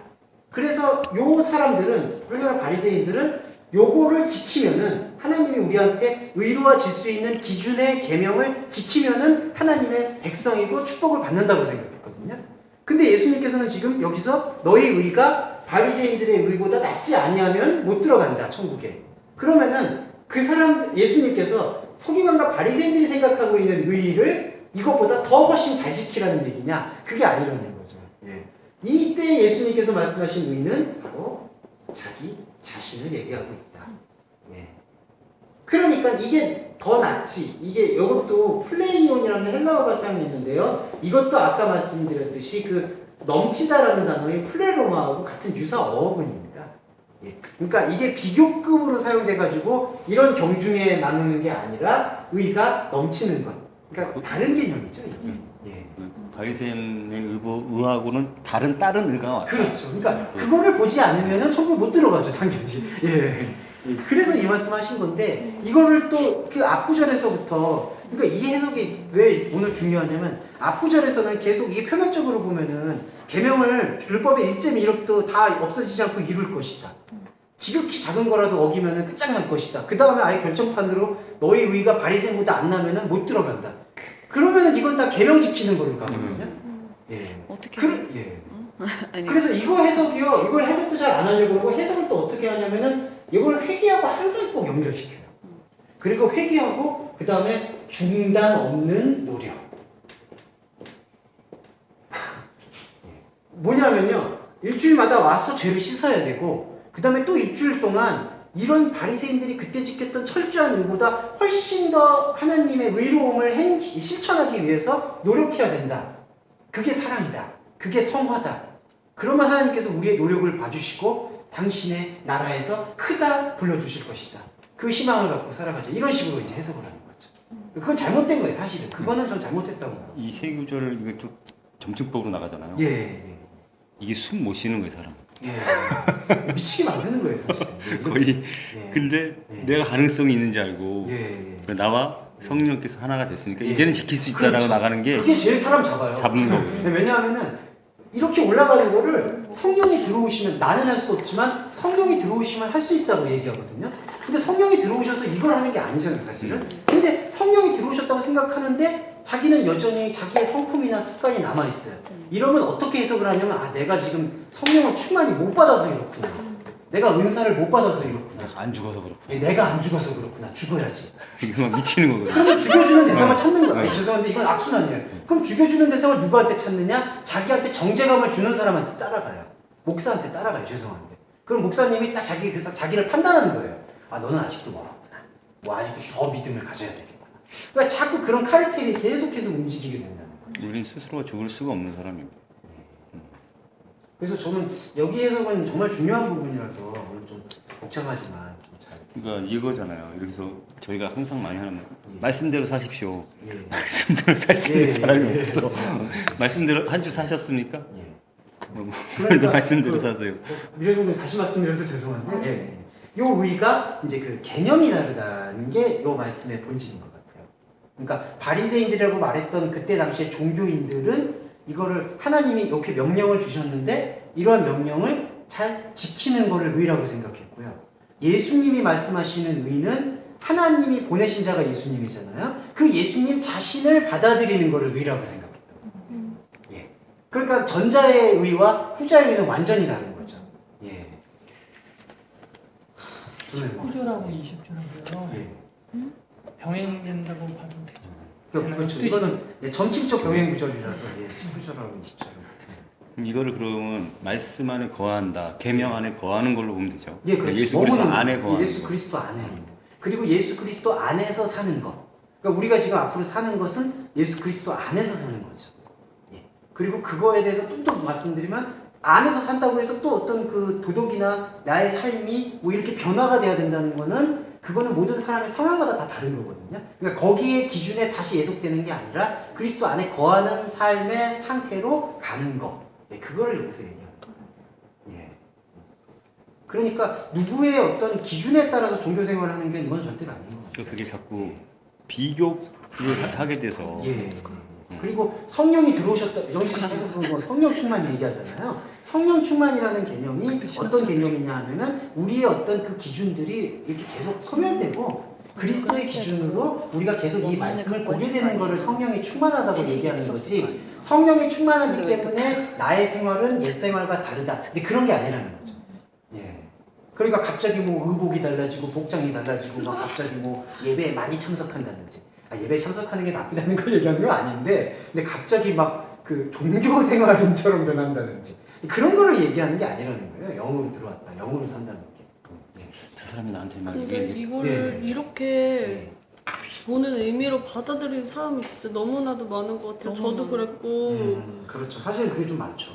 그래서 요 사람들은 그러니까 바리새인들은 요거를 지키면은 하나님이 우리한테 의로워질 수 있는 기준의 계명을 지키면은 하나님의 백성이고 축복을 받는다고 생각했거든요. 근데 예수님께서는 지금 여기서 너희 의가 바리새인들의 의보다 낫지 아니하면 못 들어간다 천국에. 그러면은 그 사람 예수님께서 서기관과 바리새인들이 생각하고 있는 의를 이것보다 더 훨씬 잘 지키라는 얘기냐? 그게 아니라는 거죠. 예. 이때 예수님께서 말씀하신 의는 바로 자기 자신을 얘기하고 있다. 예. 그러니까 이게 더 낫지. 이게 이것도 플레이온이라는 헬라어가 사용했는데요. 이것도 아까 말씀드렸듯이 그 넘치다라는 단어의 플레로마하고 같은 유사 어원입니다. 예. 그러니까 이게 비교급으로 사용돼가지고 이런 경중에 나누는 게 아니라 의가 넘치는 것. 그러니까 다른 개념이죠. 이게. 예. 바리새인의 의하고는 다른 의가 왔다. 그렇죠. 그러니까 그거를 보지 않으면 천국에 못 들어가죠, 당연히. 예. 그래서 이 말씀하신 건데 이거를 또 그 앞구절에서부터 그러니까 이 해석이 왜 오늘 중요하냐면 앞구절에서는 계속 이게 표면적으로 보면은 계명을 율법의 1.1억도 다 없어지지 않고 이룰 것이다. 지극히 작은 거라도 어기면은 끝장날 것이다. 그 다음에 아예 결정판으로 너희 의가 바리새인보다 안 나면은 못 들어간다. 그러면은 이건 다 계명 지키는 걸로 가거든요. 예. 어떻게? 예. 아니. 그래서 이거 해석이요. 이걸 해석도 잘 안 하려고 그러고 해석을 또 어떻게 하냐면은 이걸 회개하고 항상 꼭 연결시켜요. 그리고 회개하고 그 다음에 중단 없는 노력. 뭐냐면요. 일주일마다 와서 죄를 씻어야 되고 그 다음에 또 일주일 동안 이런 바리새인들이 그때 지켰던 철저한 의보다 훨씬 더 하나님의 의로움을 실천하기 위해서 노력해야 된다. 그게 사랑이다. 그게 성화다. 그러면 하나님께서 우리의 노력을 봐주시고 당신의 나라에서 크다 불러주실 것이다. 그 희망을 갖고 살아가자. 이런 식으로 이제 해석을 하는 거죠. 그건 잘못된 거예요, 사실은. 그거는 전 잘못했다고 봐요. 이 세 구절 이거 좀 점층법으로 나가잖아요. 예. 이게 숨 못 쉬는 거예요, 사람. 예. 미치게 만드는 거예요, 사실. 거의. 예. 근데 예. 내가 가능성이 있는지 알고 예. 나와 성령께서 하나가 됐으니까 예. 이제는 지킬 수 있다라고 그렇죠. 나가는 게 그게 제일 사람 잡아요. 잡는 거고요. 왜냐하면은 이렇게 올라가는 거를 성령이 들어오시면 나는 할 수 없지만 성령이 들어오시면 할 수 있다고 얘기하거든요. 근데 성령이 들어오셔서 이걸 하는 게 아니잖아요, 사실은. 근데 성령이 들어오셨다고 생각하는데 자기는 여전히 자기의 성품이나 습관이 남아있어요. 이러면 어떻게 해석을 하냐면 아 내가 지금 성령을 충만히 못 받아서 이렇구나. 내가 은사를 못 받아서 이렇구나. 안 죽어서 그렇고. 예, 내가 안 죽어서 그렇구나. 죽어야지. 이거 막 미치는 거거든요. 그럼 죽여주는 대상을 찾는 거예요. 네. 죄송한데 이건 악순환이에요. 그럼 죽여주는 대상을 누구한테 찾느냐? 자기한테 정죄감을 주는 사람한테 따라가요. 목사한테 따라가요. 죄송한데. 그럼 목사님이 딱 자기를 판단하는 거예요. 아 너는 아직도 멀었구나. 뭐 아직도 더 믿음을 가져야 되겠구나. 그러니까 자꾸 그런 카르텔이 계속해서 움직이게 된다는 거예요. 우리는 스스로가 죽을 수가 없는 사람입니다. 그래서 저는 여기 해석은 정말 중요한 부분이라서 오늘 좀 복잡하지만 좀 잘. 그러니까 이거잖아요. 여기서 저희가 항상 많이 하는 말씀대로 사십시오. 예. 말씀대로 살 수 있는 예, 사람이 예, 없어. 말씀대로 한 주 사셨습니까? 예. 오늘도 그러니까 말씀대로 그 사세요. 미래종님 다시 말씀드려서 죄송한데 요 의가 이제 그 개념이 다르다는 게 요 말씀의 본질인 것 같아요. 그러니까 바리새인들이라고 말했던 그때 당시에 종교인들은 이거를 하나님이 이렇게 명령을 주셨는데 이러한 명령을 잘 지키는 거를 의라고 생각했고요. 예수님이 말씀하시는 의는 하나님이 보내신 자가 예수님이잖아요. 그 예수님 자신을 받아들이는 거를 의라고 생각했던 거예요. 예. 그러니까 전자의 의와 후자의 의는 완전히 다른 거죠. 예. 19절하고 20절하고요. 예. 병행된다고 봐도 되죠. 그렇죠. 뜻이- 이거는 점칭적 병행 구절이라서 19절하고 20절 같은. 이거를 그러면 말씀 안에 거한다, 계명 안에 거하는 걸로 보면 되죠. 예, 그렇죠. 예수 그리스도 머무는 안에 거. 거하는 예수 거. 그리스도 안에. 그리고 예수 그리스도 안에서 사는 것. 그러니까 우리가 지금 앞으로 사는 것은 예수 그리스도 안에서 사는 거죠. 예. 그리고 그거에 대해서 또 말씀드리면 안에서 산다고 해서 또 어떤 그 도덕이나 나의 삶이 뭐 이렇게 변화가 돼야 된다는 거는 그거는 모든 사람의 상황마다 다 다른 거거든요. 그러니까 거기에 기준에 다시 예속되는 게 아니라 그리스도 안에 거하는 삶의 상태로 가는 거. 예, 그거를 여기서 얘기하는 거예요. 예. 그러니까 누구의 어떤 기준에 따라서 종교 생활을 하는 게 이건 절대로 아닌 것 같아요. 그게 자꾸 비교를 하게 돼서 예. 그리고 성령이 들어오셨다. 영지 계속 뭐 성령 충만 얘기하잖아요. 성령 충만이라는 개념이 어떤 개념이냐 하면은 우리의 어떤 그 기준들이 이렇게 계속 소멸되고 그리스도의 기준으로 우리가 계속 이 말씀을 보게 되는 거를 성령이 충만하다고 얘기하는 거지. 성령이 충만하기 때문에 나의 생활은 옛 생활과 다르다. 근데 그런 게 아니라는 거죠. 예. 그러니까 갑자기 뭐 의복이 달라지고 복장이 달라지고 막 갑자기 뭐 예배에 많이 참석한다든지. 예배에 참석하는 게 나쁘다는 걸 얘기하는 건 아닌데, 근데 갑자기 막 그 종교 생활인처럼 변한다든지 그런 거를 얘기하는 게 아니라는 거예요. 영으로 들어왔다, 영으로 산다는 게. 예. 저 사람이 나한테 막 근데 이게 이거를 네. 이렇게 예. 보는 의미로 받아들이는 사람이 진짜 너무나도 많은 것 같아요. 저도 너무 그랬고 그렇죠. 사실 그게 좀 많죠.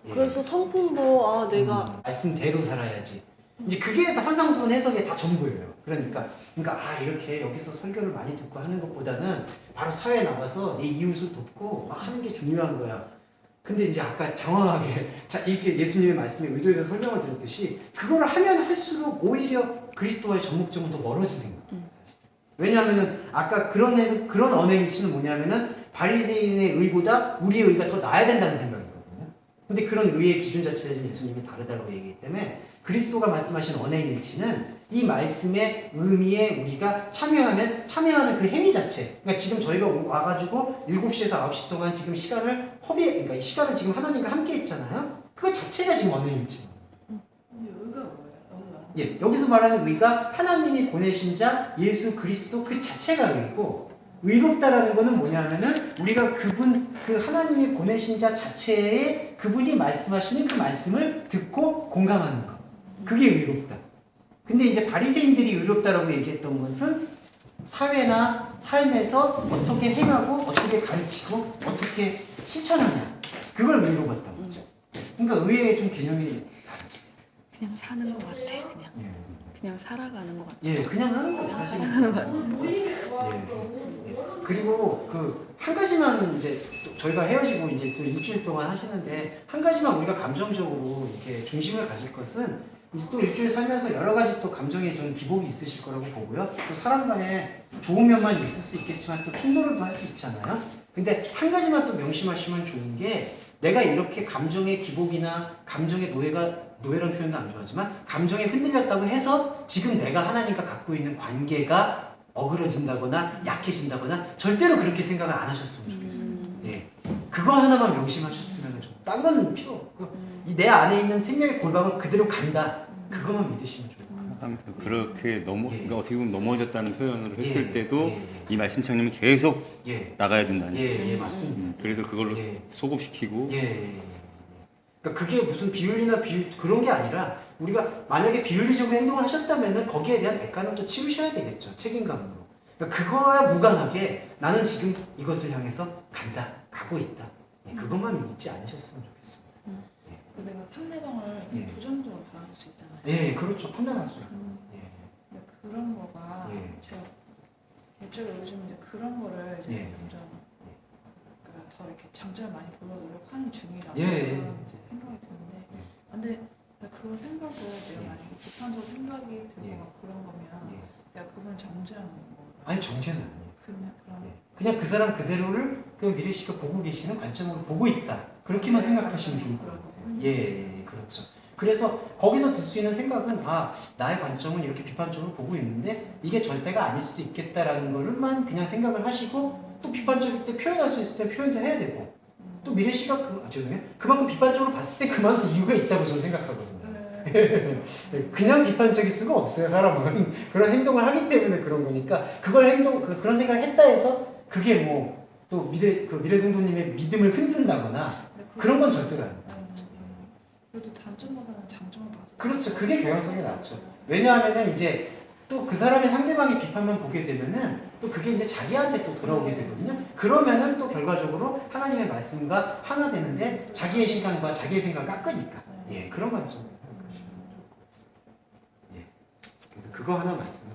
예. 그래서 성품도 아 내가 말씀대로 살아야지. 이제 그게 한상수훈 해석의 다 전부예요. 그러니까 이렇게 여기서 설교를 많이 듣고 하는 것보다는 바로 사회에 나가서 내 이웃을 돕고 막 하는 게 중요한 거야. 근데 이제 아까 장황하게 이렇게 예수님의 말씀에 의도에 대해서 설명을 드렸듯이 그거를 하면 할수록 오히려 그리스도와의 전목점은 더 멀어지는 거예요. 왜냐하면은 아까 그런 언어의 위치는 뭐냐면은 바리새인의 의보다 우리의 의가 더 나아야 된다는 생각이거든요. 근데 그런 의의 기준 자체가 좀 예수님이 다르다고 얘기하기 때문에 그리스도가 말씀하신 언행 일치는 이 말씀의 의미에 우리가 참여하는 그 행위 자체. 그러니까 지금 저희가 와가지고 7시에서 9시 동안 지금 시간을 그러니까 이 시간을 지금 하나님과 함께 했잖아요. 그거 자체가 지금 언행 일치. 의가 뭐예요? 예, 여기서 말하는 의가 하나님이 보내신 자 예수 그리스도 그 자체가 의고, 의롭다라는 거는 뭐냐면은 우리가 그 하나님이 보내신 자 자체에 그분이 말씀하시는 그 말씀을 듣고 공감하는 거. 그게 의롭다. 근데 이제 바리새인들이 의롭다라고 얘기했던 것은 사회나 삶에서 어떻게 행하고 어떻게 가르치고 어떻게 실천하냐. 그걸 의로 봤던 거죠. 그러니까 의의 좀 개념이 다르죠. 그냥 사는 것 같아. 그냥 예. 그냥 살아가는 것 같아. 예, 그냥 하는 거예요. 그냥 사실. 살아가는 것 같아. 예. 그리고 한 가지만 이제 또 저희가 헤어지고 이제 또 일주일 동안 하시는데 한 가지만 우리가 감정적으로 이렇게 중심을 가질 것은 이제 또 일주일 살면서 여러 가지 또 감정의 좀 기복이 있으실 거라고 보고요. 또 사람 간에 좋은 면만 있을 수 있겠지만 또 충돌도 할 수 있잖아요. 근데 한 가지만 또 명심하시면 좋은 게 내가 이렇게 감정의 기복이나 감정의 노예라는 표현도 안 좋아하지만 감정에 흔들렸다고 해서 지금 내가 하나님과 갖고 있는 관계가 어그러진다거나 약해진다거나 절대로 그렇게 생각을 안 하셨으면 좋겠어요. 예. 그거 하나만 명심하셨으면 좋겠어요. 딴 건 필요 없고 내 안에 있는 생명의 골방을 그대로 간다. 그것만 믿으시면 좋을 것 같아요. 항상 그렇게 예. 어떻게 보면 넘어졌다는 표현을 했을 예. 때도 예. 이 말씀창념이 계속 예. 나가야 된다는 예, 맞습니다. 그래서 그걸로 예. 소급시키고 예. 그러니까 그게 무슨 비윤리나 그런 게 아니라 우리가 만약에 비윤리적으로 행동을 하셨다면은 거기에 대한 대가는 또 치르셔야 되겠죠. 책임감으로. 그러니까 그거와 무관하게 나는 지금 이것을 향해서 가고 있다. 예, 그것만 믿지 않으셨으면 좋겠습니다. 내가 상대방을 예. 부정적으로 바라볼 수 있잖아요. 예, 그렇죠. 판단할 수 있고. 예. 근데 그런 거가 예. 제가 개인적으로 요즘 이제 그런 거를 이제 예. 점점 그러니까 더 이렇게 장점을 많이 보려 노력하는 중이라고 예, 예. 이제 생각이 드는데 근데 그 생각을 내가 만약에 비판적으로 생각이 들고 예. 막 그런 거면 예. 내가 그분을 정죄하는 건가? 아니 정죄는 아니에요. 그런 그냥 그 사람 그대로를 그 미래 씨가 보고 계시는 관점으로 보고 있다. 그렇게만 생각하시면 좋을 것 같아요. 예, 그렇죠. 그래서 거기서 들 수 있는 생각은 나의 관점은 이렇게 비판적으로 보고 있는데 이게 절대가 아닐 수도 있겠다라는 거를만 그냥 생각을 하시고 또 비판적일 때 표현할 수 있을 때 표현도 해야 되고 또 미래 씨가 죄송해요. 그만큼 비판적으로 봤을 때 그만큼 이유가 있다고 저는 생각하거든요. 그냥 비판적일 수가 없어요. 사람은 그런 행동을 하기 때문에 그런 거니까 그런 생각을 했다 해서 그게 뭐 또 미래 성도님의 믿음을 흔든다거나 그런 건 절대로 아닙니다. 그래도 단점보다는 장점을 봐서 그렇죠. 그게 경향성이 낫죠. 왜냐하면은 이제 또 그 사람의 상대방의 비판만 보게 되면은 또 그게 이제 자기한테 또 돌아오게 되거든요. 그러면은 또 결과적으로 하나님의 말씀과 하나 되는데 자기의 시간과 자기의 생각을 깎으니까. 예, 그런 관점에서 생각하시면 좋을 것 같습니다. 예. 그래서 그거 하나 말씀.